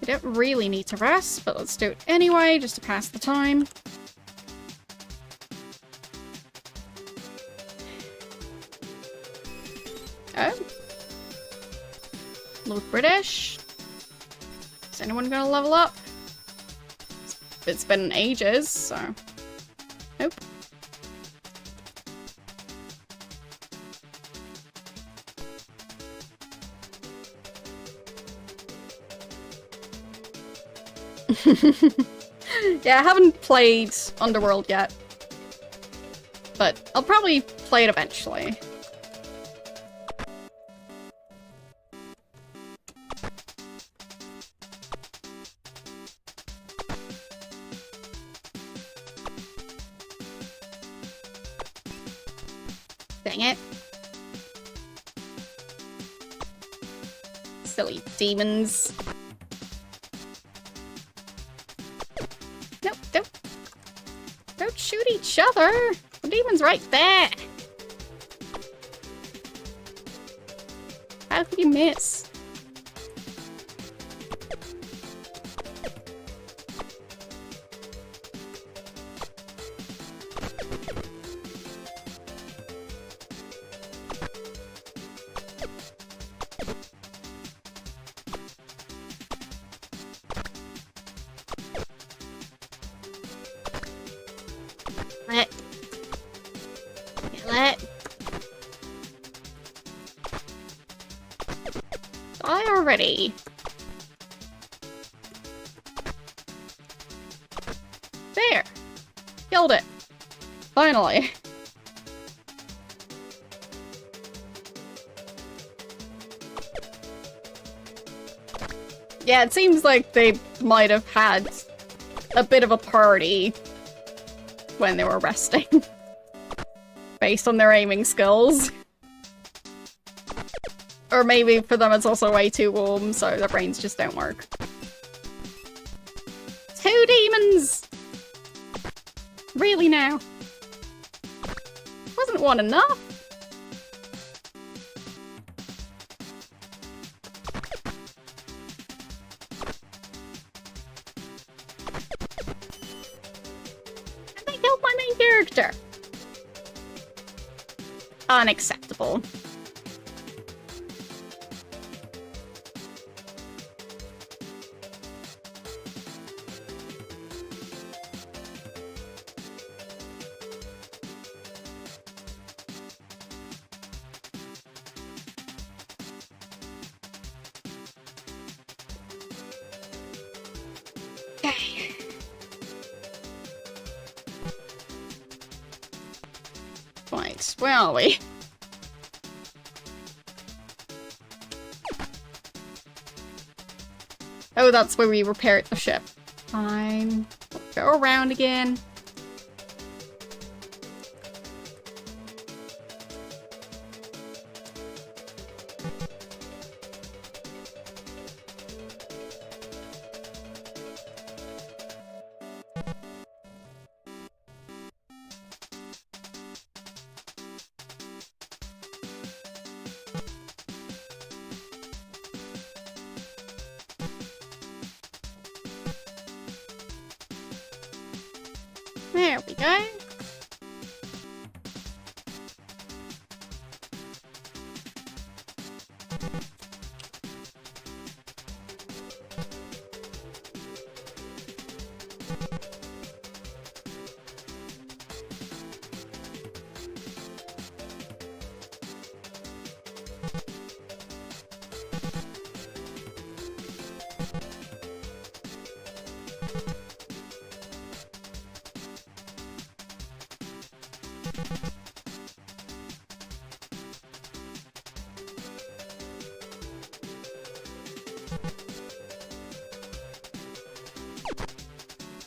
We don't really need to rest, but let's do it anyway, just to pass the time. Oh. Lord British. Is anyone gonna level up? It's been ages, so... Nope. Yeah, I haven't played Underworld yet, but I'll probably play it eventually. Dang it. Silly demons. Don't shoot each other! The demon's right there! How could you miss? Die already. There. Killed it. Finally. Yeah, it seems like they might have had a bit of a party when they were resting. Based on their aiming skills. Or maybe for them it's also way too warm, so their brains just don't work. diamonds! Really now? Wasn't one enough? And they killed my main character. Unacceptable. Right, where are we? Oh, that's where we repaired the ship. Fine. Go around again. There we go.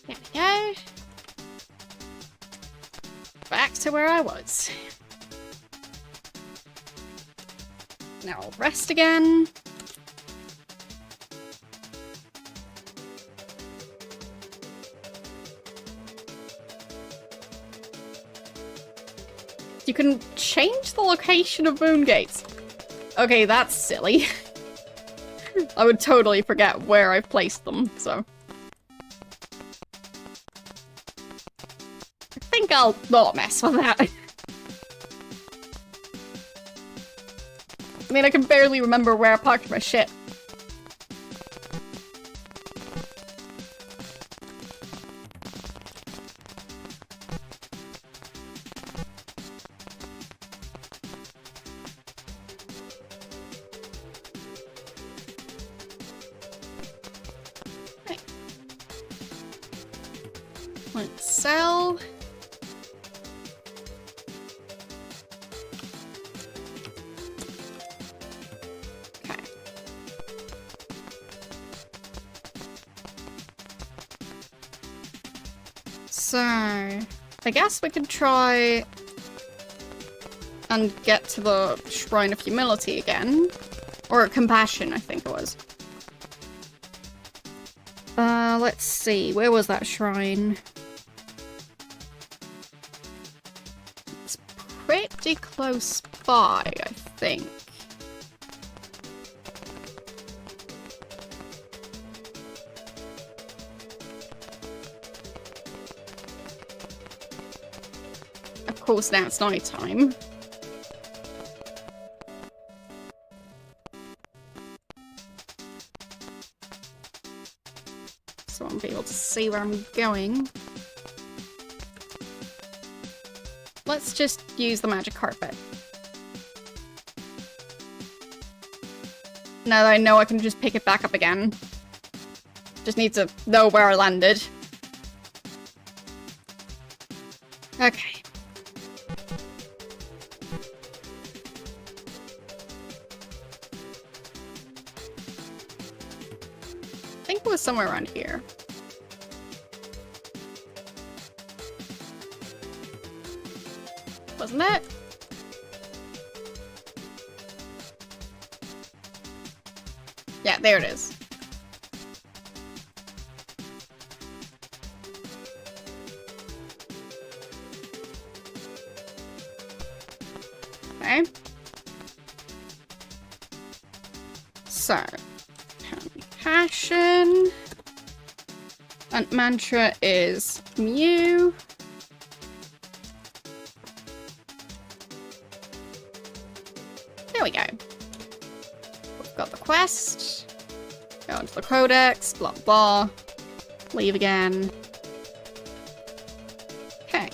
There we go. Back to where I was. Now I'll rest again. You can change the location of moon gates. Okay, that's silly. I would totally forget where I've placed them, so. I think I'll not mess with that. I mean, I can barely remember where I parked my ship. Let's sell. Okay. So, I guess we can try and get to the Shrine of Humility again. Or Compassion, I think it was. Let's see. Where was that shrine? It's pretty close by, I think. Of course, now it's night time. So I'll be able to see where I'm going. Let's just use the magic carpet. Now that I know I can just pick it back up again. Just need to know where I landed. Okay. I think it was somewhere around here. Wasn't it? Yeah, there it is. Okay. So, passion. And mantra is Mew. There we go. We've got the quest. Go into the codex, blah blah. Leave again. Okay.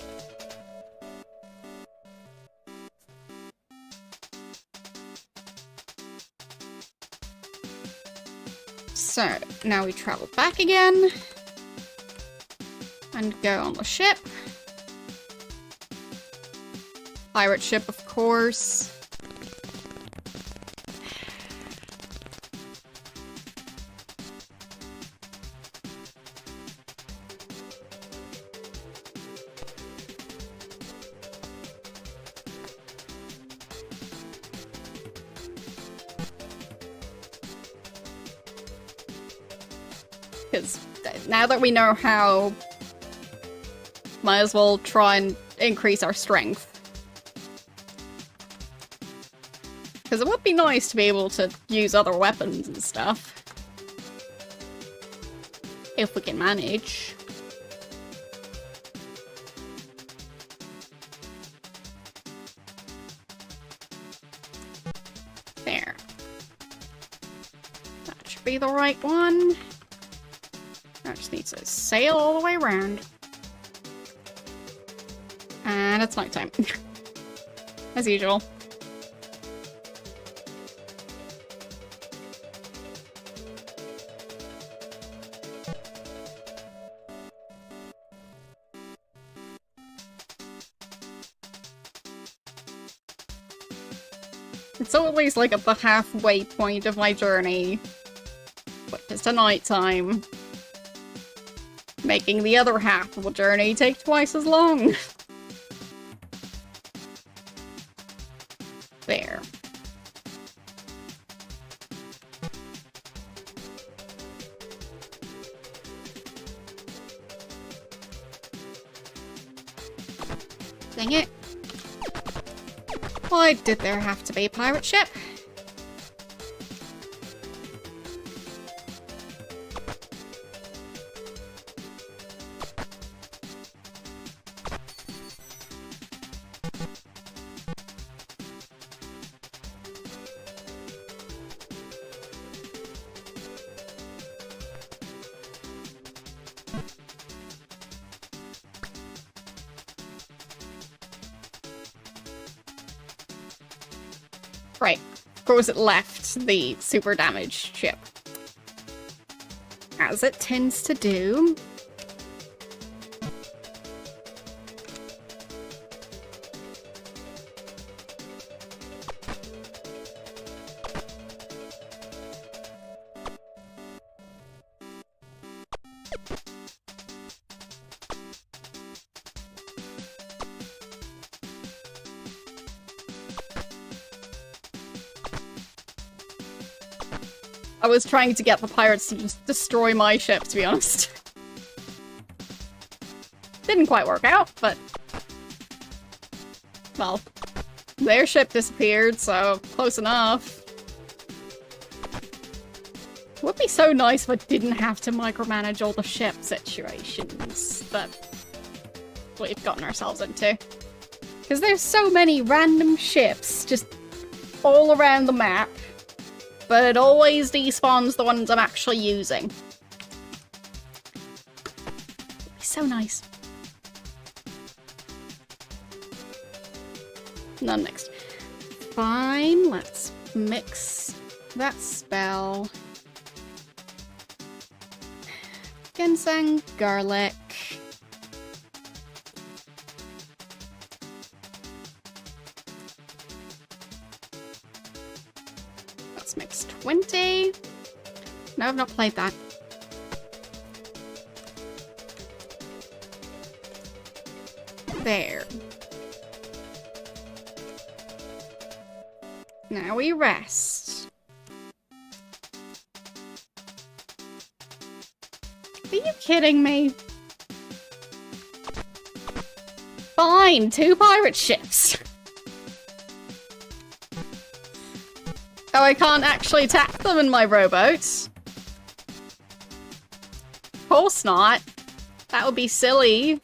So, now we travel back again. And go on the ship. Pirate ship, of course. Because now that we know how, might as well try and increase our strength. Because it would be nice to be able to use other weapons and stuff. If we can manage. There. That should be the right one. I just need to sail all the way around. And it's nighttime. As usual. It's always like at the halfway point of my journey. But it's a nighttime. Making the other half of the journey take twice as long. There. Dang it. Why did there have to be a pirate ship? Right. Of course it left the super damaged ship. As it tends to do. I was trying to get the pirates to just destroy my ship, to be honest. Didn't quite work out, but... well, their ship disappeared, so close enough. It would be so nice if I didn't have to micromanage all the ship situations that we've gotten ourselves into. Because there's so many random ships just all around the map. But it always despawns the ones I'm actually using. It'd be so nice. None next. Fine, let's mix that spell. Ginseng, garlic. Mix 20. No, I've not played that. There. Now we rest. Are you kidding me? Fine, 2 pirate ships. Oh, I can't actually attack them in my rowboat. Of course not. That would be silly.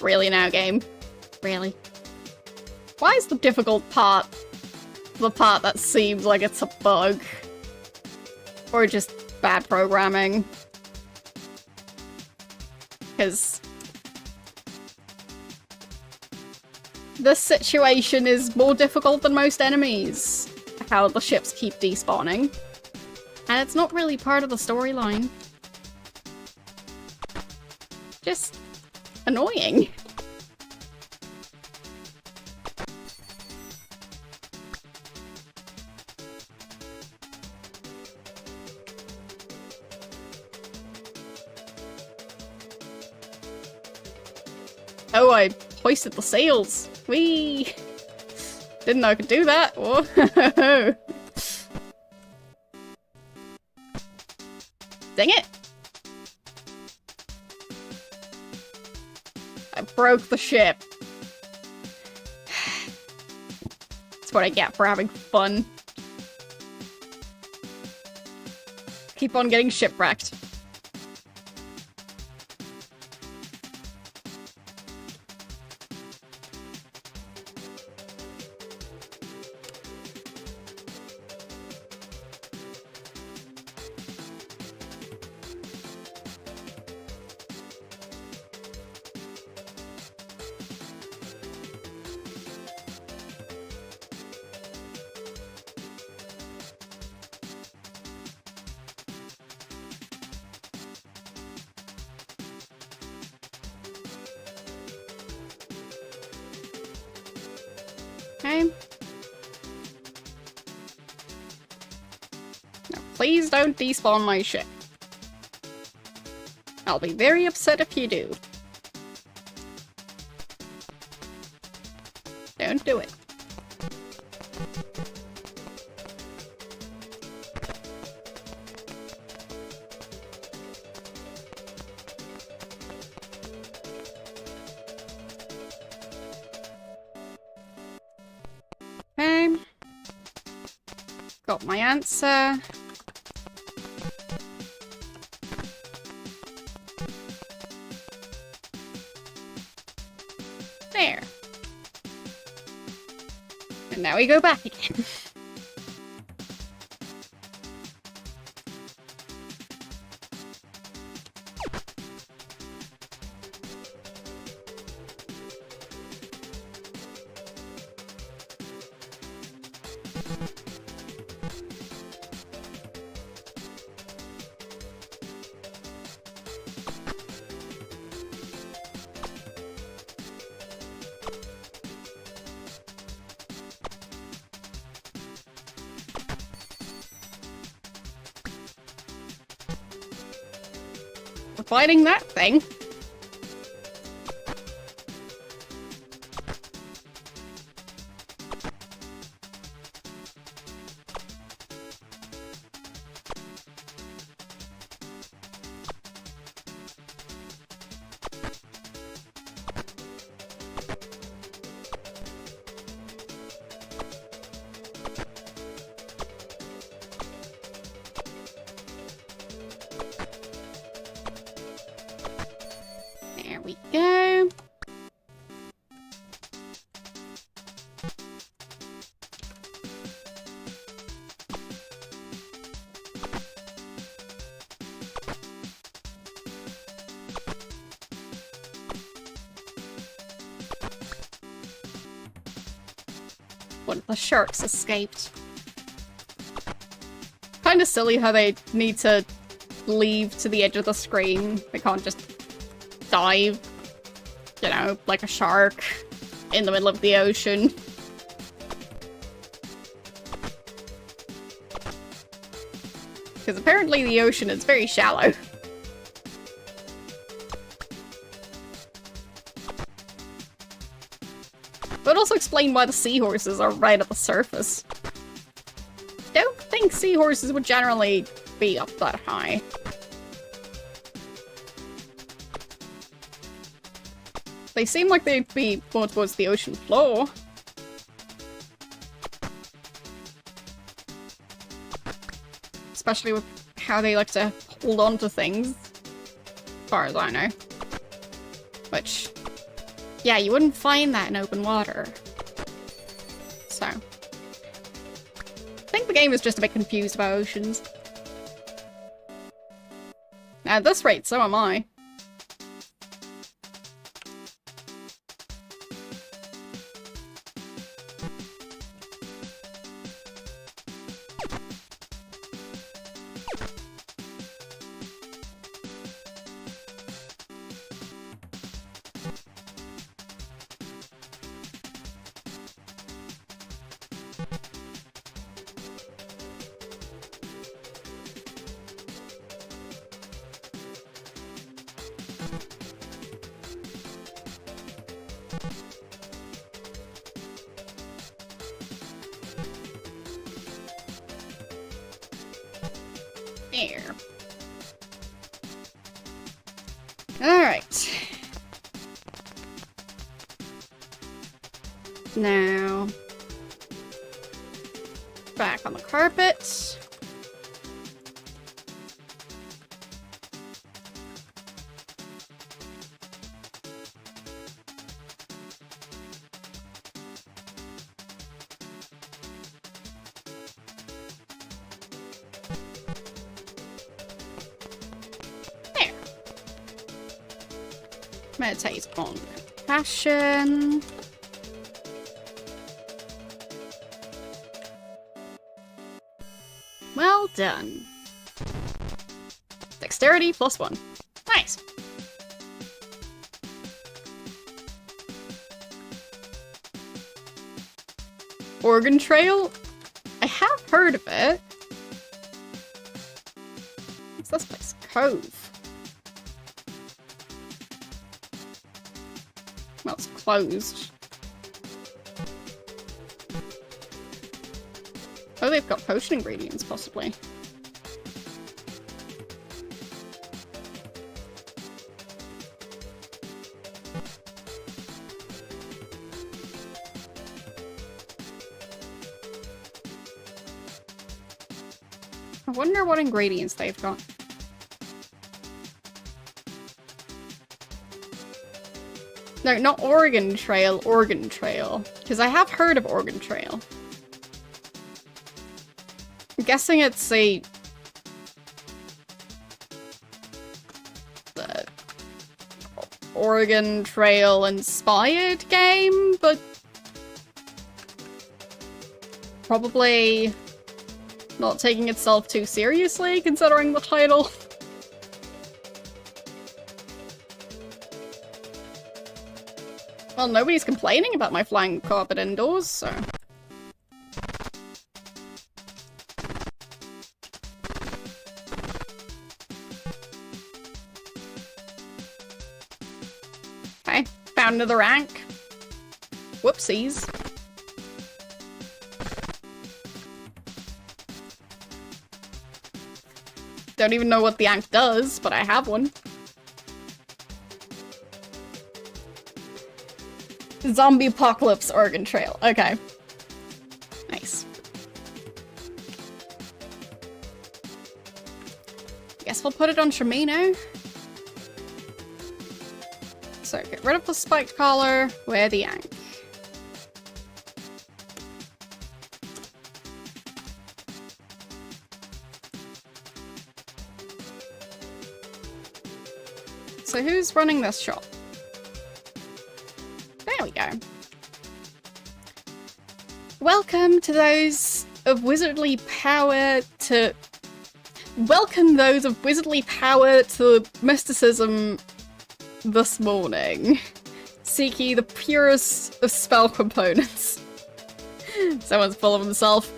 Really now, game? Really? Why is the difficult part the part that seems like it's a bug? Or just bad programming? Because this situation is more difficult than most enemies. How the ships keep despawning. And it's not really part of the storyline. Just annoying. Oh, I hoisted the sails. Whee! Didn't know I could do that. Whoa. Dang it! I broke the ship. That's what I get for having fun. Keep on getting shipwrecked. Okay. Now, please don't despawn my ship. I'll be very upset if you do. Don't do it. Okay. Got my answer. There. And now we go back again. We're fighting that thing. There we go. One of the sharks escaped. Kinda silly how they need to leave to the edge of the screen. They can't just dive, you know, like a shark in the middle of the ocean. Because apparently the ocean is very shallow. But also explain why the seahorses are right at the surface. Don't think seahorses would generally be up that high. They seem like they'd be more towards the ocean floor. Especially with how they like to hold on to things. As far as I know. Which, yeah, you wouldn't find that in open water. So. I think the game is just a bit confused about oceans. At this rate, so am I. There. Alright. Now, back on the carpet. There. Meditate on passion. Well done. Dexterity +1. Nice. Oregon Trail? I have heard of it. What's this place? Cove. Well, it's closed. Oh, they've got potion ingredients, possibly. I wonder what ingredients they've got. No, not Oregon Trail, Oregon Trail. Because I have heard of Oregon Trail. I'm guessing it's the Oregon Trail inspired game, but probably not taking itself too seriously considering the title. Well, nobody's complaining about my flying carpet indoors, so... Okay, found another rank. Whoopsies. Don't even know what the ankh does, but I have one. Zombie Apocalypse Oregon Trail. Okay. Nice. Guess we'll put it on Shimino. So, get rid of the spiked collar, wear the ankh. So who's running this shop? There we go. Welcome to those of wizardly power to... Welcome those of wizardly power to mysticism this morning. Seek ye the purest of spell components. Someone's full of himself.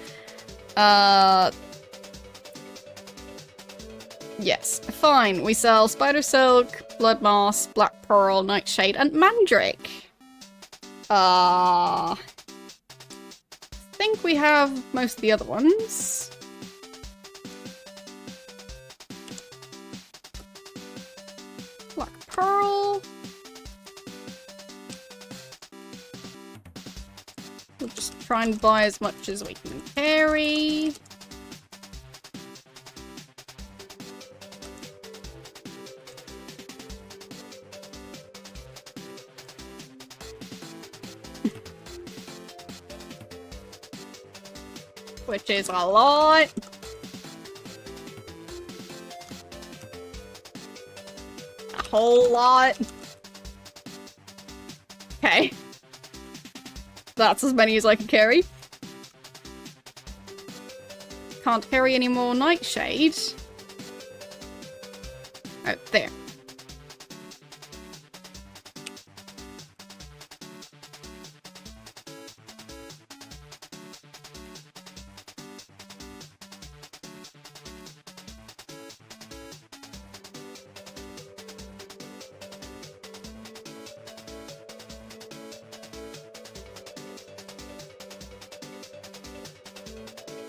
Yes, fine. We sell spider silk, blood moss, black pearl, nightshade, and mandrake. I think we have most of the other ones. Black pearl. We'll just try and buy as much as we can carry. Which is a lot. A whole lot. Okay. That's as many as I can carry. Can't carry any more nightshade. Oh, there.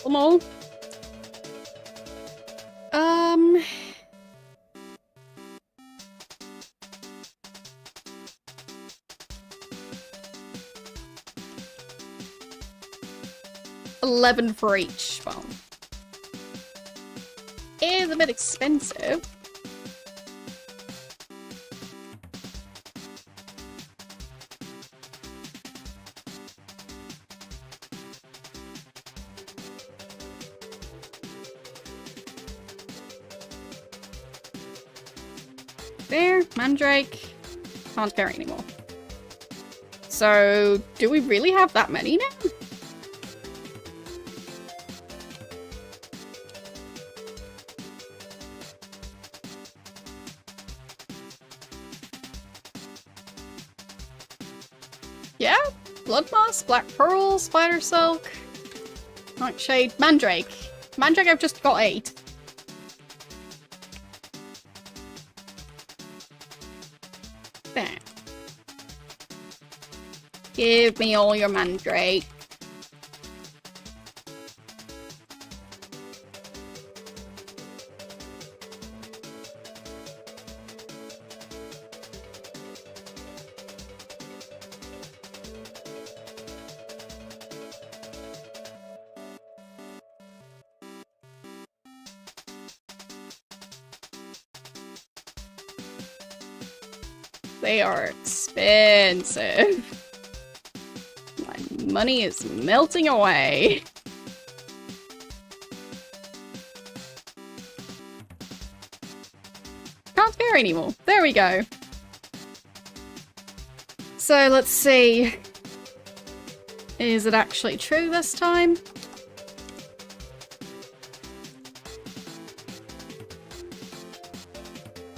More. 11 for each. Well, it is a bit expensive. There, Mandrake. Can't carry anymore. So, do we really have that many now? Yeah? Blood Moss, Black Pearl, Spider Silk, Nightshade, Mandrake. Mandrake I've just got 8. There. Give me all your Mandrake. They are expensive. My money is melting away. Can't carry anymore. There we go. So let's see. Is it actually true this time?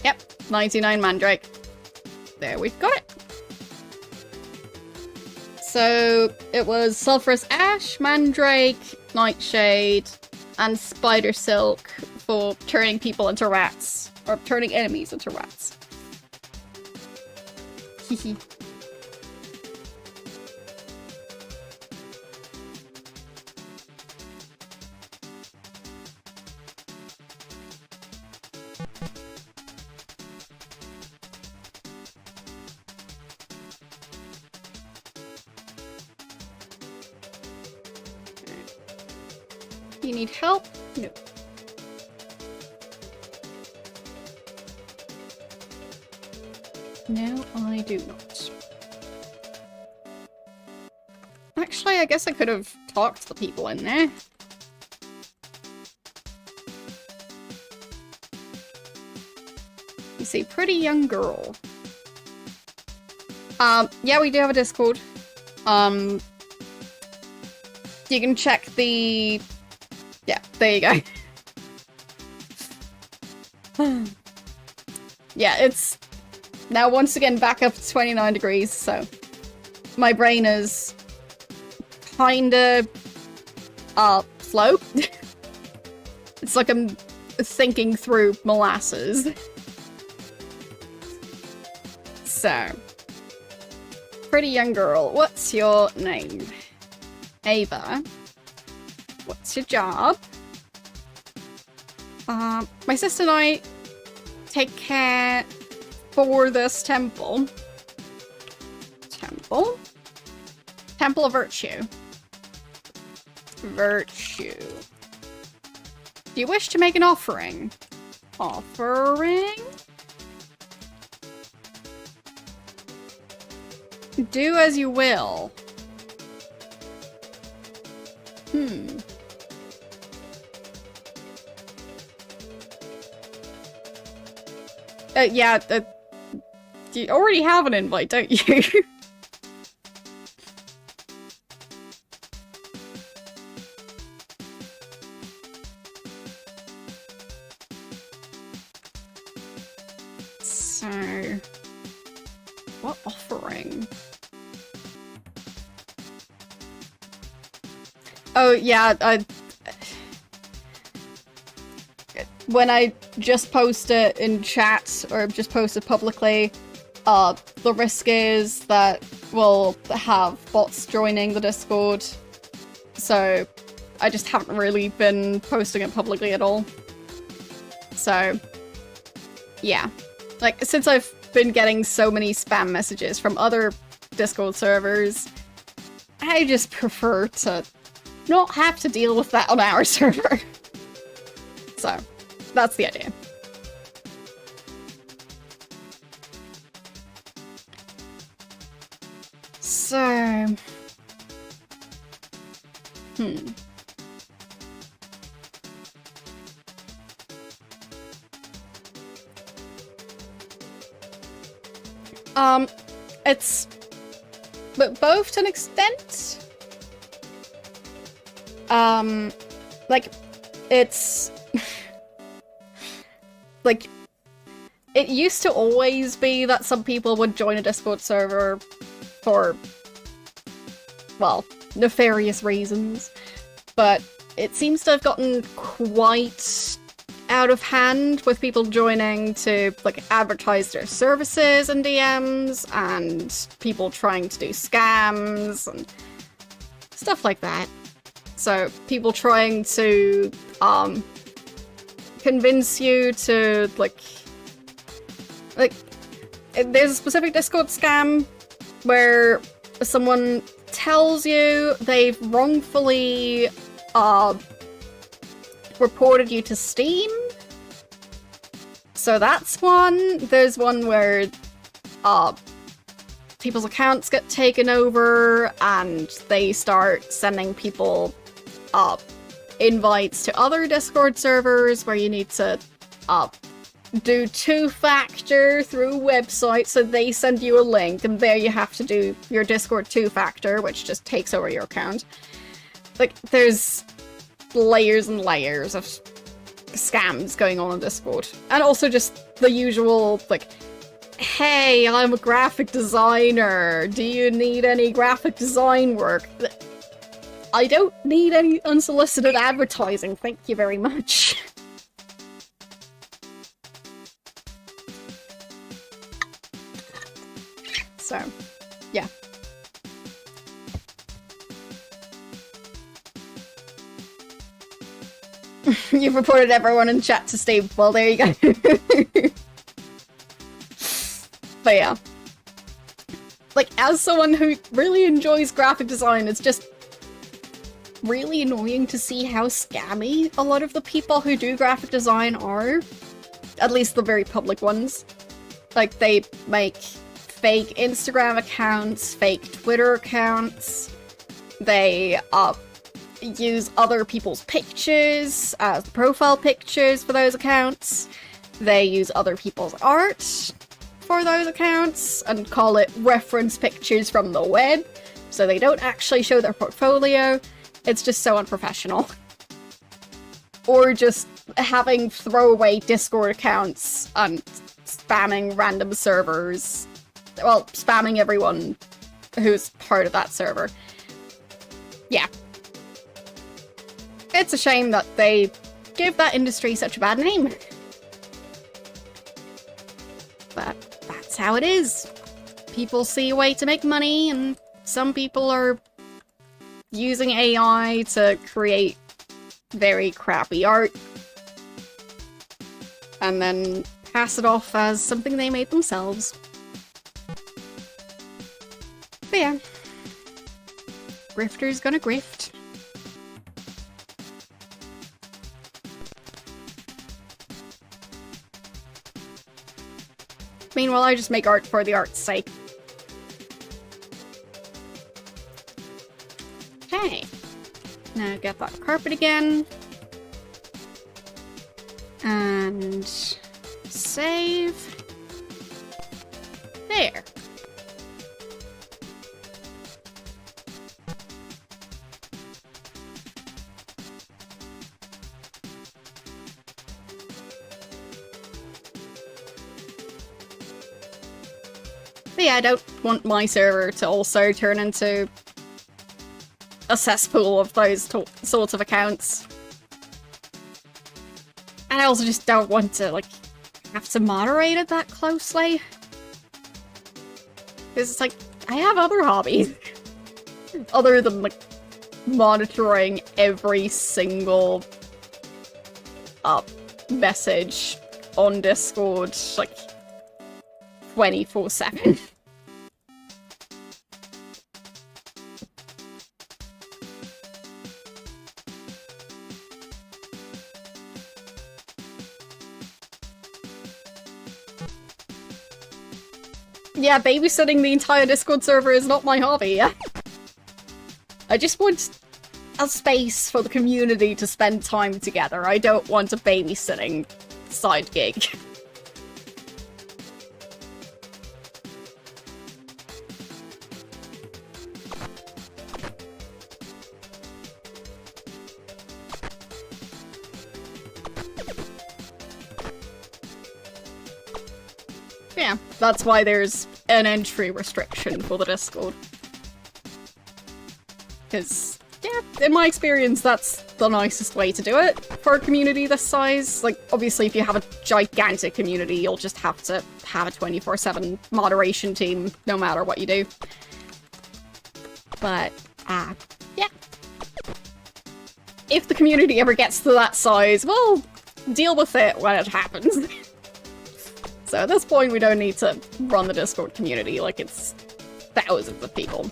Yep, 99 Mandrake. There, we've got it. So, it was Sulphurous Ash, Mandrake, Nightshade, and Spider Silk for turning people into rats. Or turning enemies into rats. Hehe. You need help? No. No, I do not. Actually, I guess I could have talked to the people in there. You see, pretty young girl. Yeah, we do have a Discord. You can check the... Yeah, there you go. Yeah, it's now once again back up to 29 degrees, so my brain is kinda slow. It's like I'm thinking through molasses. So, pretty young girl, what's your name? Ava. What's your job? My sister and I take care for this temple. Temple? Temple of Virtue. virtue. Do you wish to make an offering? Offering? Do as you will. Yeah, you already have an invite, don't you? So, what offering? Oh, yeah, when I just post it in chat, or just post it publicly, the risk is that we'll have bots joining the Discord, so I just haven't really been posting it publicly at all. So, yeah. Like, since I've been getting so many spam messages from other Discord servers, I just prefer to not have to deal with that on our server. So, that's the idea. So... it's... but both to an extent. Like, it's... like, it used to always be that some people would join a Discord server for, well, nefarious reasons, but it seems to have gotten quite out of hand with people joining to, like, advertise their services in DMs, and people trying to do scams and stuff like that. So, people trying to, convince you to, like, there's a specific Discord scam where someone tells you they've wrongfully, reported you to Steam. So that's one. There's one where, people's accounts get taken over and they start sending people, invites to other Discord servers where you need to, do two-factor through a website, so they send you a link and there you have to do your Discord two-factor, which just takes over your account. Like, there's layers and layers of scams going on Discord. And also just the usual, like, hey, I'm a graphic designer, do you need any graphic design work? I don't need any unsolicited advertising, thank you very much. So, yeah. You've reported everyone in chat to Steam. Well, there you go. But yeah. Like, as someone who really enjoys graphic design, it's just really annoying to see how scammy a lot of the people who do graphic design are. At least the very public ones. Like, they make fake Instagram accounts, fake Twitter accounts. They, use other people's pictures as profile pictures for those accounts. They use other people's art for those accounts and call it reference pictures from the web, so they don't actually show their portfolio. It's just so unprofessional. Or just having throwaway Discord accounts and spamming random servers. Well, spamming everyone who's part of that server. Yeah. It's a shame that they give that industry such a bad name. But that's how it is. People see a way to make money, and some people are using AI to create very crappy art and then pass it off as something they made themselves. But yeah. Grifter's gonna grift. Meanwhile, I just make art for the art's sake. Okay. Now get that carpet again. And save. There. But yeah, I don't want my server to also turn into a cesspool of those sorts of accounts. And I also just don't want to, like, have to moderate it that closely. Because it's like, I have other hobbies. Other than, like, monitoring every single message on Discord, like, 24/7. Yeah, babysitting the entire Discord server is not my hobby. I just want a space for the community to spend time together. I don't want a babysitting side gig. Yeah, that's why there's an entry restriction for the Discord. Because, yeah, in my experience, that's the nicest way to do it for a community this size. Like, obviously, if you have a gigantic community, you'll just have to have a 24/7 moderation team, no matter what you do. But, yeah. If the community ever gets to that size, well, deal with it when it happens. So at this point, we don't need to run the Discord community like it's thousands of people.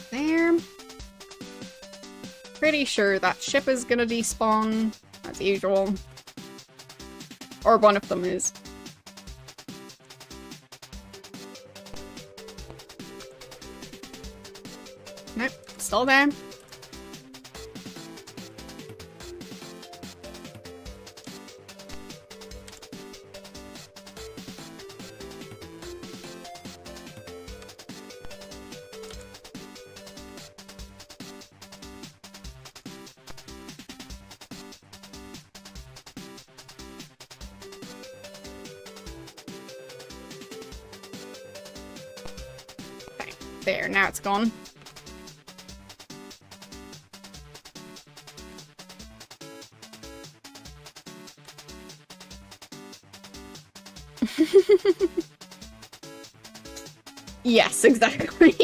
There. Pretty sure that ship is gonna despawn, as usual. Or one of them is. Nope, still there. There, now it's gone. Yes, exactly.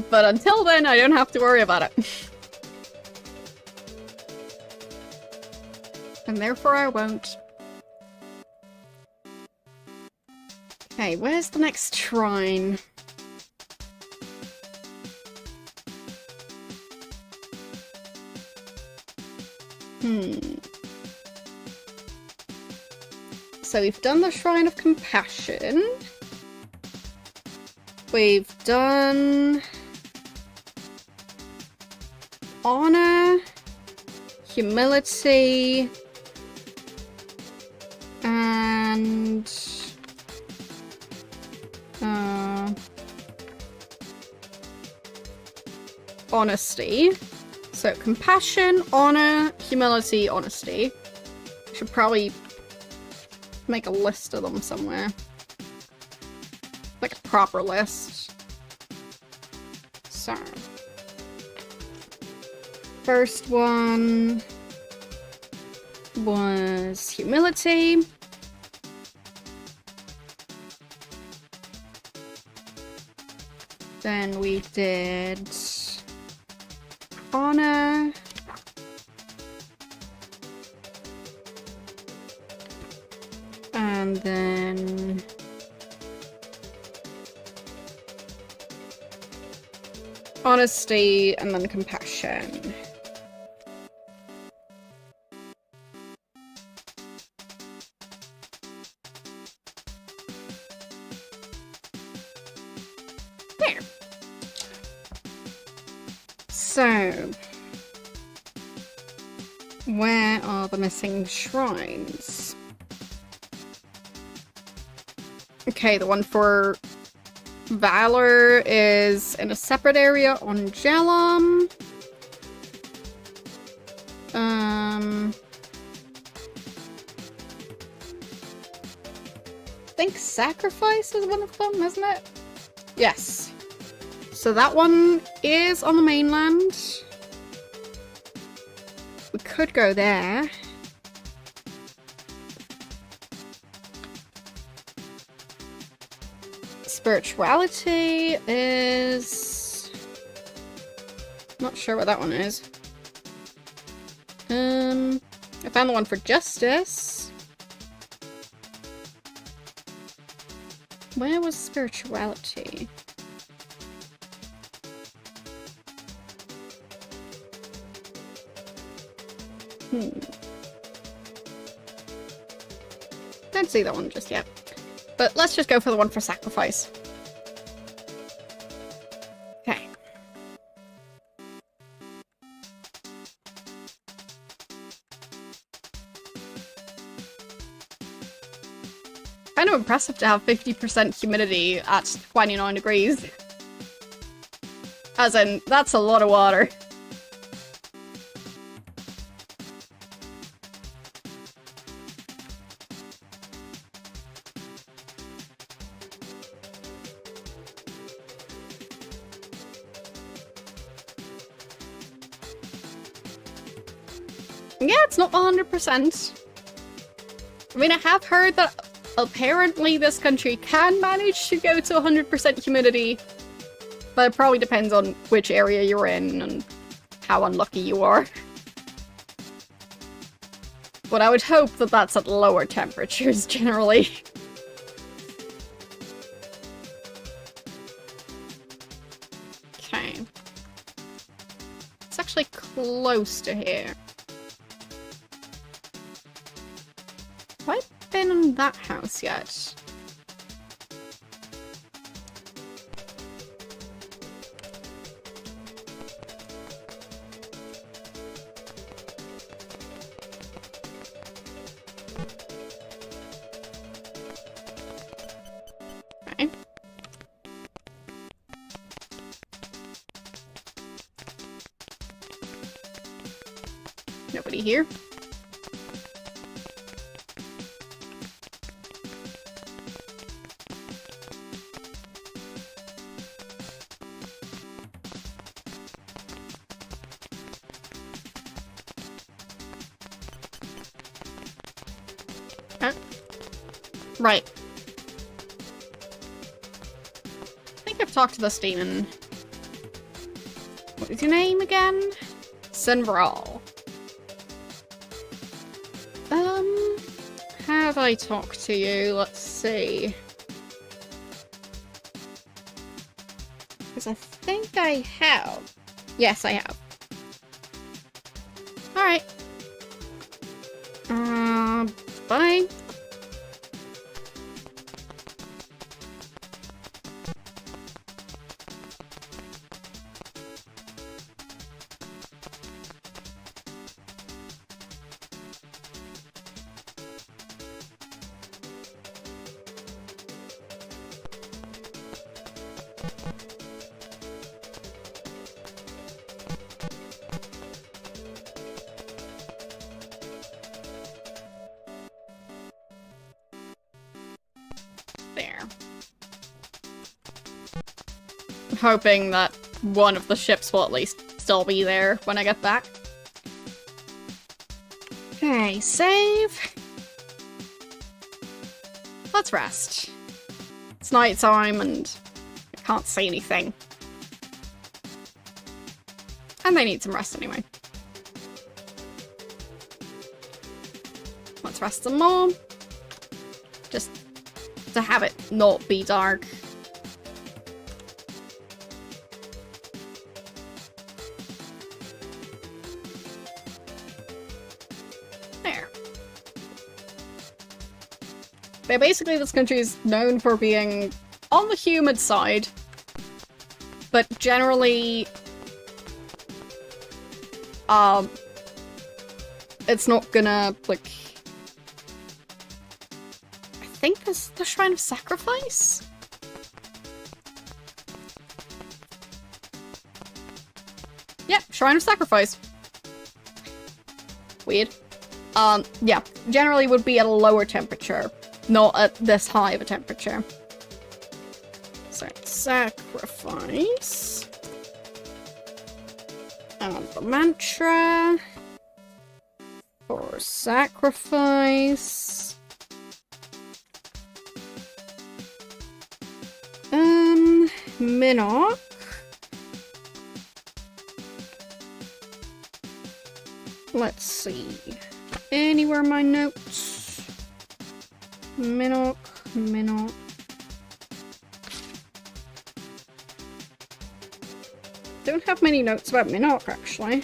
But until then, I don't have to worry about it. And therefore I won't. Okay, where's the next shrine? So we've done the Shrine of Compassion. We've done honor, humility, and honesty. So compassion, honor, humility, honesty. Should probably make a list of them somewhere. Like a proper list. So. First one was humility. Then we did honor. And then... honesty, and then compassion. There. So... where are the missing shrines? Okay, the one for Valor is in a separate area on Jelum. I think Sacrifice is one of them, isn't it? Yes. So that one is on the mainland. We could go there. Spirituality is... not sure what that one is. I found the one for Justice. Where was spirituality? Don't see that one just yet. But let's just go for the one for Sacrifice. Okay. Kind of impressive to have 50% humidity at 29 degrees. As in, that's a lot of water. Yeah, it's not 100%. I mean, I have heard that apparently this country can manage to go to 100% humidity, but it probably depends on which area you're in and how unlucky you are. But I would hope that that's at lower temperatures, generally. Okay. It's actually close to here. Have I been in that house yet? Okay. Nobody here. Right. I think I've talked to this demon. What is your name again? Sinvaral. Have I talked to you? Let's see. Because I think I have. Yes, I have. Alright. Bye. Hoping that one of the ships will at least still be there when I get back. Okay, save. Let's rest. It's night time and I can't see anything. And they need some rest anyway. Let's rest some more. Just to have it not be dark. There. But basically this country is known for being on the humid side, but generally it's not gonna, like... I think this is the Shrine of Sacrifice? Yeah, Shrine of Sacrifice. Weird. Yeah, generally would be at a lower temperature, not at this high of a temperature. So, sacrifice. And the mantra. For sacrifice. Minnock. Let's see. Anywhere in my notes? Minnock. Don't have many notes about Minnock, actually.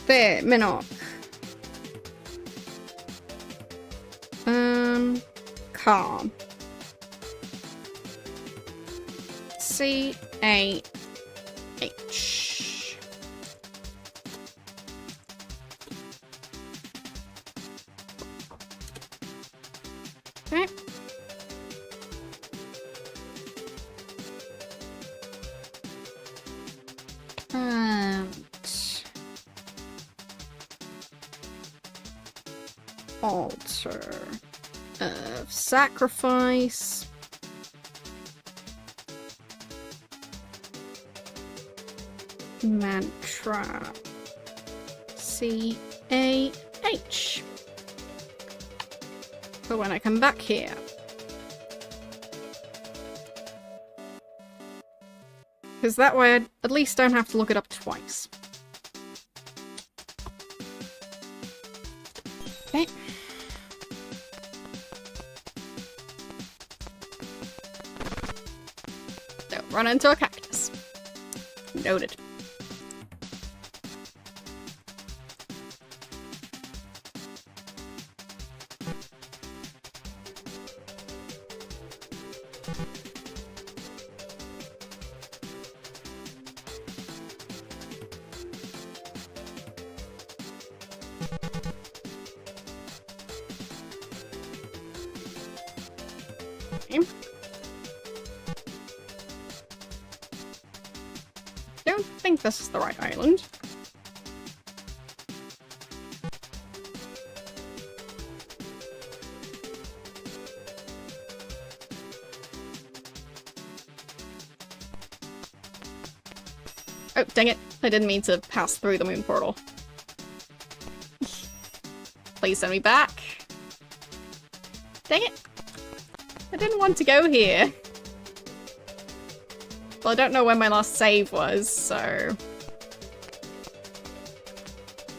There, Minnock. Calm. C-A-H. Okay. And... altar of sacrifice. Mantra. C-A-H. For when I come back here. Because that way I at least don't have to look it up twice. Okay. Don't run into a cactus. Noted. Okay. Don't think this is the right island. Oh, dang it. I didn't mean to pass through the moon portal. Please send me back. Dang it. I didn't want to go here. Well, I don't know when my last save was, so...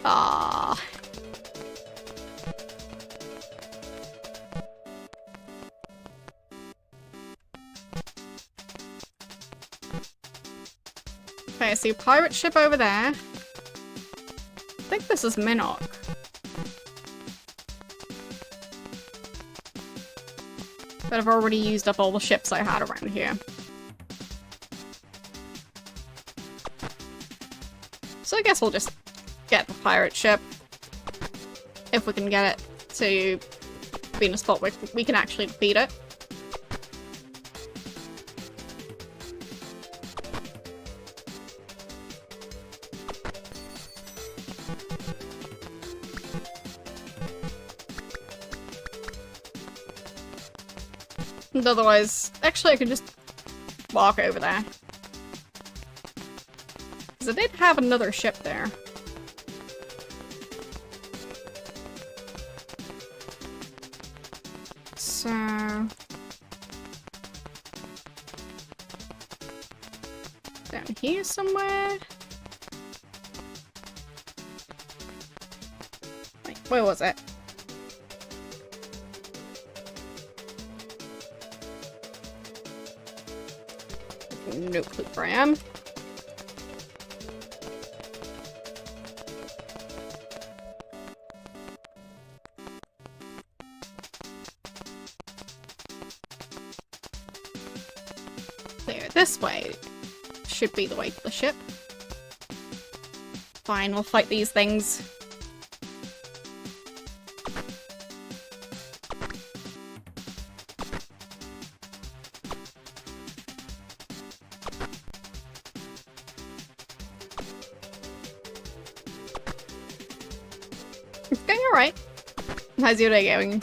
Ah. Okay, I see a pirate ship over there. I think this is Minnock. But I've already used up all the ships I had around here. So I guess we'll just get the pirate ship. If we can get it to be in a spot where we can actually defeat it. And otherwise, actually I could just walk over there. Because I did have another ship there. So... down here somewhere? Wait, where was it? No clue where I am. There, this way should be the way to the ship. Fine, we'll fight these things. It's going alright. How's your day going?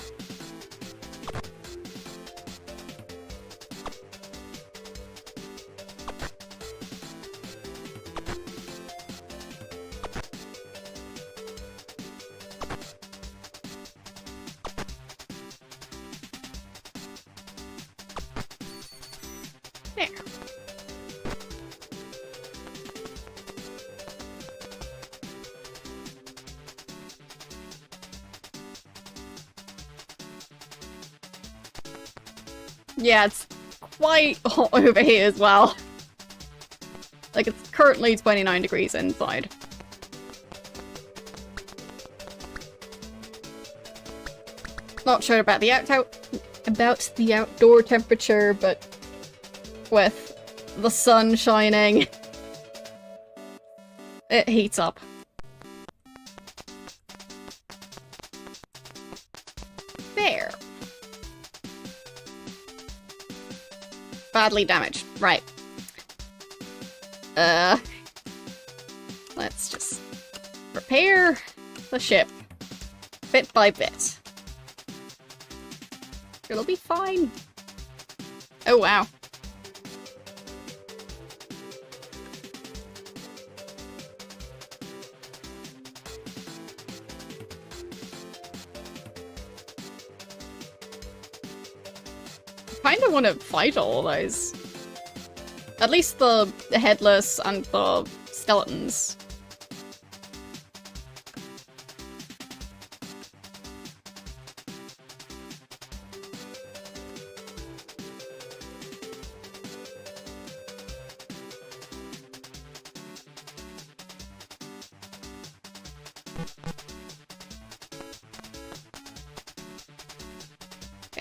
There. Yeah, it's quite hot over here as well. Like, it's currently 29 degrees inside. Not sure about the outdoor temperature, but with the sun shining, it heats up. There. Badly damaged. Right. Let's just repair the ship bit by bit. It'll be fine. Oh, wow. I kind of want to fight all those. At least the headless and the skeletons.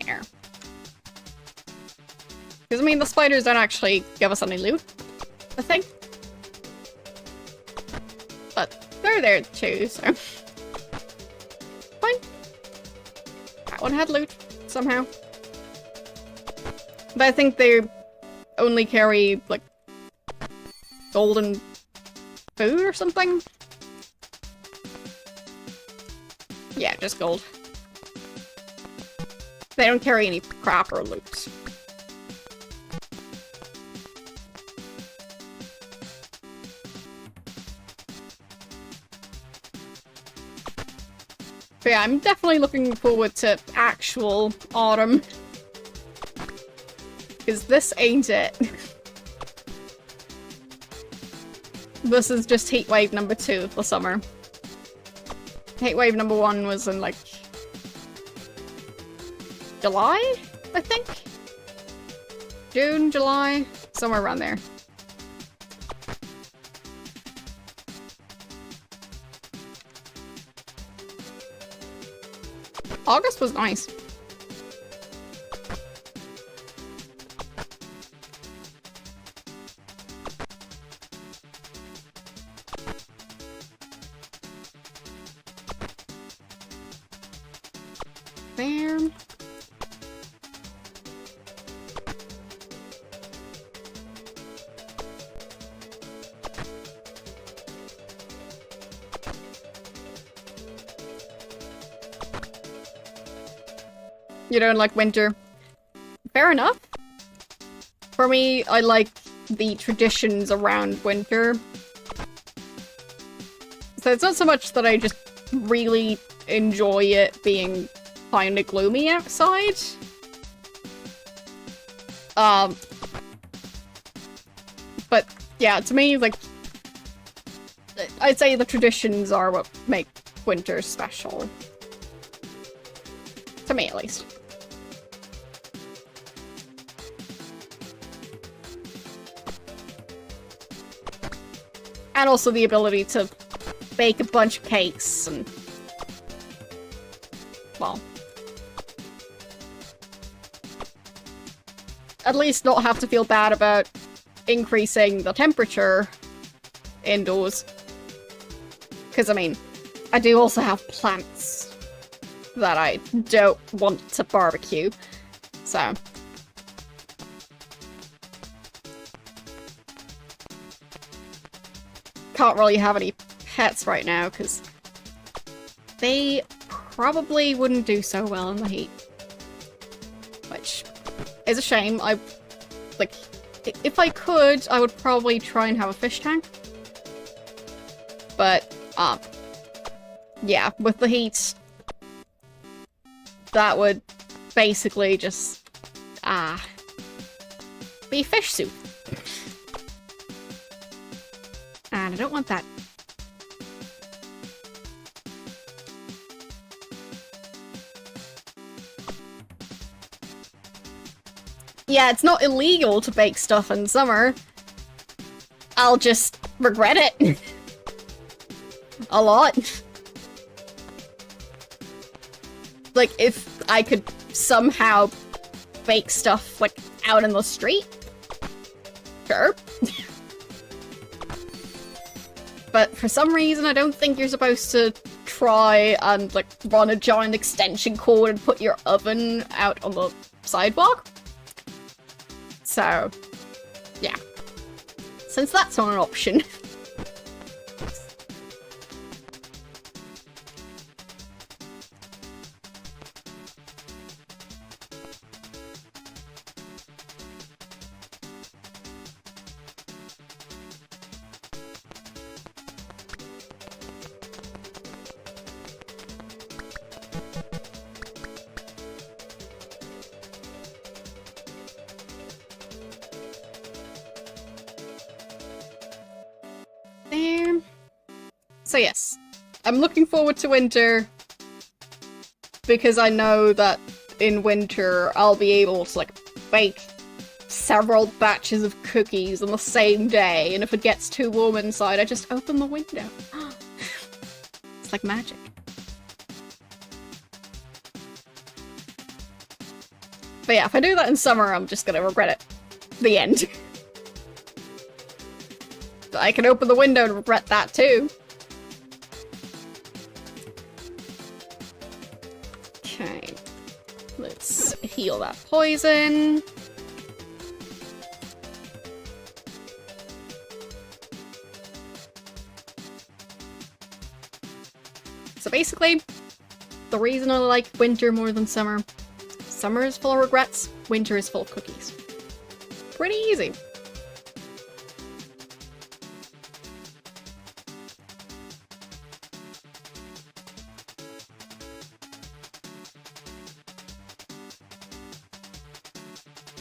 There. Because, I mean, the spiders don't actually give us any loot, I think. But they're there too, so... Fine. That one had loot, somehow. But I think they only carry, like, golden food or something? Yeah, just gold. They don't carry any crap or loot. But yeah, I'm definitely looking forward to actual autumn. Because this ain't it. This is just heatwave number 2 of the summer. Heatwave number 1 was in, like, July, I think? June, July? Somewhere around there. August was nice. There. You don't like winter. Fair enough. For me, I like the traditions around winter. So it's not so much that I just really enjoy it being kind of gloomy outside. But Yeah, to me, like, I'd say the traditions are what make winter special. To me, at least. And also the ability to bake a bunch of cakes and... well... at least not have to feel bad about increasing the temperature indoors. Because, I mean, I do also have plants that I don't want to barbecue, so... can't really have any pets right now, because they probably wouldn't do so well in the heat. Which is a shame. Like, if I could, I would probably try and have a fish tank. But, yeah, with the heat, that would basically just, be fish soup. And I don't want that. Yeah, it's not illegal to bake stuff in summer. I'll just regret it. A lot. Like, if I could somehow bake stuff, like, out in the street? Sure. But for some reason, I don't think you're supposed to try and, like, run a giant extension cord and put your oven out on the sidewalk. So, yeah. Since that's not an option. So yes, I'm looking forward to winter because I know that in winter I'll be able to, like, bake several batches of cookies on the same day, and if it gets too warm inside, I just open the window. It's like magic. But yeah, if I do that in summer, I'm just gonna regret it. The end. I can open the window and regret that too. Okay. Let's heal that poison. So basically, the reason I like winter more than summer: summer is full of regrets, winter is full of cookies. Pretty easy.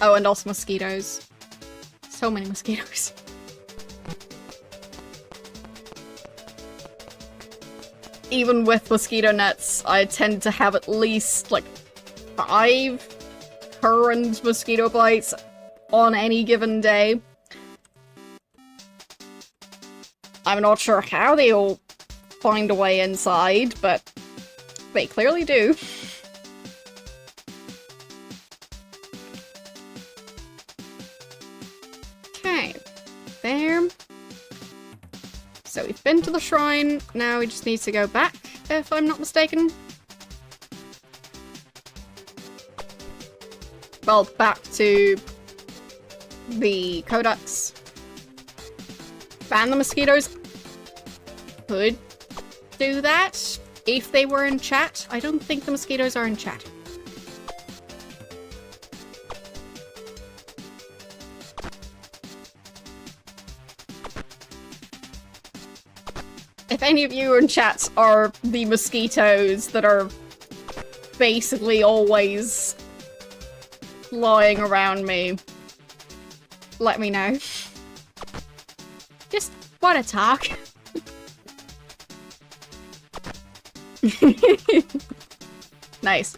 Oh, and also mosquitoes. So many mosquitoes. Even with mosquito nets, I tend to have at least, like, 5 current mosquito bites on any given day. I'm not sure how they all find a way inside, but they clearly do. There. So we've been to the shrine, now we just need to go back, if I'm not mistaken. Well, back to the codex. Ban the mosquitoes. Could do that if they were in chat. I don't think the mosquitoes are in chat. If any of you in chats are the mosquitoes that are basically always flying around me, let me know. just wanna talk. Nice.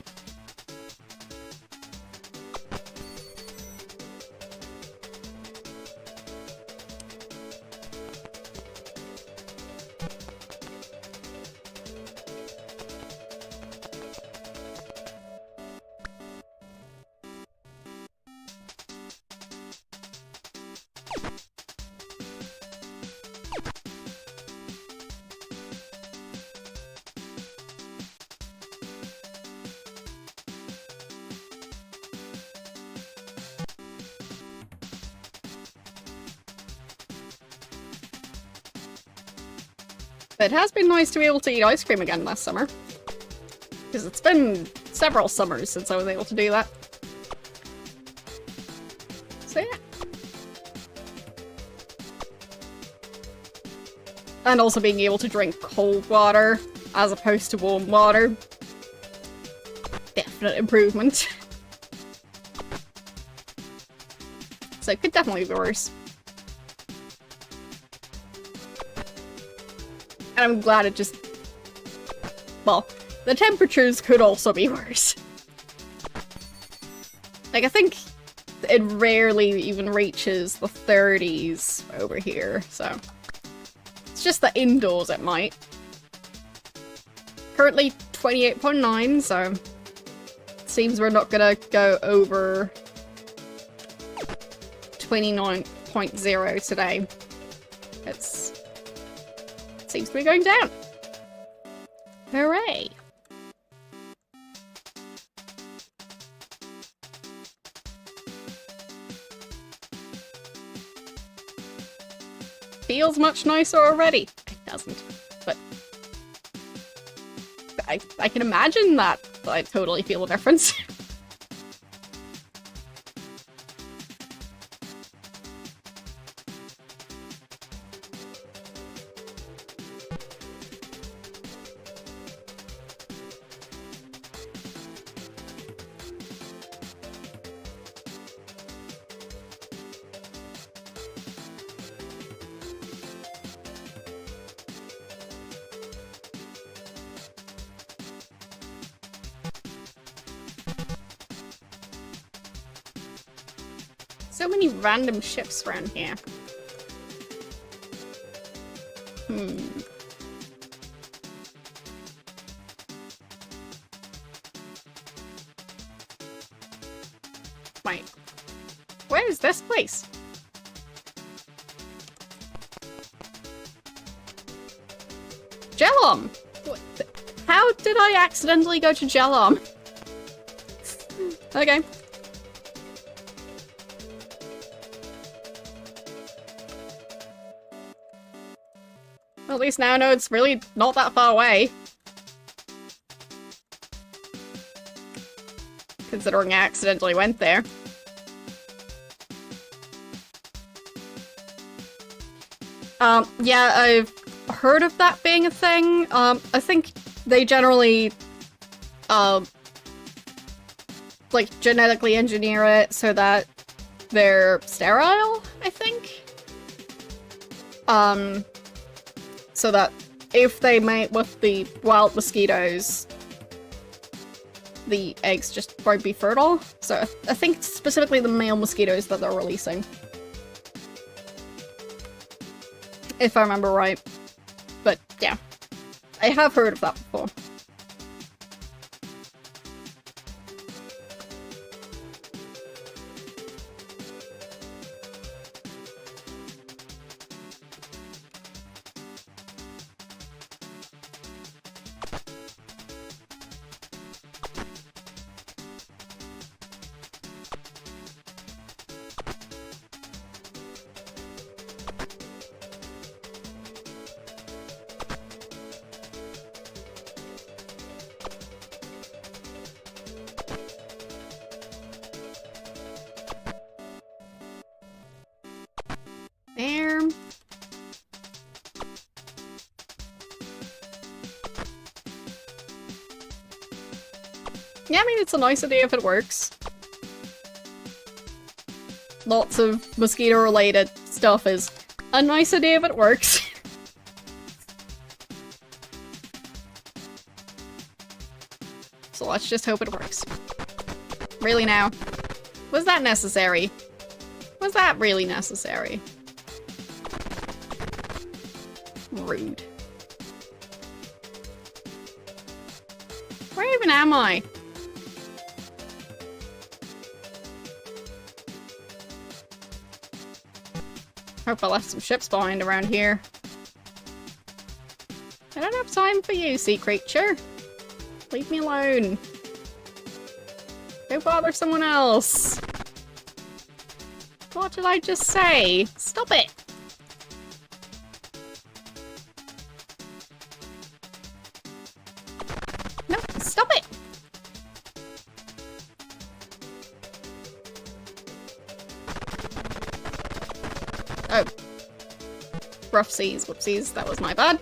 It has been nice to be able to eat ice cream again last summer. Because it's been several summers since I was able to do that. So yeah. And also being able to drink cold water as opposed to warm water. Definite improvement. So it could definitely be worse. And I'm glad it just... Well, the temperatures could also be worse. Like, I think it rarely even reaches the 30s over here, so... It's just that indoors it might. Currently 28.9, so... It seems we're not gonna go over... 29.0 today. It's... Seems to be going down. Hooray! Feels much nicer already. It doesn't, but I can imagine that I totally feel a difference. So many random ships around here. Wait. Where is this place? Jelom! How did I accidentally go to Jelom? Okay. At least now I know it's really not that far away. Considering I accidentally went there. Yeah, I've heard of that being a thing. I think they generally, like, genetically engineer it so that they're sterile, I think? So that if they mate with the wild mosquitoes, the eggs just won't be fertile. So I think it's specifically the male mosquitoes that they're releasing. If I remember right. But yeah, I have heard of that before. There. Yeah, I mean, it's a nice idea if it works. Lots of mosquito-related stuff is a nice idea, but it works. So let's just hope it works. Really now? Was that necessary? Was that really necessary? Rude. Where even am I? Hope I left some ships behind around here. I don't have time for you, sea creature. Leave me alone. Go bother someone else. What did I just say? Stop it! No, stop it! Oh. Rough seas, whoopsies, that was my bad.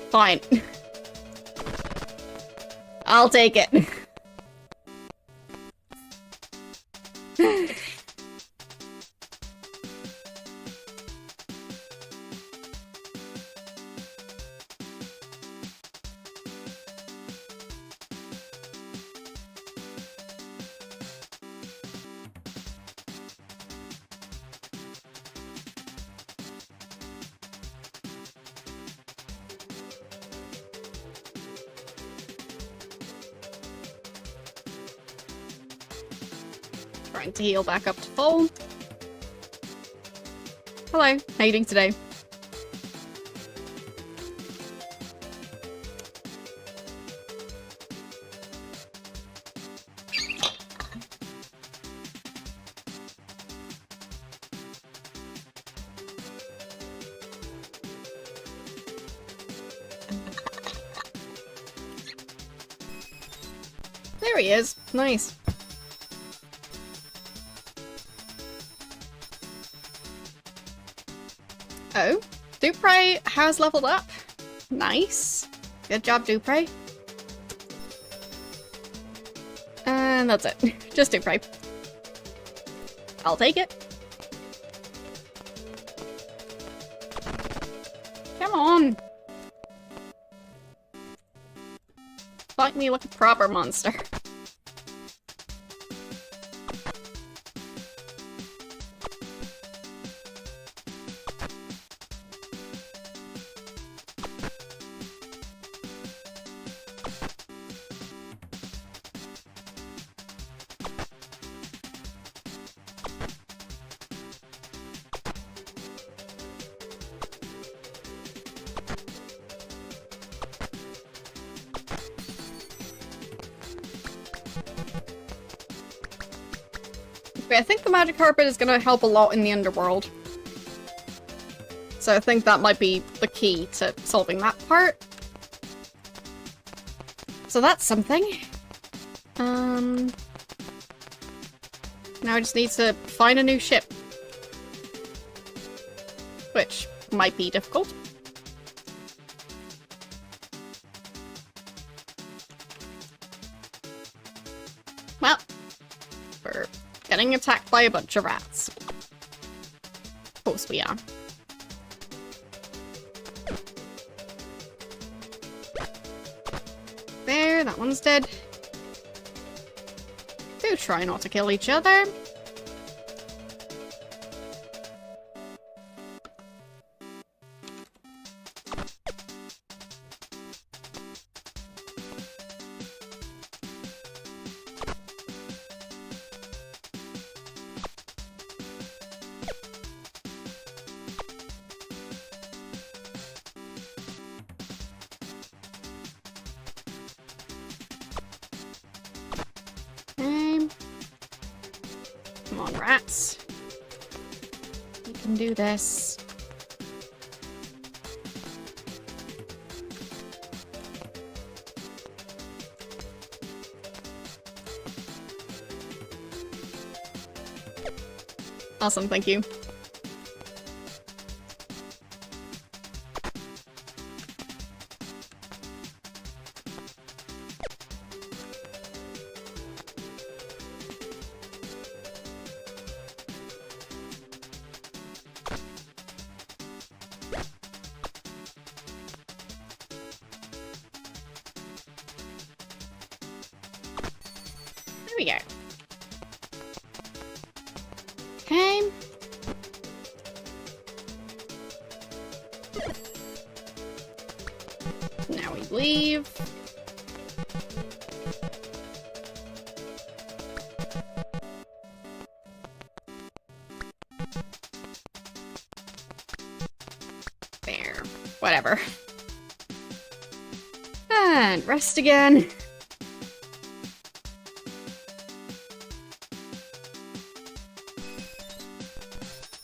Fine. I'll take it. Trying to heal back up to full. Hello, how you doing today? There he is. Nice. Oh, Dupre has leveled up. Nice. Good job, Dupre. And that's it. Just Dupre. I'll take it. Come on. Fight me like a proper monster. I think the magic carpet is going to help a lot in the underworld. So I think that might be the key to solving that part. So that's something. Now I just need to find a new ship. Which might be difficult. Well, we're getting attacked by a bunch of rats. Of course we are. There, that one's dead. Do try not to kill each other. Come on, rats. You can do this. Awesome, thank you. we go. Okay. Now we leave. There. Whatever. And rest again.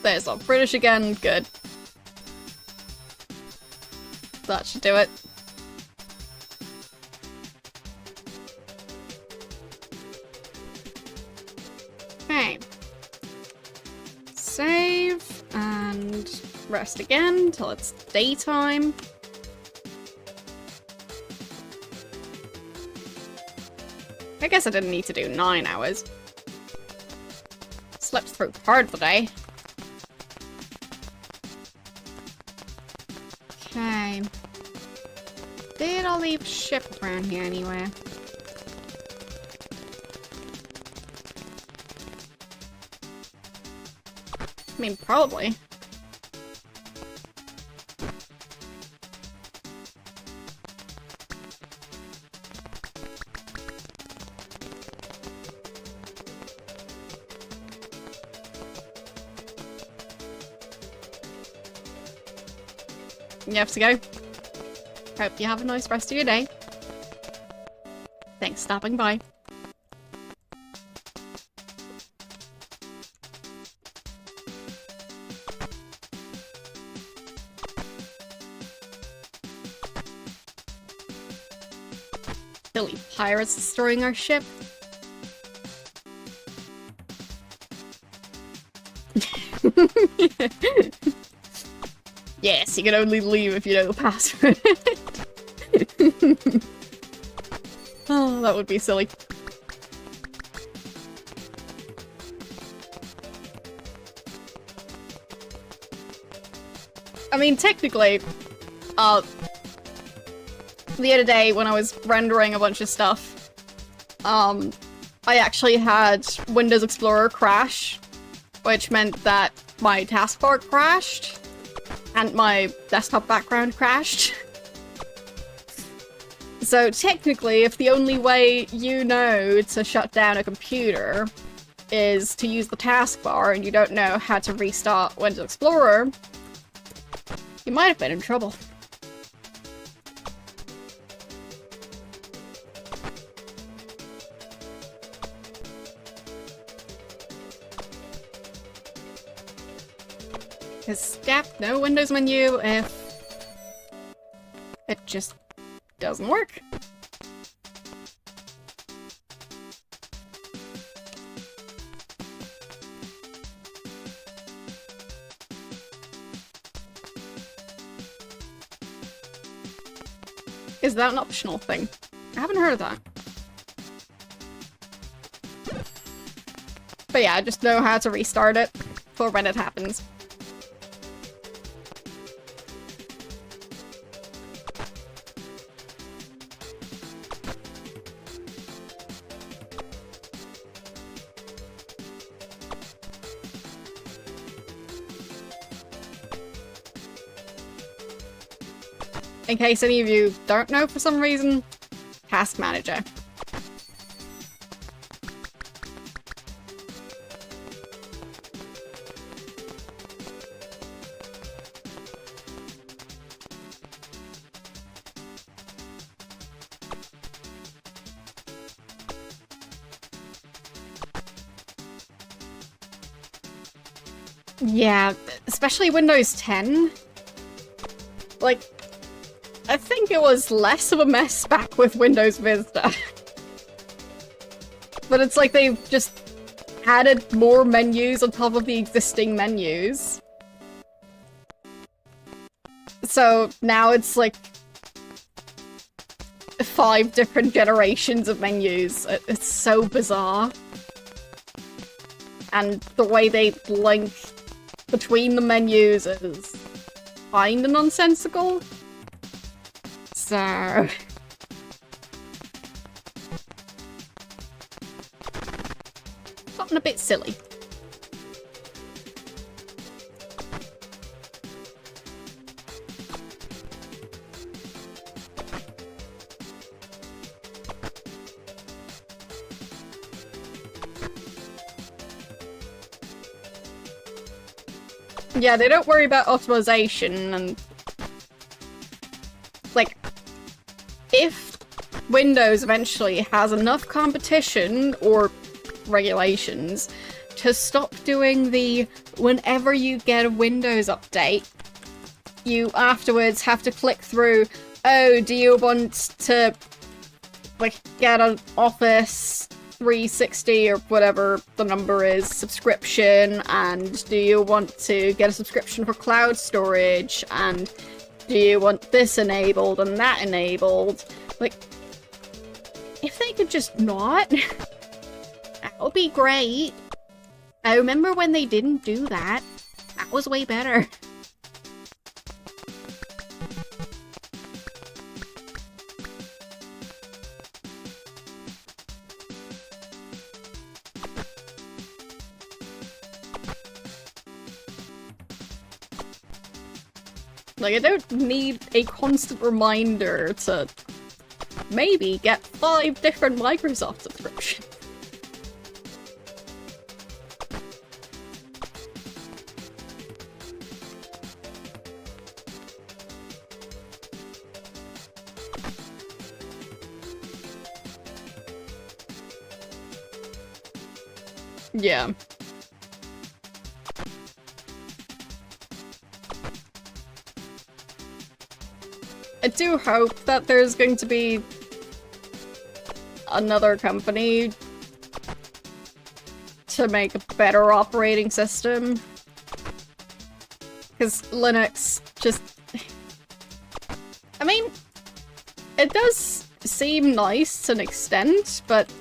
There's all British again. Good. That should do it. Okay. Save and rest again till it's daytime. I guess I didn't need to do 9 hours. Slept through part of the day. Okay. Did I leave ship around here anywhere? I mean, probably. You have to go. Hope you have a nice rest of your day. Thanks for stopping by. Silly pirates destroying our ship. Yes, you can only leave if you know the password. Oh, that would be silly. I mean, technically, the other day when I was rendering a bunch of stuff, I actually had Windows Explorer crash, which meant that my taskbar crashed. And my desktop background crashed. So technically, if the only way you know to shut down a computer is to use the taskbar and you don't know how to restart Windows Explorer, you might have been in trouble. Escape no Windows menu if it just doesn't work. Is that an optional thing? I haven't heard of that. But yeah, I just know how to restart it for when it happens. In case any of you don't know for some reason, Task Manager. Yeah, especially Windows 10. Like, I think it was less of a mess back with Windows Vista. But it's like they've just added more menus on top of the existing menus. So now it's like 5 different generations of menus. It's so bizarre. And the way they link between the menus is kinda nonsensical. So... gotten a bit silly. Yeah, they don't worry about optimization and... like, if Windows eventually has enough competition or regulations to stop doing the whenever you get a Windows update, you afterwards have to click through, oh, do you want to, like, get an Office 360 or whatever the number is subscription, and do you want to get a subscription for cloud storage, and do you want this enabled and that enabled? Like, if they could just not, that would be great. I remember when they didn't do that. That was way better. Like, I don't need a constant reminder to maybe get 5 different Microsoft subscriptions. Yeah. I do hope that there's going to be another company to make a better operating system. Because Linux just... I mean, it does seem nice to an extent, but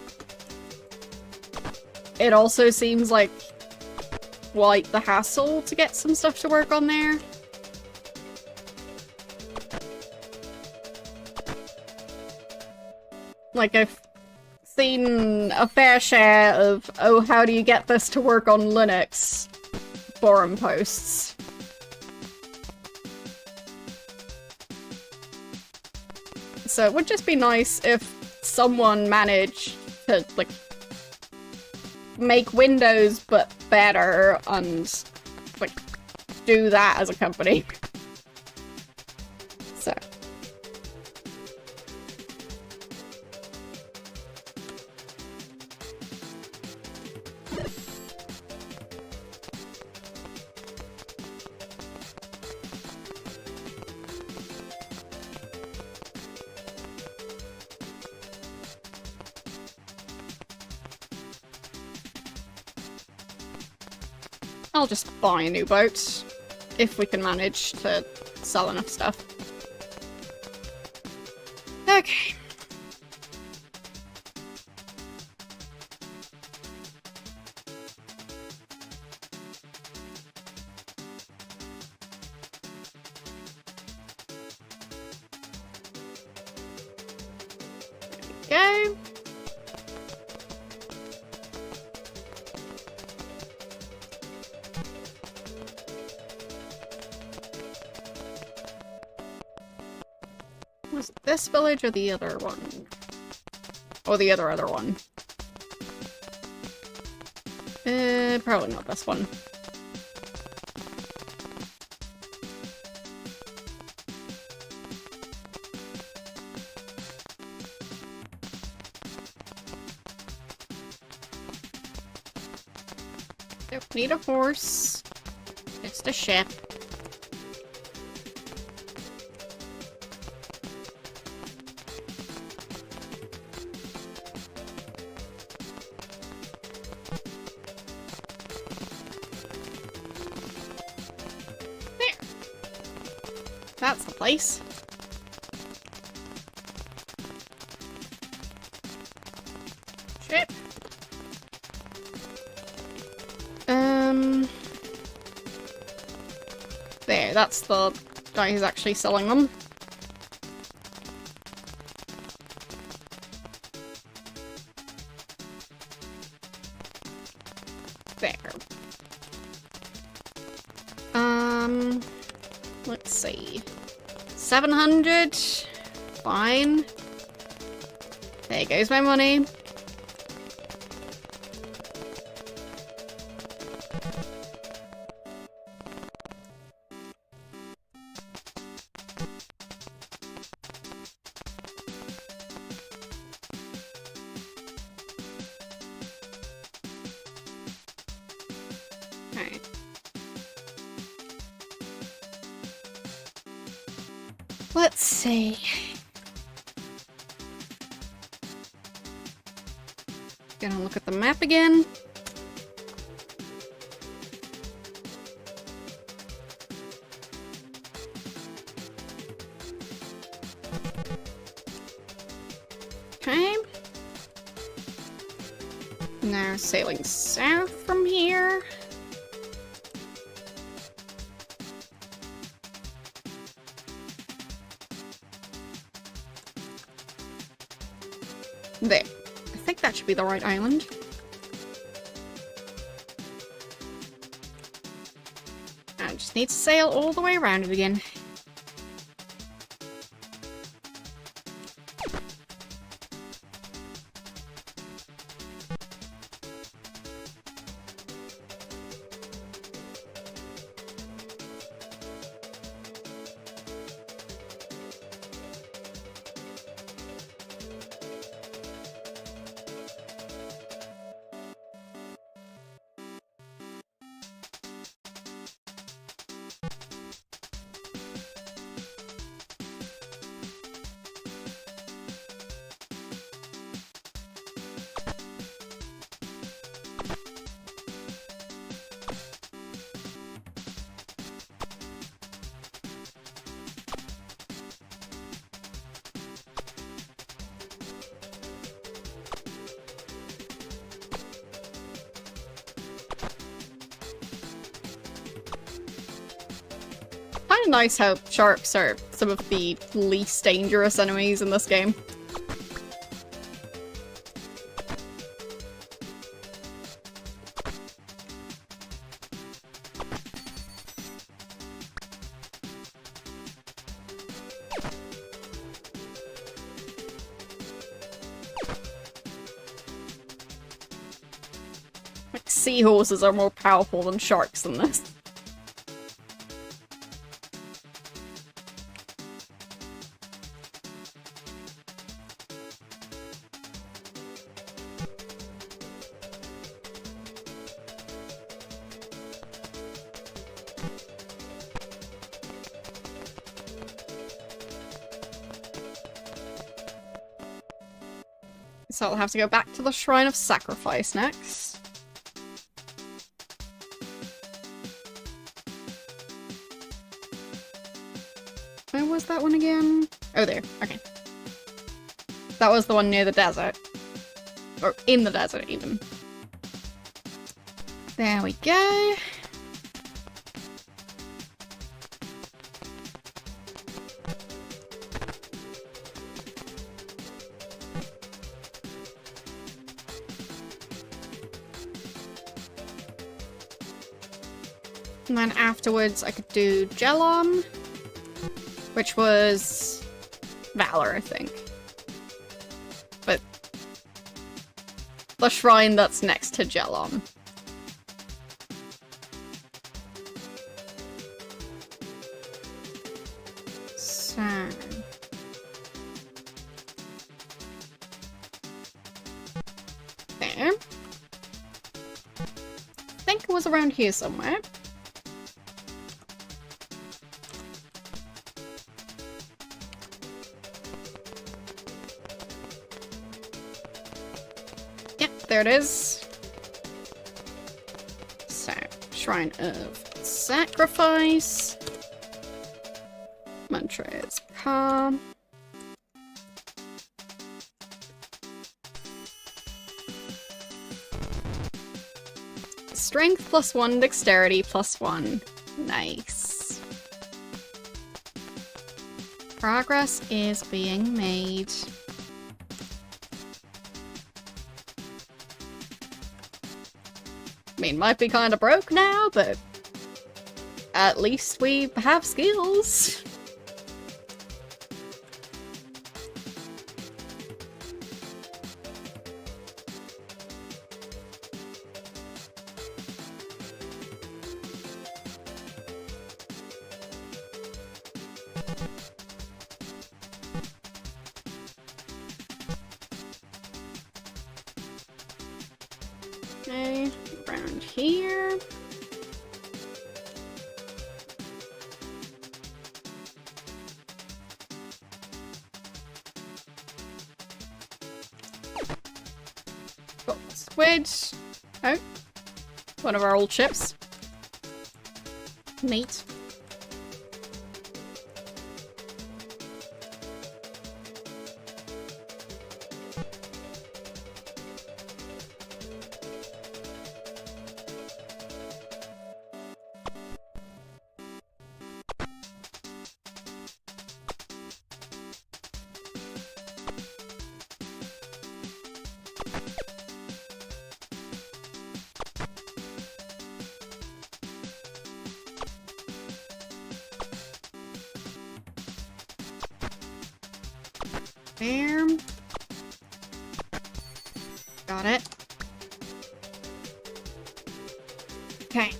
it also seems like quite the hassle to get some stuff to work on there. Like, I've seen a fair share of, oh, how do you get this to work on Linux forum posts. So it would just be nice if someone managed to, like, make Windows but better and, like, do that as a company. So. I'll just buy a new boat, if we can manage to sell enough stuff. Okay. There we go. Was it this village or the other one? Or the other one? Probably not this one. Don't need a horse. Just a ship. That's the place. Ship. There, that's the guy who's actually selling them. There. Let's see. 700? Fine. There goes my money. Okay. Let's see. Gonna look at the map again. Okay. Now sailing south from here. There. I think that should be the right island. I just need to sail all the way around it again. Kind of nice how sharks are some of the least dangerous enemies in this game. Like, seahorses are more powerful than sharks in this. So I'll have to go back to the Shrine of Sacrifice next. Where was that one again? Oh, there. Okay. That was the one near the desert. Or in the desert, even. There we go. And then afterwards I could do Gelom, which was Valor, I think. But the shrine that's next to Gelom. So... there. I think it was around here somewhere. There it is. So, Shrine of Sacrifice. Mantra is calm. Strength +1, dexterity +1. Nice. Progress is being made. I mean, might be kind of broke now, but at least we have skills. Okay, around here. Got the squid. Oh, one of our old ships. Neat. There. Got it. Okay.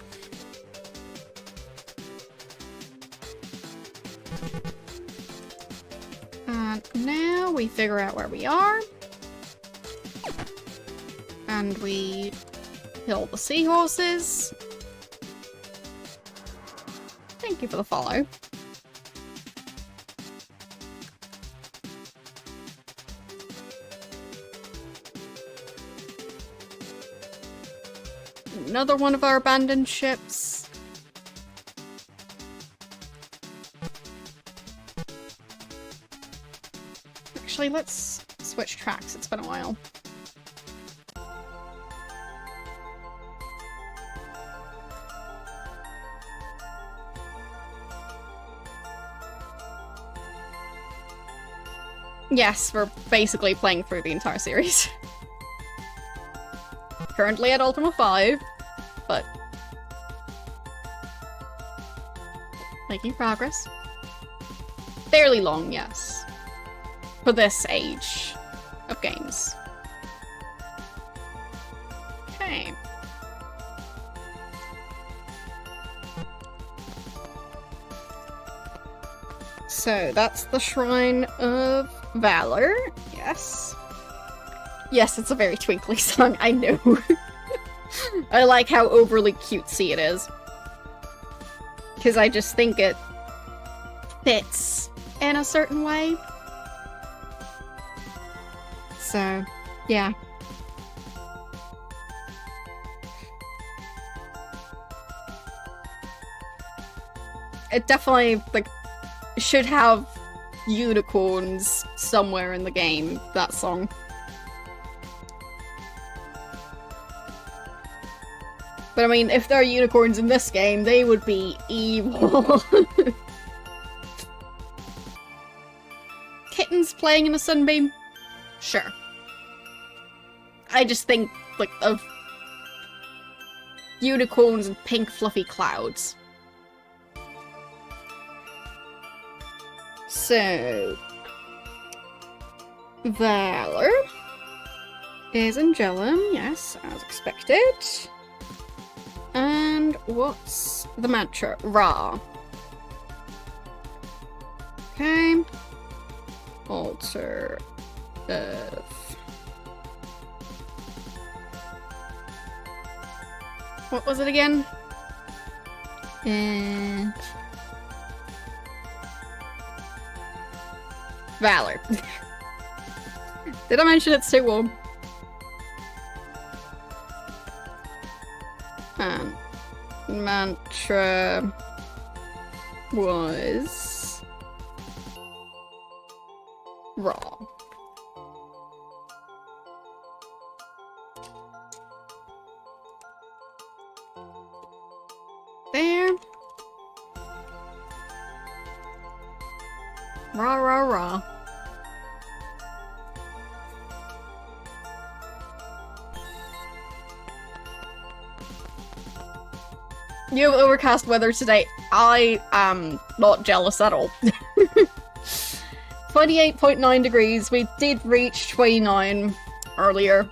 And now we figure out where we are. And we kill the seahorses. Thank you for the follow. Another one of our abandoned ships. Actually, let's switch tracks. It's been a while. Yes, we're basically playing through the entire series. Currently at Ultima 5, but making progress. Fairly long, yes. For this age of games. Okay. So that's the Shrine of Valor, yes. Yes, it's a very twinkly song, I know. I like how overly cutesy it is. Because I just think it fits in a certain way. So, yeah. It definitely, like, should have unicorns somewhere in the game, that song. But I mean, if there are unicorns in this game, they would be evil. Kittens playing in a sunbeam? Sure. I just think, like, of unicorns and pink fluffy clouds. So, Valor is Angelum, yes, as expected. And what's the mantra? Ra. Okay. Altar of... What was it again? Valor. Did I mention it's too warm? Mantra was Raw. There. Raw, raw, raw. You have overcast weather today. I am not jealous at all. 28.9 degrees. We did reach 29 earlier.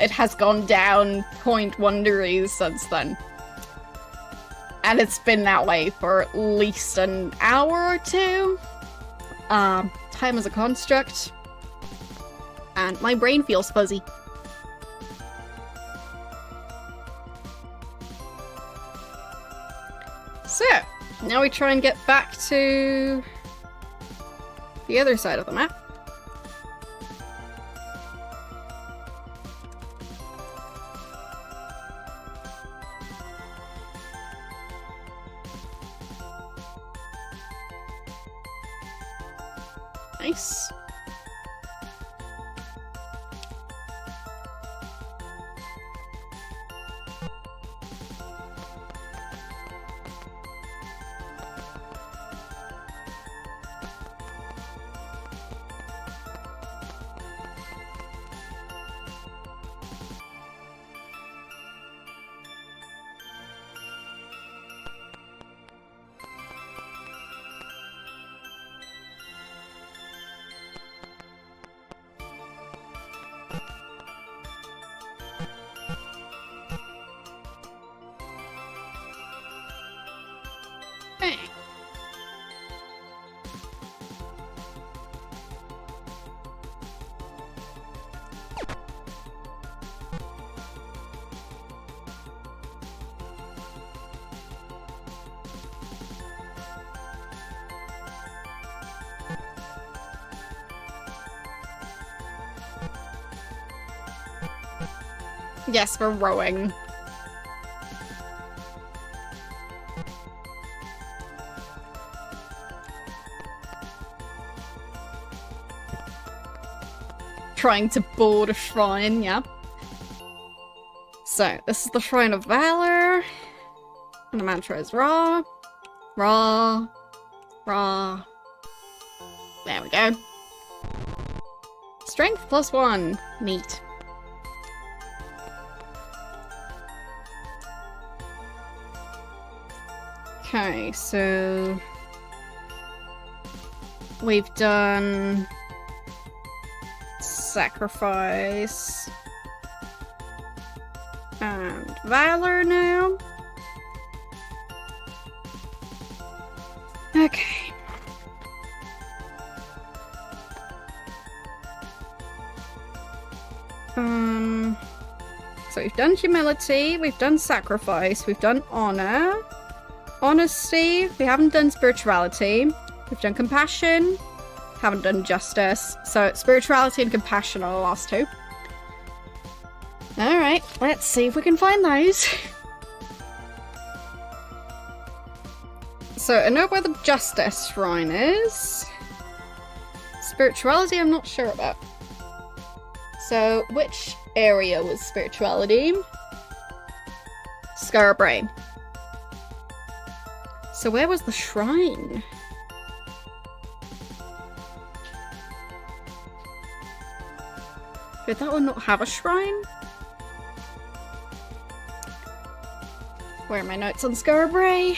It has gone down 0.1 degrees since then. And it's been that way for at least an hour or two. Time is a construct. And my brain feels fuzzy. So, now we try and get back to the other side of the map. Nice. Yes, we're rowing. Trying to board a shrine, yeah. So, this is the Shrine of Valor. And the mantra is Ra, Ra, Ra. There we go. Strength +1. Neat. Okay, so we've done sacrifice and valor now. Okay. So we've done humility, we've done sacrifice, we've done honor. Honesty, we haven't done spirituality. We've done compassion, haven't done justice. So spirituality and compassion are the last two. Alright, let's see if we can find those. So I know where the justice shrine is. Spirituality I'm not sure about. So which area was spirituality? Scarborough. So where was the shrine? Did that one not have a shrine? Where are my notes on Scarborough?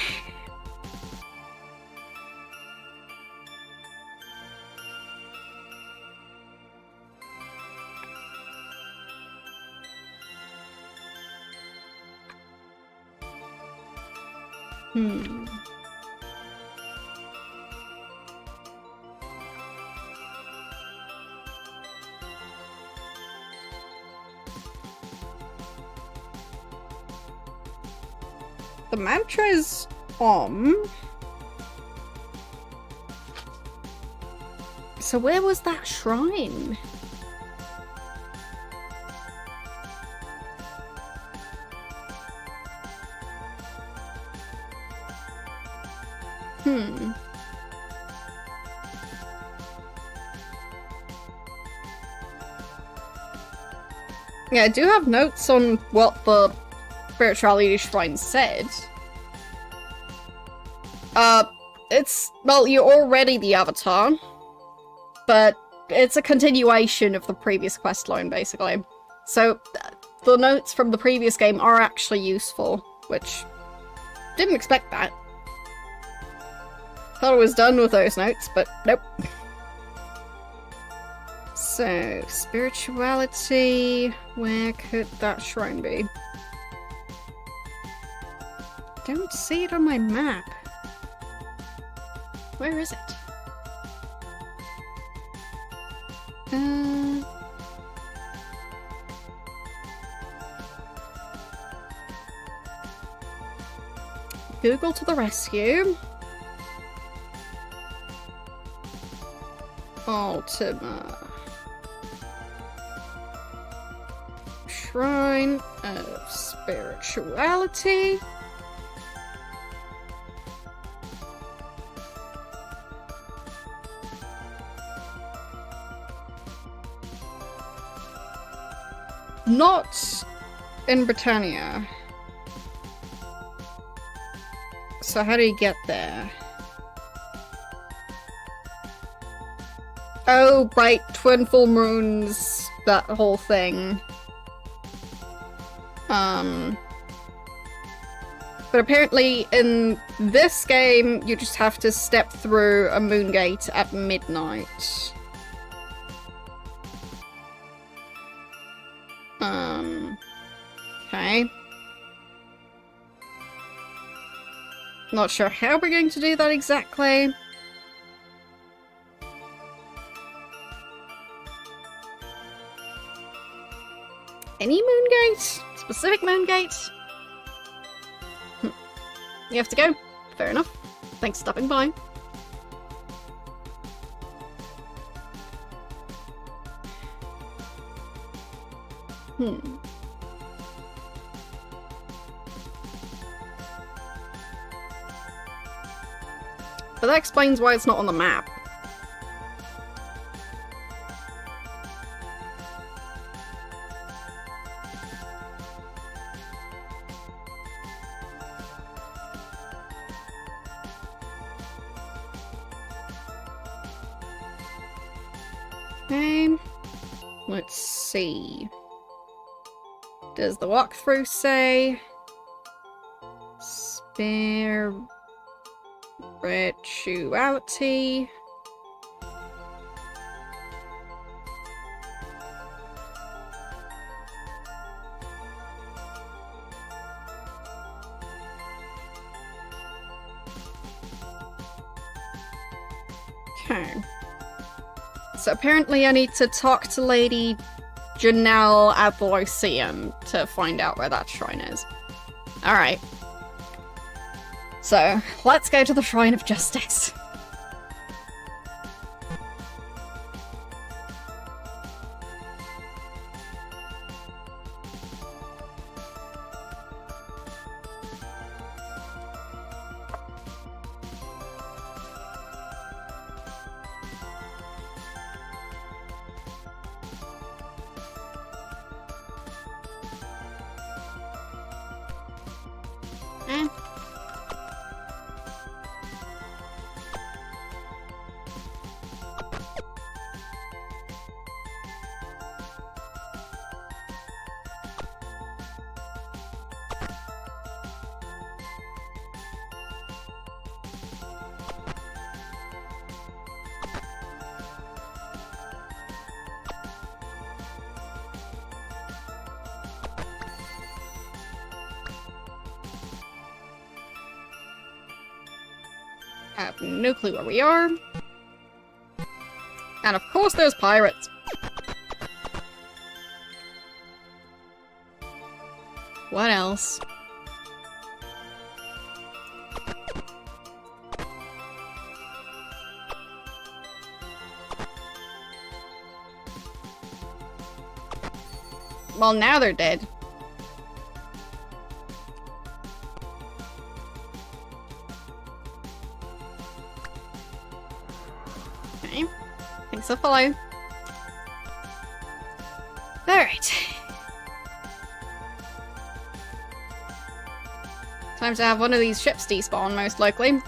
The mantra is Om. So where was that shrine? Yeah, I do have notes on what the spirituality shrine said. Well, you're already the Avatar, but it's a continuation of the previous questline, basically. So, the notes from the previous game are actually useful, which Didn't expect that. Thought it was done with those notes, but nope. So, spirituality... Where could that shrine be? Don't see it on my map. Where is it? Google to the rescue. Ultima. Shrine of Spirituality. Not in Britannia. So how do you get there? Oh, right, twin full moons, that whole thing. But apparently in this game, you just have to step through a moon gate at midnight. Okay. Not sure how we're going to do that exactly. Any moon gate? Specific moon gate? You have to go. Fair enough. Thanks for stopping by. But that explains why it's not on the map. Okay. Let's see. Does the walkthrough say spirituality? Okay. So apparently I need to talk to Lady Janelle at the Lyceum to find out where that shrine is. Alright. So, let's go to the Shrine of Justice. I have no clue where we are. And of course there's pirates. What else? Well, now they're dead. Okay. Thanks for follow. Alright. Time to have one of these ships despawn, most likely.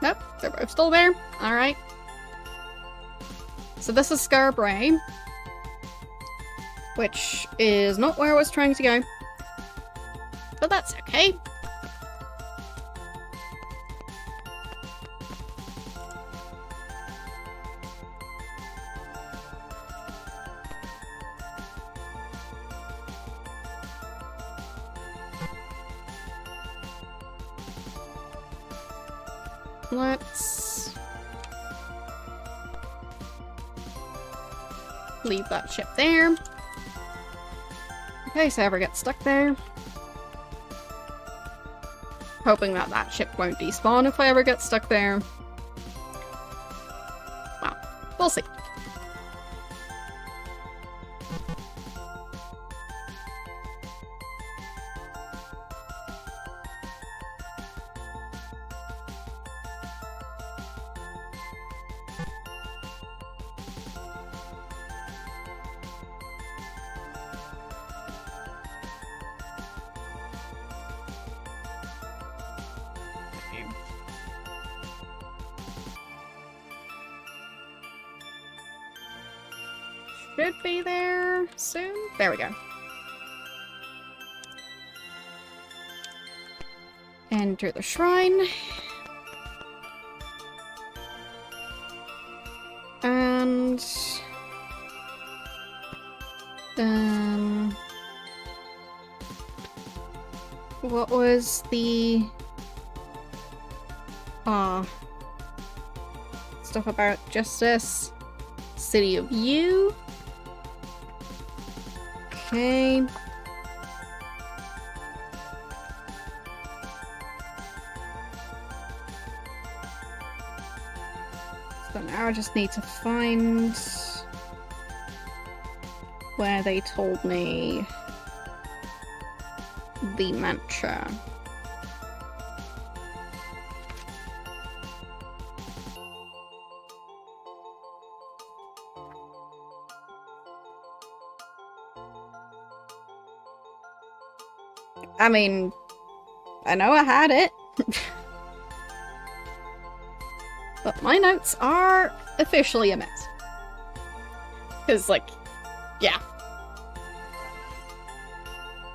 Nope, they're both still there. Alright. So this is Scarbray, which is not where I was trying to go. But that's okay. Let's leave that ship there. In case I ever get stuck there. Hoping that that ship won't despawn if I ever get stuck there. Well, we'll see. Should be there soon. There we go. Enter the shrine. And... what was the... stuff about justice? City of You? Okay. So now I just need to find where they told me the mantra. I mean, I know I had it. But my notes are officially a mess. Because, like, yeah.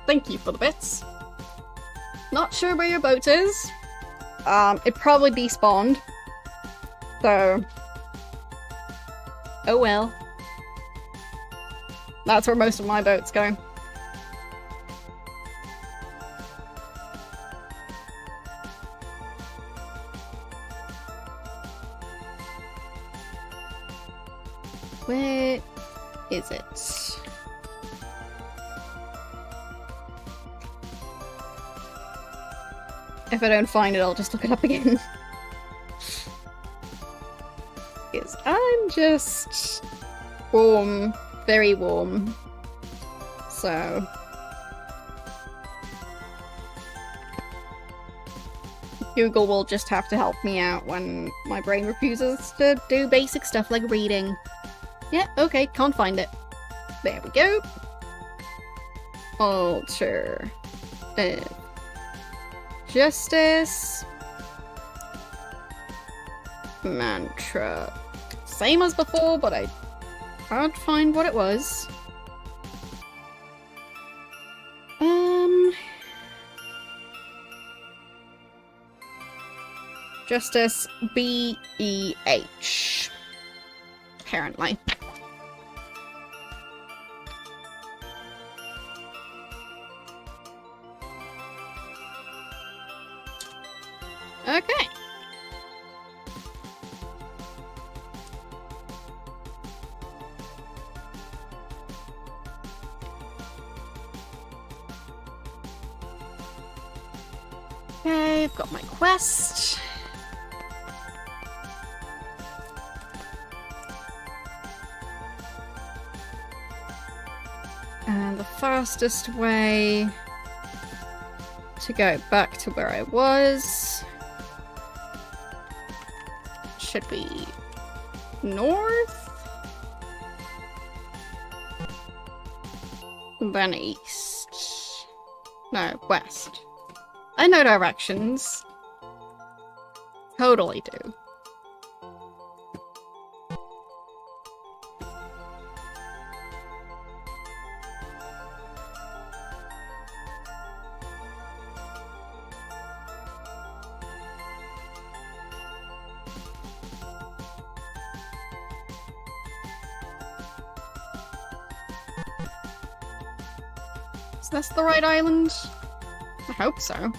Thank you for the bits. Not sure where your boat is. It probably despawned. So... oh well. That's where most of my boats go. Where is it? If I don't find it, I'll just look it up again. Because I'm just warm, very warm. So... Google will just have to help me out when my brain refuses to do basic stuff like reading. Yeah, okay, can't find it. There we go. Alter. Justice. Mantra. Same as before, but I can't find what it was. Justice B-E-H. Apparently. Okay. Okay, I've got my quest. And the fastest way to go back to where I was should be north, then east. No, west. I know directions. Totally do. Is this the right island? I hope so.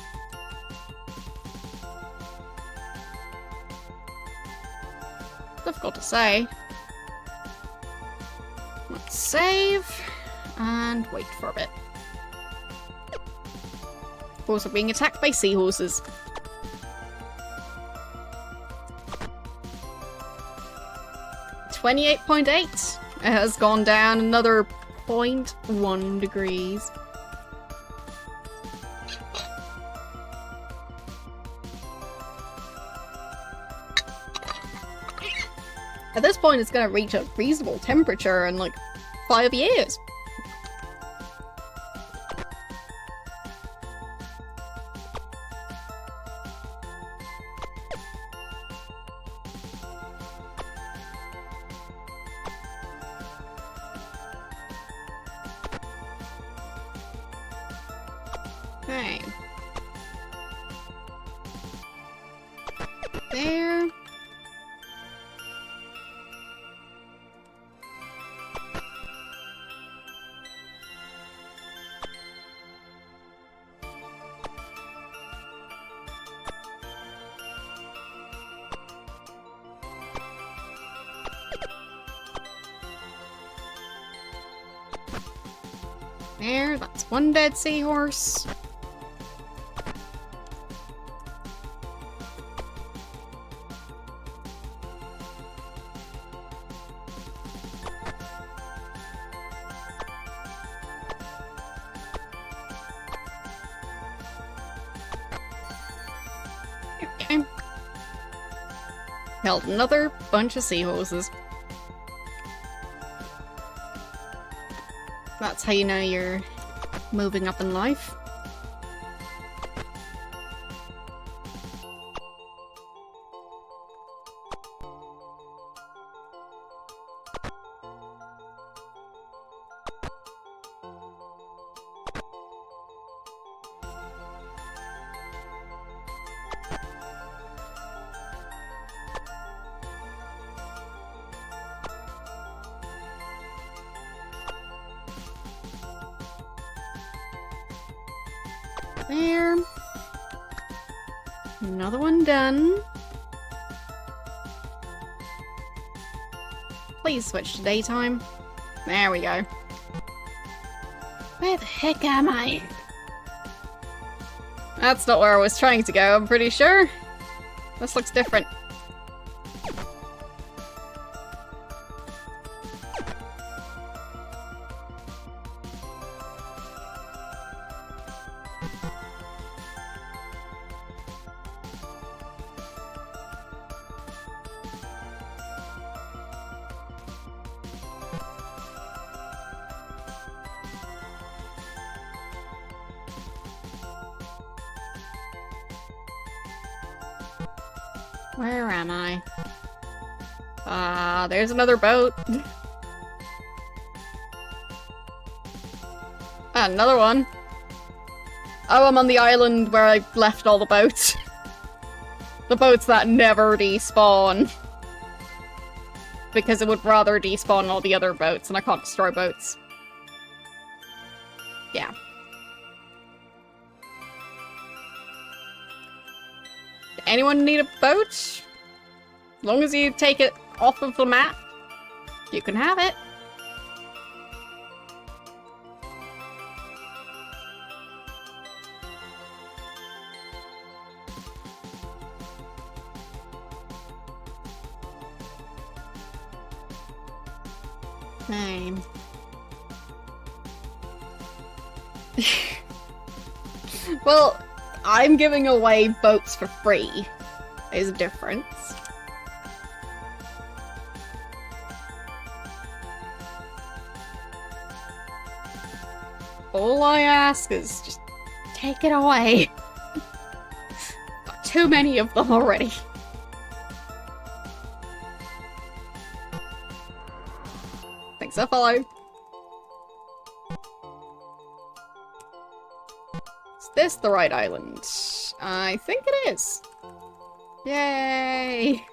Difficult to say. Let's save and wait for a bit. Also being attacked by seahorses. $28.8. It has gone down another 0.1 degrees. At this point, it's gonna reach a reasonable temperature in like 5 years. Okay. There. There, that's one dead seahorse. Okay. Killed another bunch of seahorses. That's how you know you're moving up in life. There. Another one done. Please switch to daytime. There we go. Where the heck am I? That's not where I was trying to go, I'm pretty sure. This looks different. Where am I? There's another boat. Another one. Oh, I'm on the island where I left all the boats. The boats that never despawn. Because it would rather despawn all the other boats, and I can't destroy boats. Yeah. Anyone need a boat? As long as you take it off of the map, you can have it. Same. Well, I'm giving away boats for free. There's a difference. All I ask is just take it away. Got too many of them already. Thanks for follow. Is this the right island? I think it is. Yay!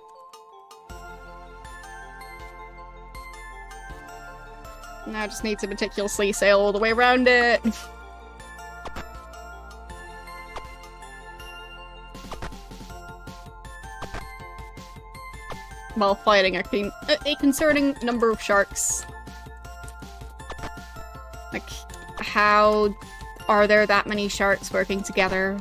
Now I just need to meticulously sail all the way around it. While fighting a concerning number of sharks. Like, how are there that many sharks working together?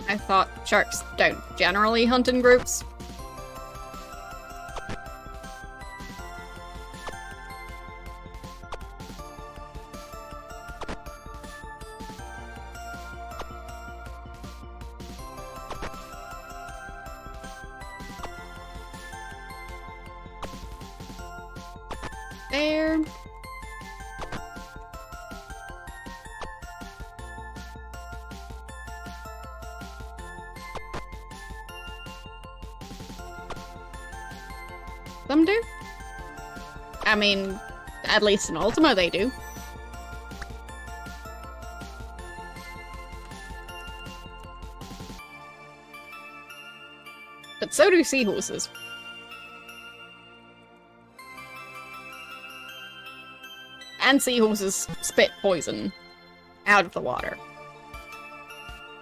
I thought sharks don't generally hunt in groups. There. Some do. I mean, at least in Ultima they do. But so do seahorses. And seahorses spit poison out of the water.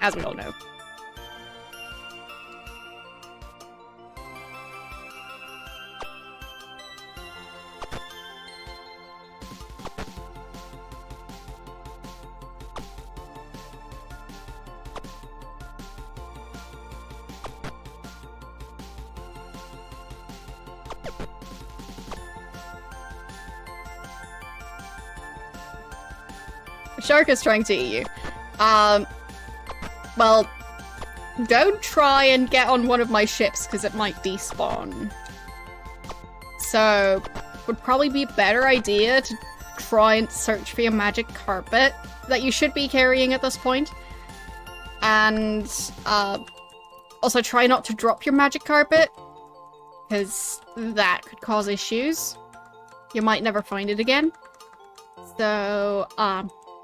As we all know. A shark is trying to eat you. Well, don't try and get on one of my ships, because it might despawn. So, would probably be a better idea to try and search for your magic carpet that you should be carrying at this point. And, also try not to drop your magic carpet, because that could cause issues. You might never find it again. So,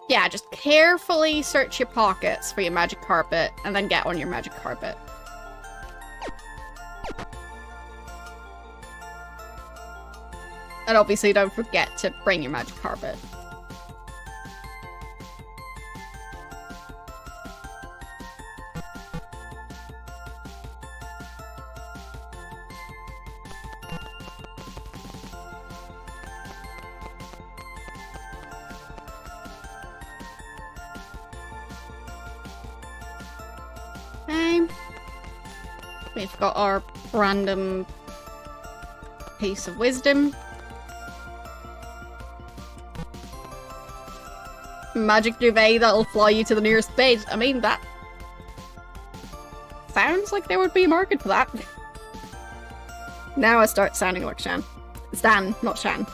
yeah, just carefully search your pockets for your magic carpet, and then get on your magic carpet. And obviously don't forget to bring your magic carpet. Okay. We've got our random piece of wisdom. Magic duvet that'll fly you to the nearest bed. I mean, that sounds like there would be a market for that. Now I start sounding like Shan. Stan, not Shan.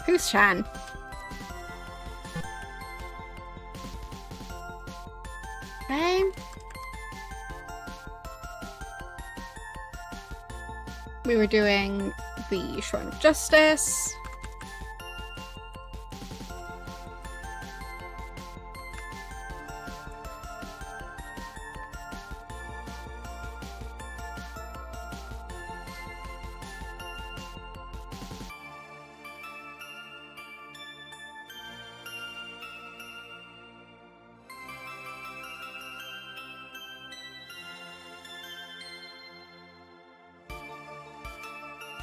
Who's Shan? Okay. We were doing the Shrine of Justice.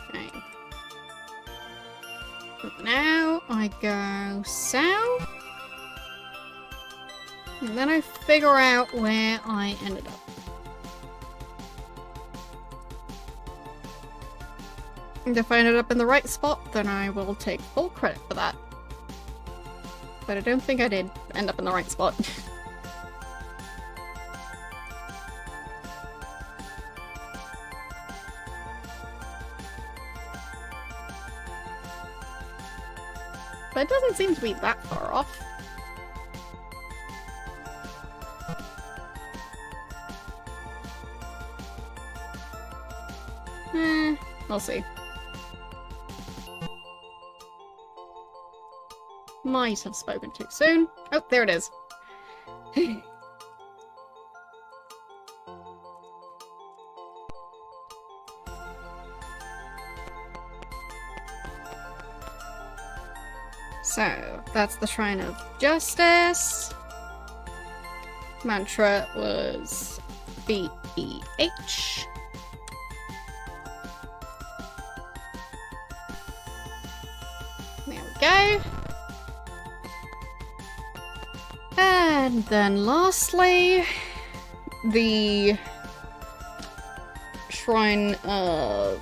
Okay. Now I go south. And then I figure out where I ended up. And if I ended up in the right spot, then I will take full credit for that. But I don't think I did end up in the right spot. but it doesn't seem to be that far off. We'll see. Might have spoken too soon. Oh, there it is. So, that's the Shrine of Justice. Mantra was BEH. There we go. And then lastly, the Shrine of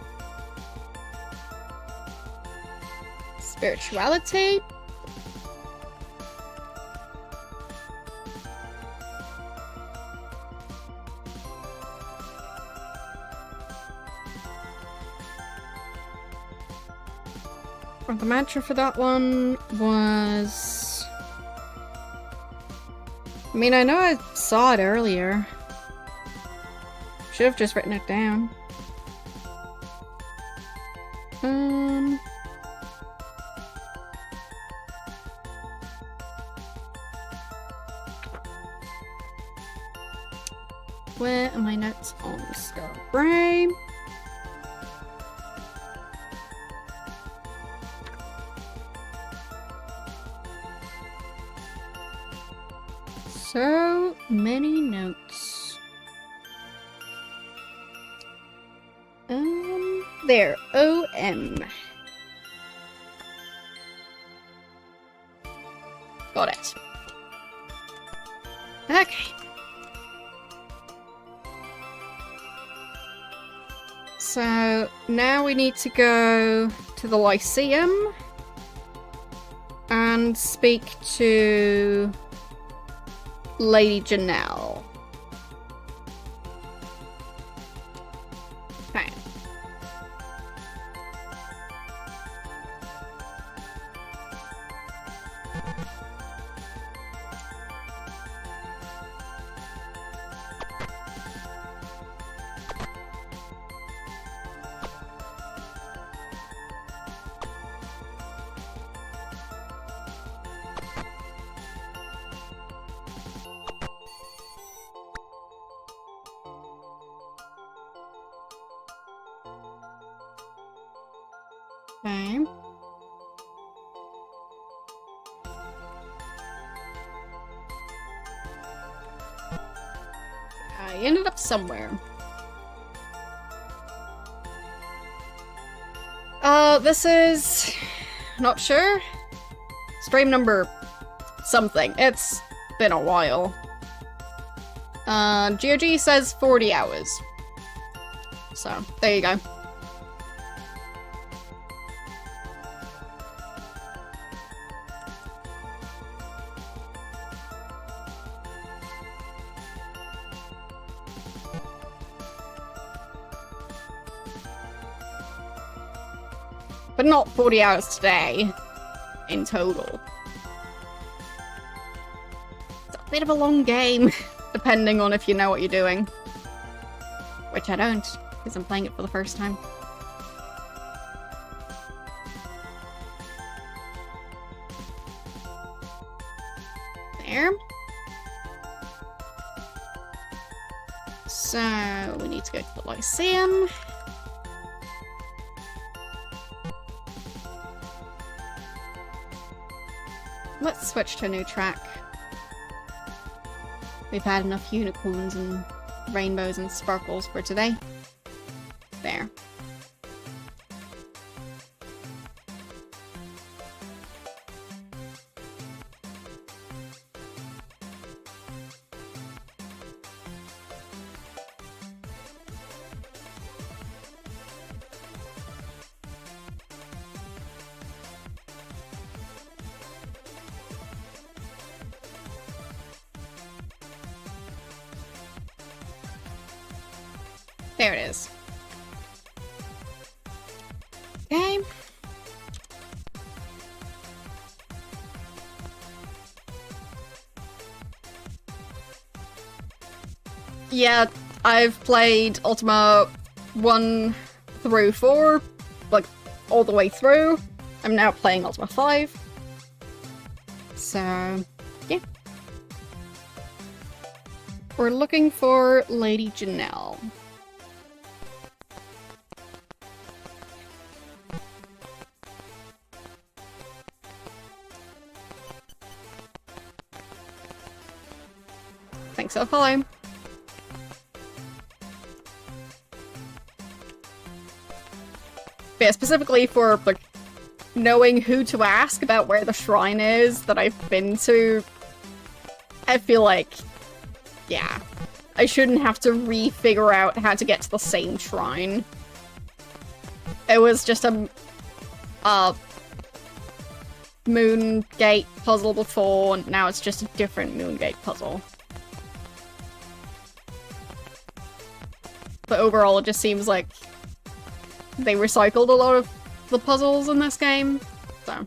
Spirituality. The mantra for that one was... I mean, I know I saw it earlier. Should have just written it down. Where are my notes on Scarbrain? So many notes. There. OM. Got it. Okay. So now we need to go to the Lyceum and speak to Lady Janelle. Okay. Okay. I ended up somewhere. This is... not sure? Stream number something. It's been a while. GOG says 40 hours. So, there you go. But not 40 hours today, in total. It's a bit of a long game, depending on if you know what you're doing. Which I don't, because I'm playing it for the first time. There. So, we need to go to the Lyceum. Let's switch to a new track. We've had enough unicorns and rainbows and sparkles for today. There. There it is. Okay. Yeah, I've played Ultima 1 through 4, like, all the way through. I'm now playing Ultima 5. So, yeah. We're looking for Lady Janelle. Thanks for the follow. Yeah, specifically for, like, knowing who to ask about where the shrine is that I've been to, I feel like, yeah, I shouldn't have to re-figure out how to get to the same shrine. It was just a moon gate puzzle before, and now it's just a different moon gate puzzle. But overall, it just seems like they recycled a lot of the puzzles in this game, so.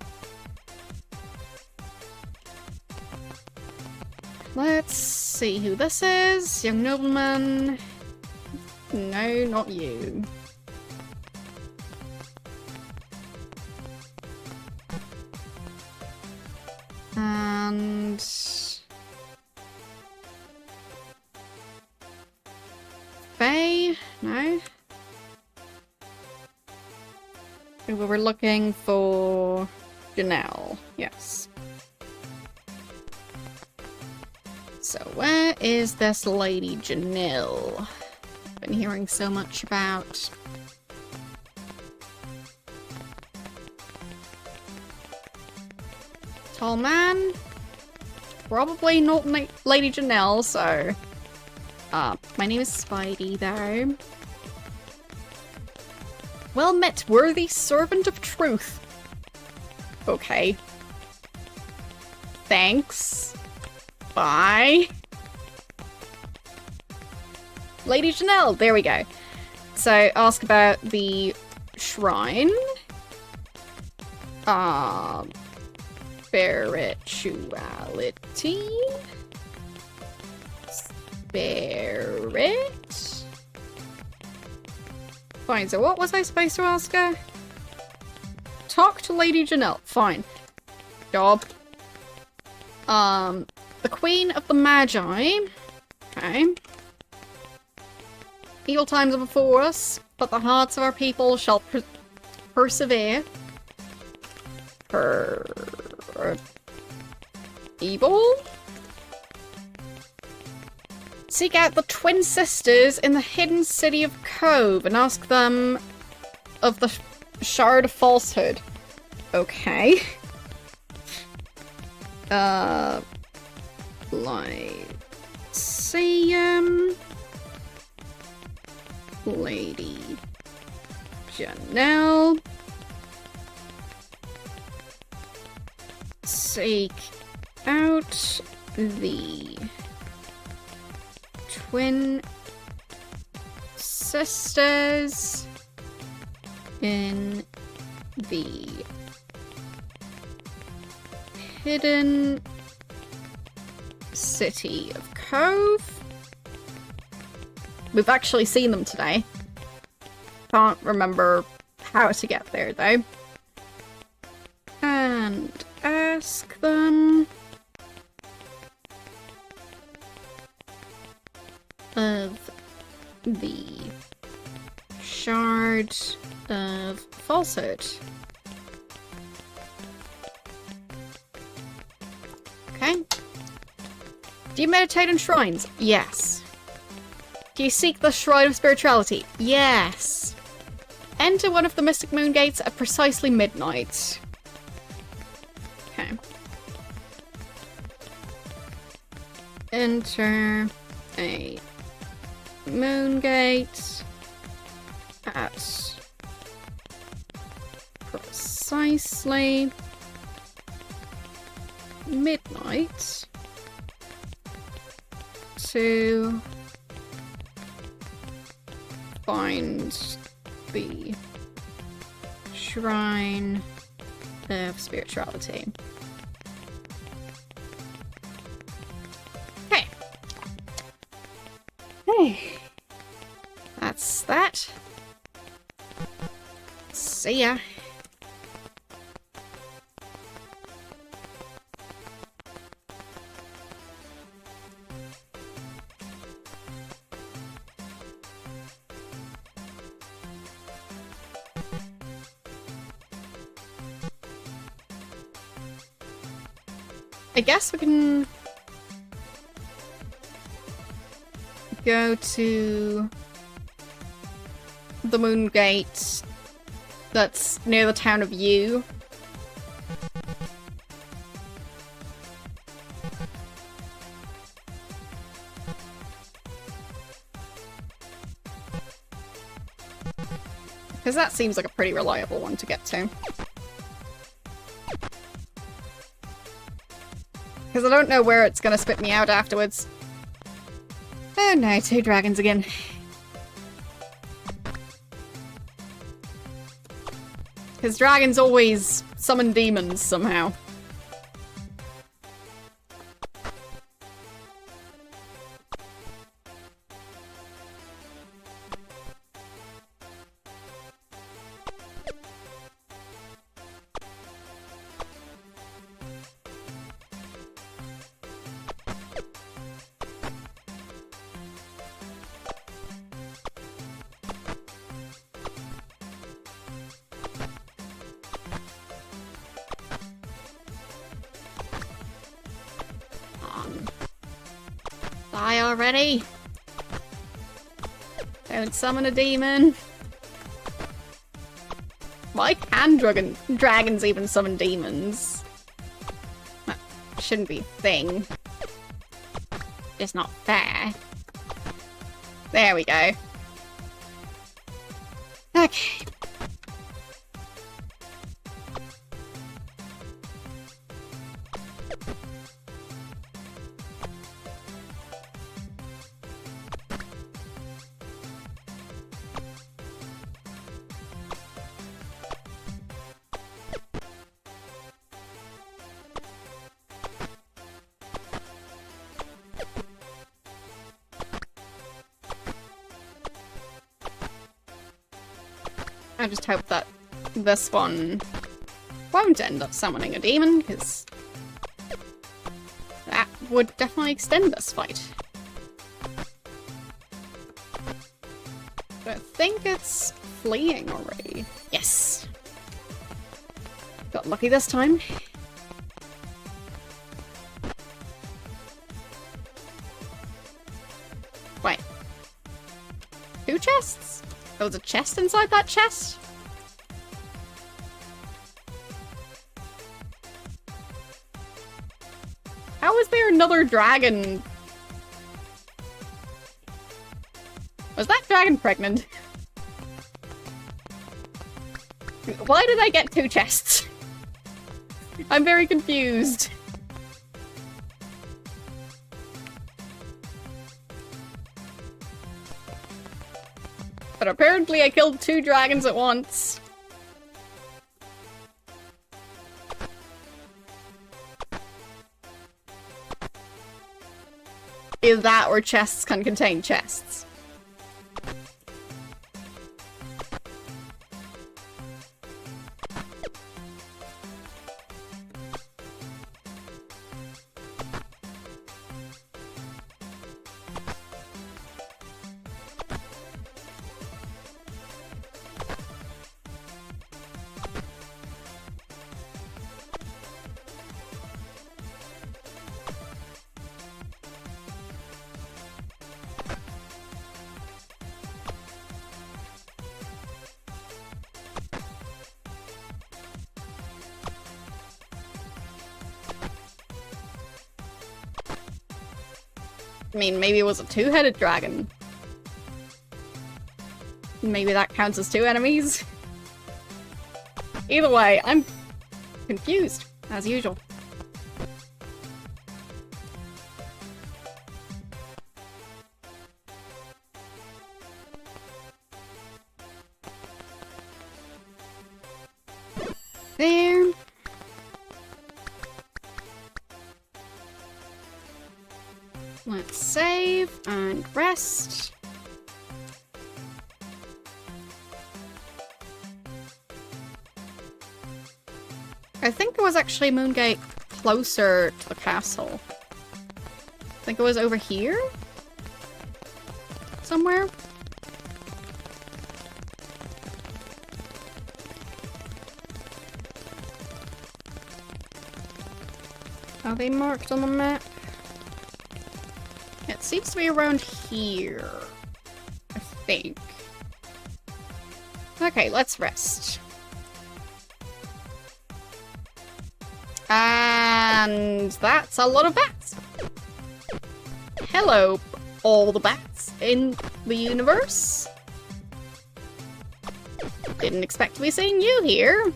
Let's see who this is. Young nobleman. No, not you. And... Faye? No? We were looking for Janelle. Yes. So where is this Lady Janelle? Been hearing so much about. Tall man? Probably not Lady Janelle, so... my name is Spidey, though. Well met, worthy servant of truth. Okay. Thanks. Bye. Lady Janelle, there we go. So, ask about the shrine. Spirituality. Spirit. Fine, so what was I supposed to ask her? Talk to Lady Janelle. Fine. Job. The Queen of the Magi. Okay. Evil times are before us, but the hearts of our people shall persevere. Evil? Seek out the twin sisters in the hidden city of Cove and ask them of the Shard of Falsehood. Okay. Lyceum. Lady Janelle. Seek out the twin sisters in the hidden city of Cove. We've actually seen them today. Can't remember how to get there, though. And ask them of the Shard of Falsehood. Okay. Do you meditate on shrines? Yes. Do you seek the Shrine of Spirituality? Yes. Enter one of the Mystic Moon Gates at precisely midnight. Okay. Enter a moon gate at precisely midnight to find the Shrine of Spirituality. Okay. See ya. I guess we can go to the Moon Gate that's near the town of U. Because that seems like a pretty reliable one to get to. Because I don't know where it's gonna spit me out afterwards. Oh no, 2 dragons again. Because dragons always summon demons somehow. Die already! Don't summon a demon! Why can dragons even summon demons? That shouldn't be a thing. It's not fair. There we go. Okay. I just hope that this one won't end up summoning a demon, because that would definitely extend this fight. But I think it's fleeing already. Yes! Got lucky this time. Wait. 2 chests? There was a chest inside that chest? How is there another dragon? Was that dragon pregnant? Why did I get 2 chests? I'm very confused. But apparently I killed 2 dragons at once. Either that or chests can contain chests. I mean, maybe it was a 2-headed dragon. Maybe that counts as 2 enemies. Either way, I'm confused, as usual. There. Let's save and rest. was actually Moongate closer to the castle? I think it was over here? Somewhere? Are they marked on the map? It seems to be around here, I think. Okay, let's rest. And that's a lot of bats. Hello, all the bats in the universe. Didn't expect to be seeing you here.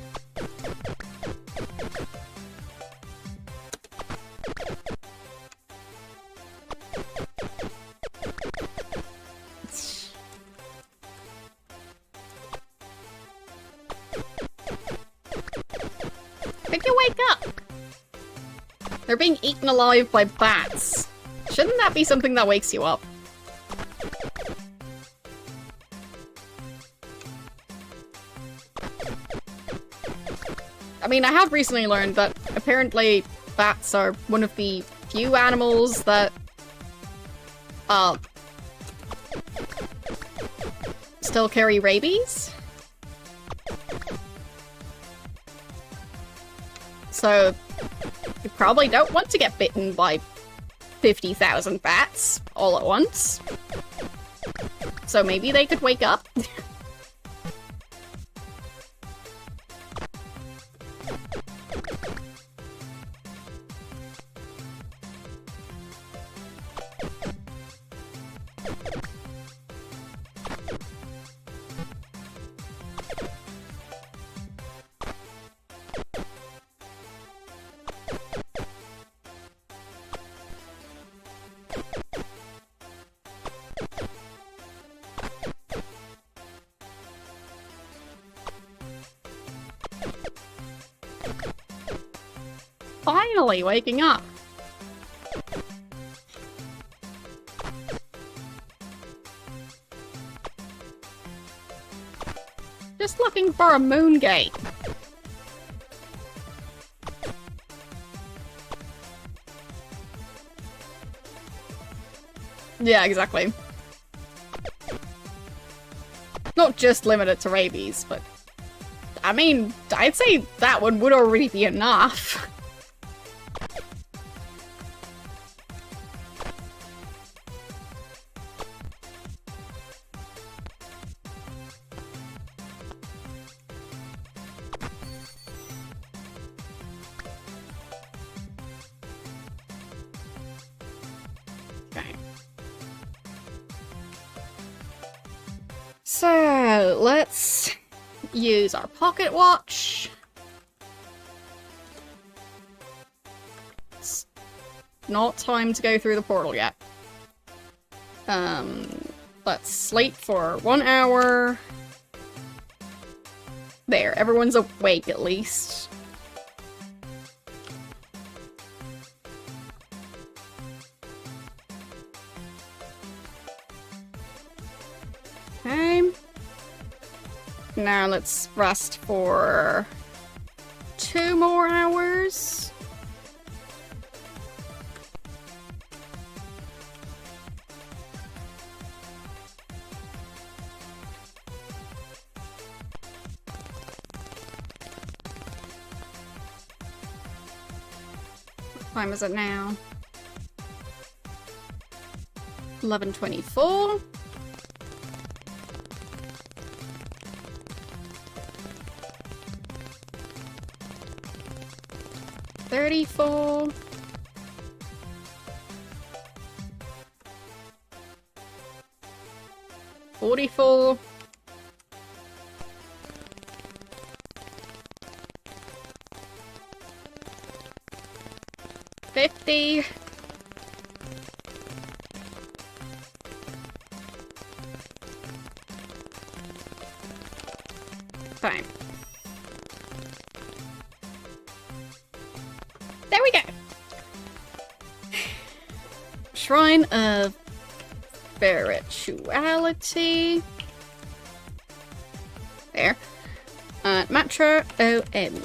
Wake up! They're being eaten alive by bats. Shouldn't that be something that wakes you up? I mean, I have recently learned that apparently bats are one of the few animals that still carry rabies. So, you probably don't want to get bitten by 50,000 bats all at once. So maybe they could wake up. Finally waking up. Just looking for a Moongate. Yeah, exactly. Not just limited to rabies, but I mean, I'd say that one would already be enough. So, let's use our pocket watch. It's not time to go through the portal yet. Let's sleep for 1 hour. There, everyone's awake at least. Okay. Now let's rest for 2 more hours. What time is it now? 11:24. $34. 44. 50. 5. There we go. Shrine of Spirituality. There. Mantra OM.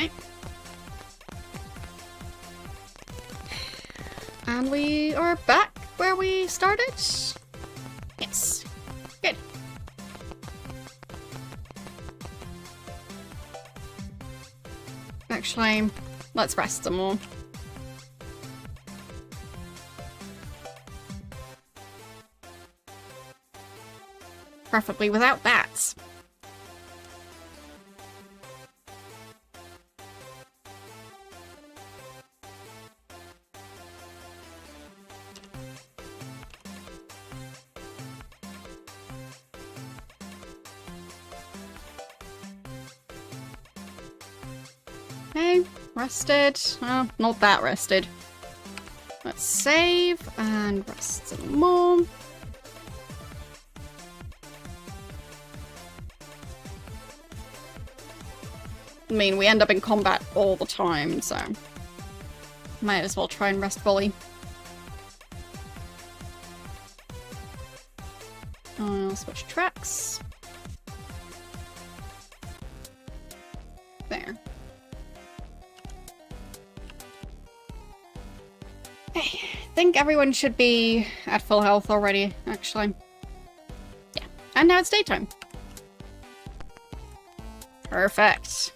Okay. And we are back where we started? Yes. Good. Actually, let's rest some more. Preferably without bats. Okay, rested. Oh, not that rested. Let's save and rest some more. I mean, we end up in combat all the time, so might as well try and rest fully. I'll switch tracks. There. Okay, I think everyone should be at full health already, actually. Yeah, and now it's daytime. Perfect.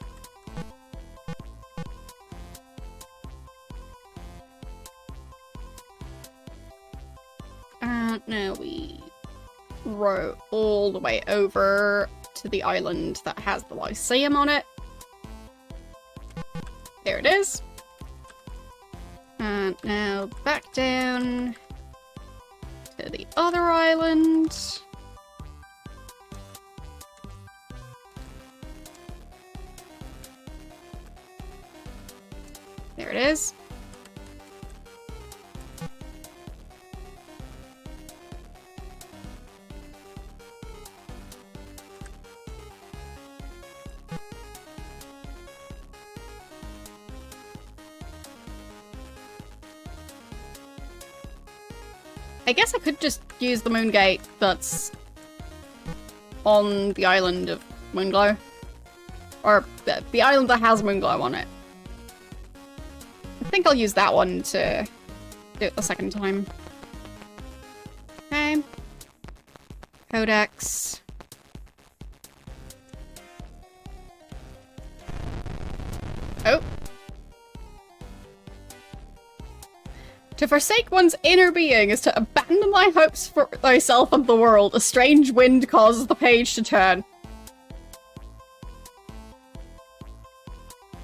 Now we row all the way over to the island that has the Lyceum on it. There it is. And now back down to the other island. There it is. I guess I could just use the moon gate that's on the island of Moonglow. Or the island that has Moonglow on it. I think I'll use that one to do it the second time. Okay. Codex. Oh. To forsake one's inner being is to abandon thy hopes for thyself and the world. A strange wind causes the page to turn.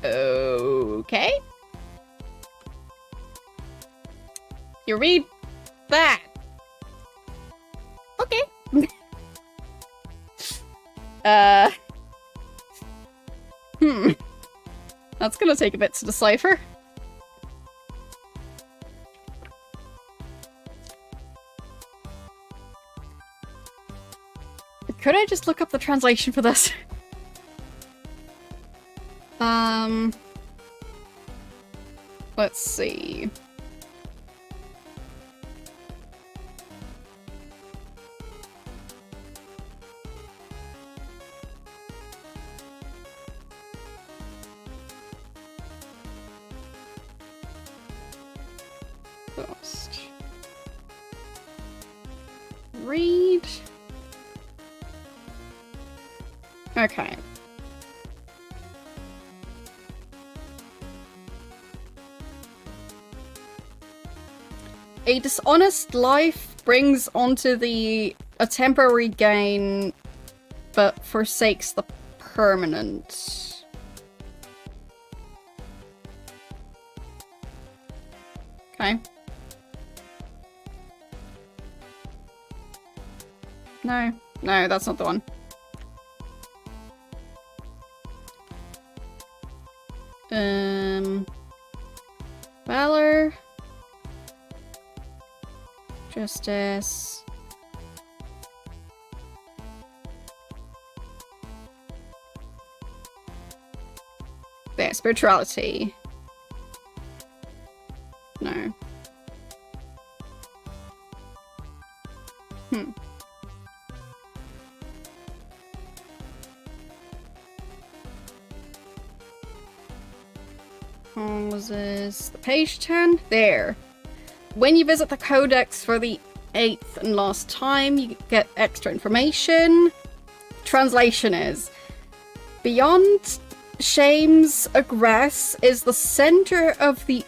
Okay. You read that. Okay. That's gonna take a bit to decipher. Could I just look up the translation for this? Let's see. Post. Read. Okay. A dishonest life brings onto a temporary gain, but forsakes the permanent. Okay. No, that's not the one. Valor. Justice. There, spirituality. No. Causes the page 10. There. When you visit the codex for the 8th and last time, you get extra information. Translation is, beyond Shame's Aggress is the center of the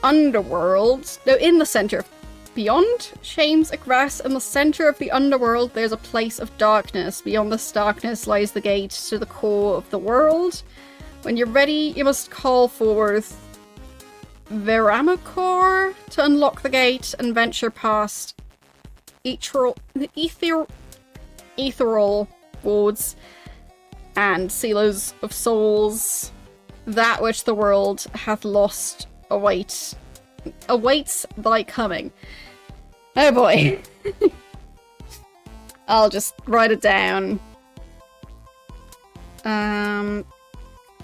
underworld. No, in the center. Beyond Shame's Aggress, in the center of the underworld, there's a place of darkness. Beyond this darkness lies the gate to the core of the world. When you're ready, you must call forth Veramacor to unlock the gate and venture past ethereal wards and sealers of souls. That which the world hath lost awaits thy coming. Oh boy. I'll just write it down.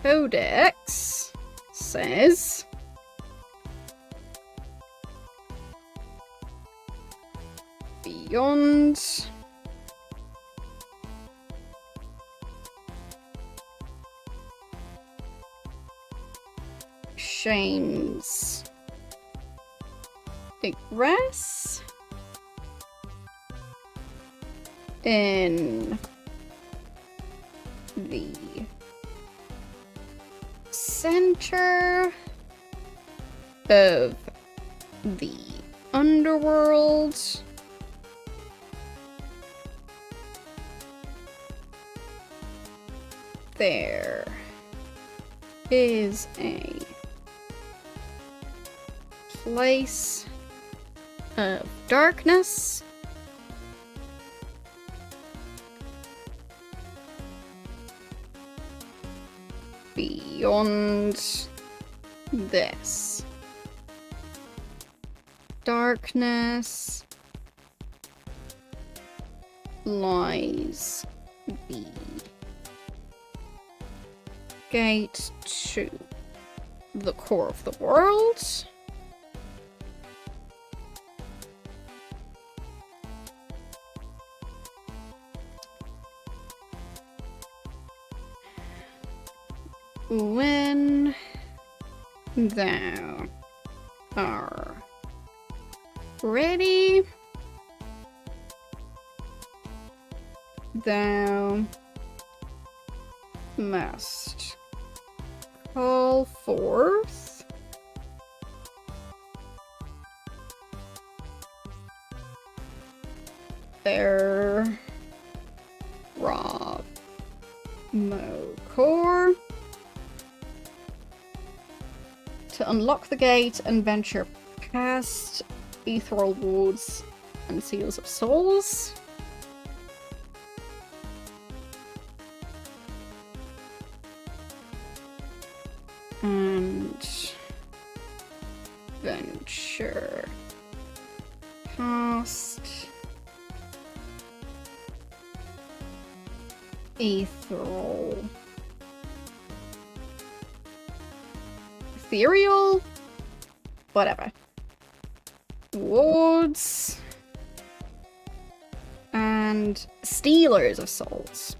Codex says beyond Shame's Aggress in the center of the underworld there is a place of darkness beyond this. Darkness lies the gate to the core of the world. When thou art ready, thou must call forth their Mocor to unlock the gate and venture past ethereal wards and seals of souls. And venture past ethereal whatever wards and stealers of souls,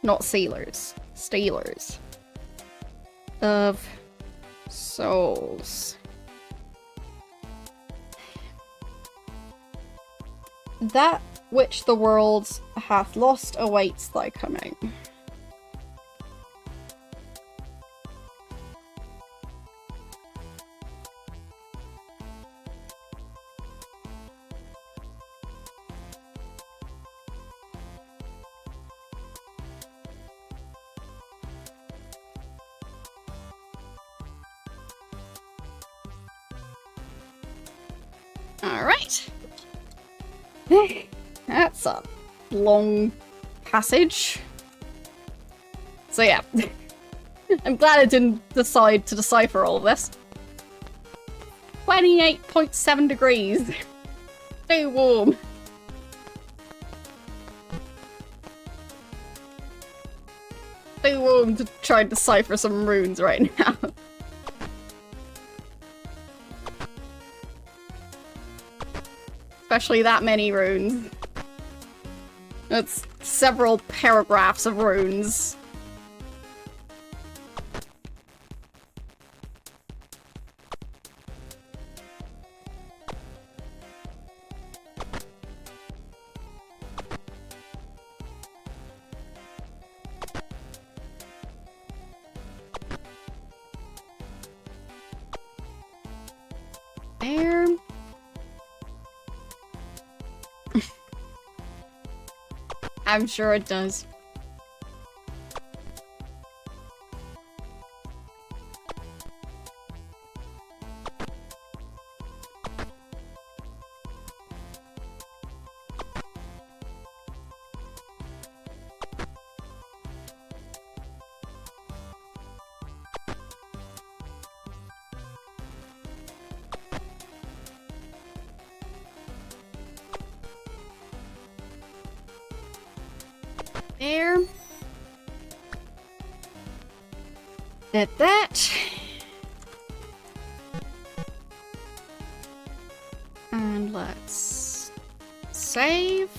not sealers, stealers of souls. That which the world hath lost awaits thy coming. Alright. That's a long passage. So yeah. I'm glad I didn't decide to decipher all of this. 28.7 degrees. Too warm. Too warm to try and decipher some runes right now. Especially that many runes. That's several paragraphs of runes. I'm sure it does. There. Did that. And let's save.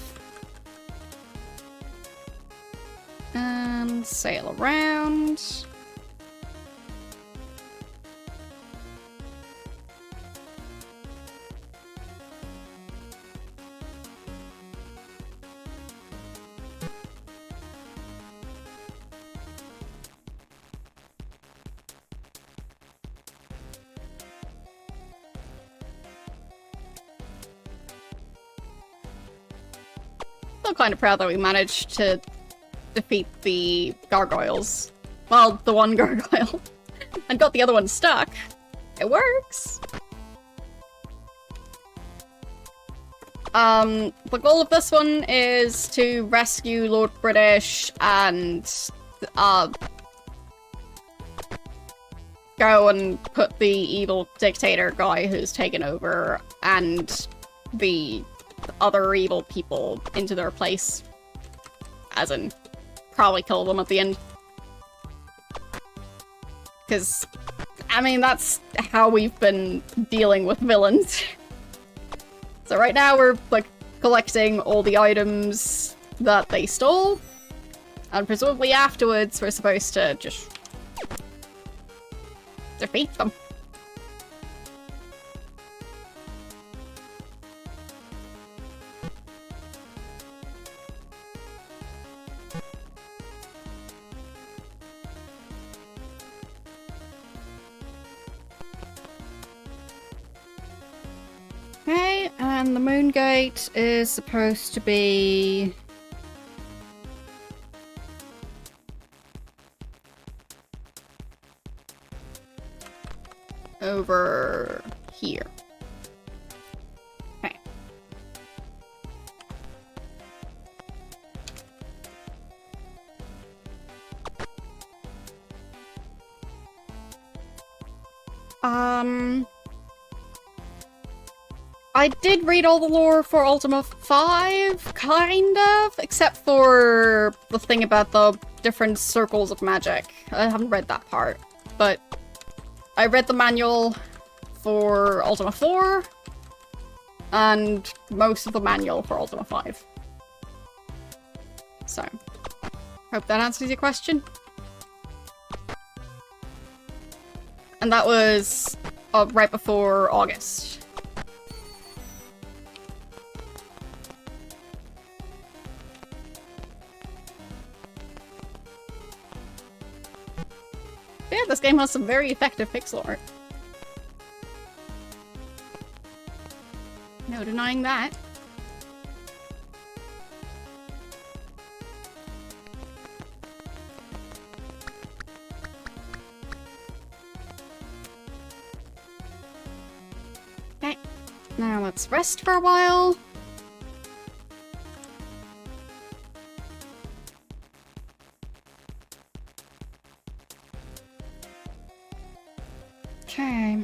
And sail around. Still kind of proud that we managed to defeat the gargoyles. Well, the one gargoyle. And got the other one stuck. It works! The goal of this one is to rescue Lord British and, go and put the evil dictator guy who's taken over and the other evil people into their place. As in, probably kill them at the end. Because, I mean, that's how we've been dealing with villains. So right now we're, like, collecting all the items that they stole. And presumably afterwards we're supposed to just defeat them. Okay, and the moon gate is supposed to be over here. Okay. I did read all the lore for Ultima 5, kind of, except for the thing about the different circles of magic. I haven't read that part, but I read the manual for Ultima 4, and most of the manual for Ultima 5. So, hope that answers your question. And that was right before August. Yeah, this game has some very effective pixel art. No denying that. Okay, now let's rest for a while. Okay.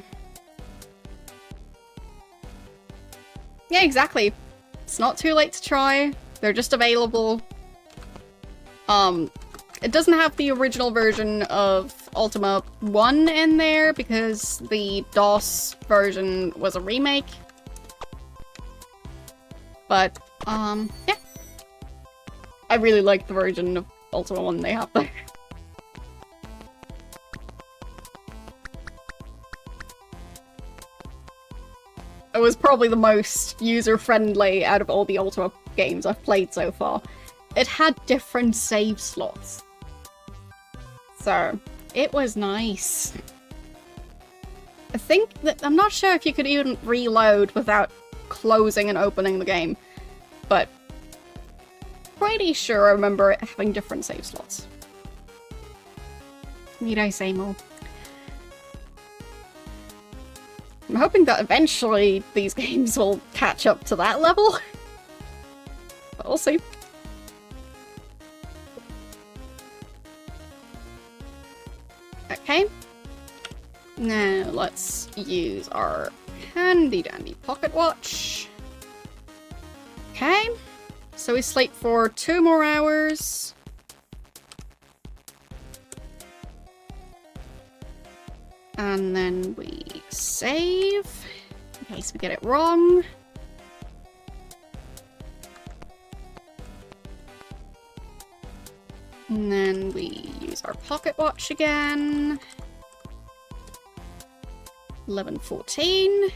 Yeah, exactly. It's not too late to try. They're just available. It doesn't have the original version of Ultima 1 in there because the DOS version was a remake. But, yeah. I really like the version of Ultima 1 they have there. It was probably the most user-friendly out of all the Ultima games I've played so far. It had different save slots. So, it was nice. I think that- I'm not sure if you could even reload without closing and opening the game. but pretty sure I remember it having different save slots. Need I say more? I'm hoping that eventually these games will catch up to that level. But we'll see. Okay. Now let's use our handy dandy pocket watch. Okay. So we sleep for 2 more hours. And then we save, in case we get it wrong. And then we use our pocket watch again. 11:14.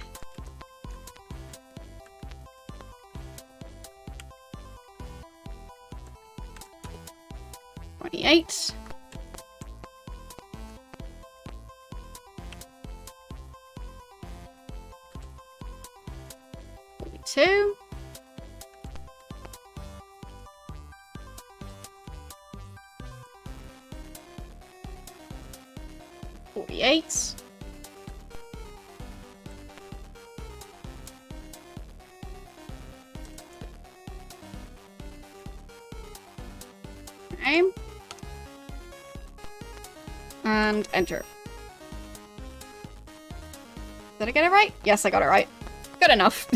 $28. 42. 48. 9. And enter. Did I get it right? Yes, I got it right. Good enough.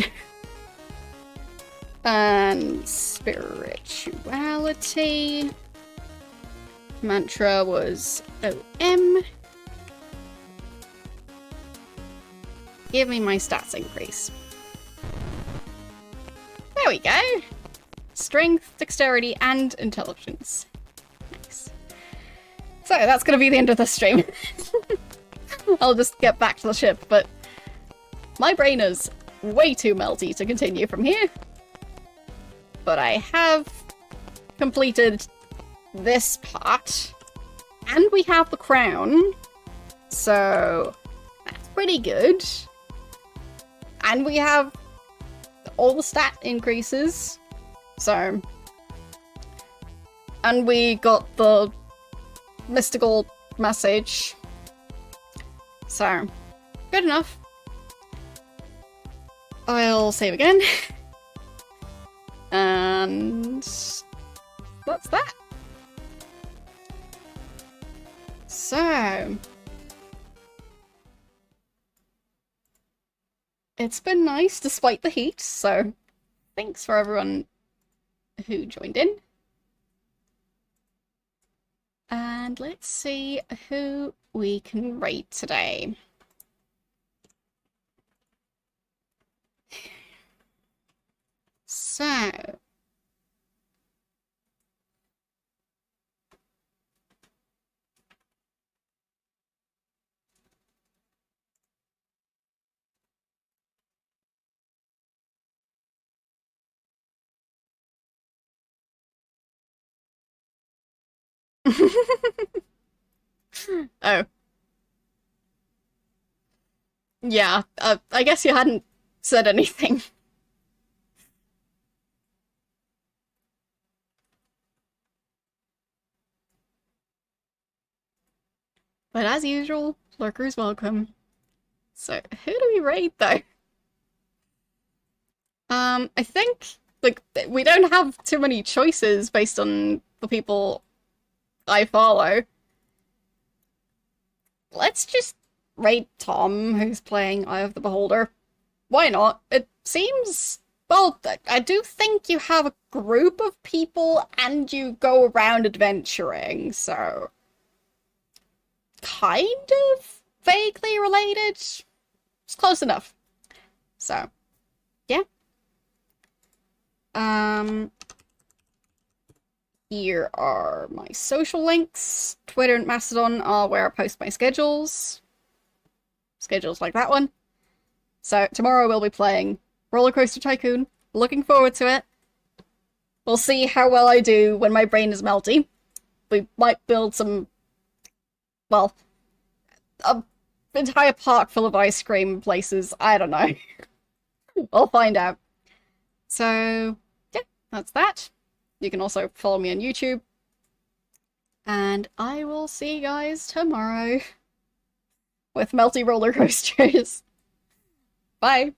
And spirituality. Mantra was OM. Give me my stats increase. There we go. Strength, dexterity, and intelligence. Nice. So that's gonna be the end of the stream. I'll just get back to the ship, but my brain is way too melty to continue from here. But I have completed this part, and we have the crown, so that's pretty good. And we have all the stat increases, so... And we got the mystical message, so good enough. I'll save again. And that's that. So it's been nice despite the heat, so thanks for everyone who joined in. And let's see who we can rate today. So oh. Yeah, I guess you hadn't said anything. But as usual, lurkers welcome. So, who do we raid, though? I think, like, we don't have too many choices based on the people I follow. Let's just raid Tom, who's playing Eye of the Beholder. Why not? It seems... Well, I do think you have a group of people and you go around adventuring, so... kind of vaguely related. It's close enough. So, yeah. Here are my social links. Twitter and Mastodon are where I post my schedules. Schedules like that one. So, tomorrow we'll be playing Roller Coaster Tycoon. Looking forward to it. We'll see how well I do when my brain is melty. We might build some... well... an entire park full of ice cream places. I don't know. We'll find out. So, yeah. that's that. You can also follow me on YouTube. And I will see you guys tomorrow with Melty Roller Coasters. Bye!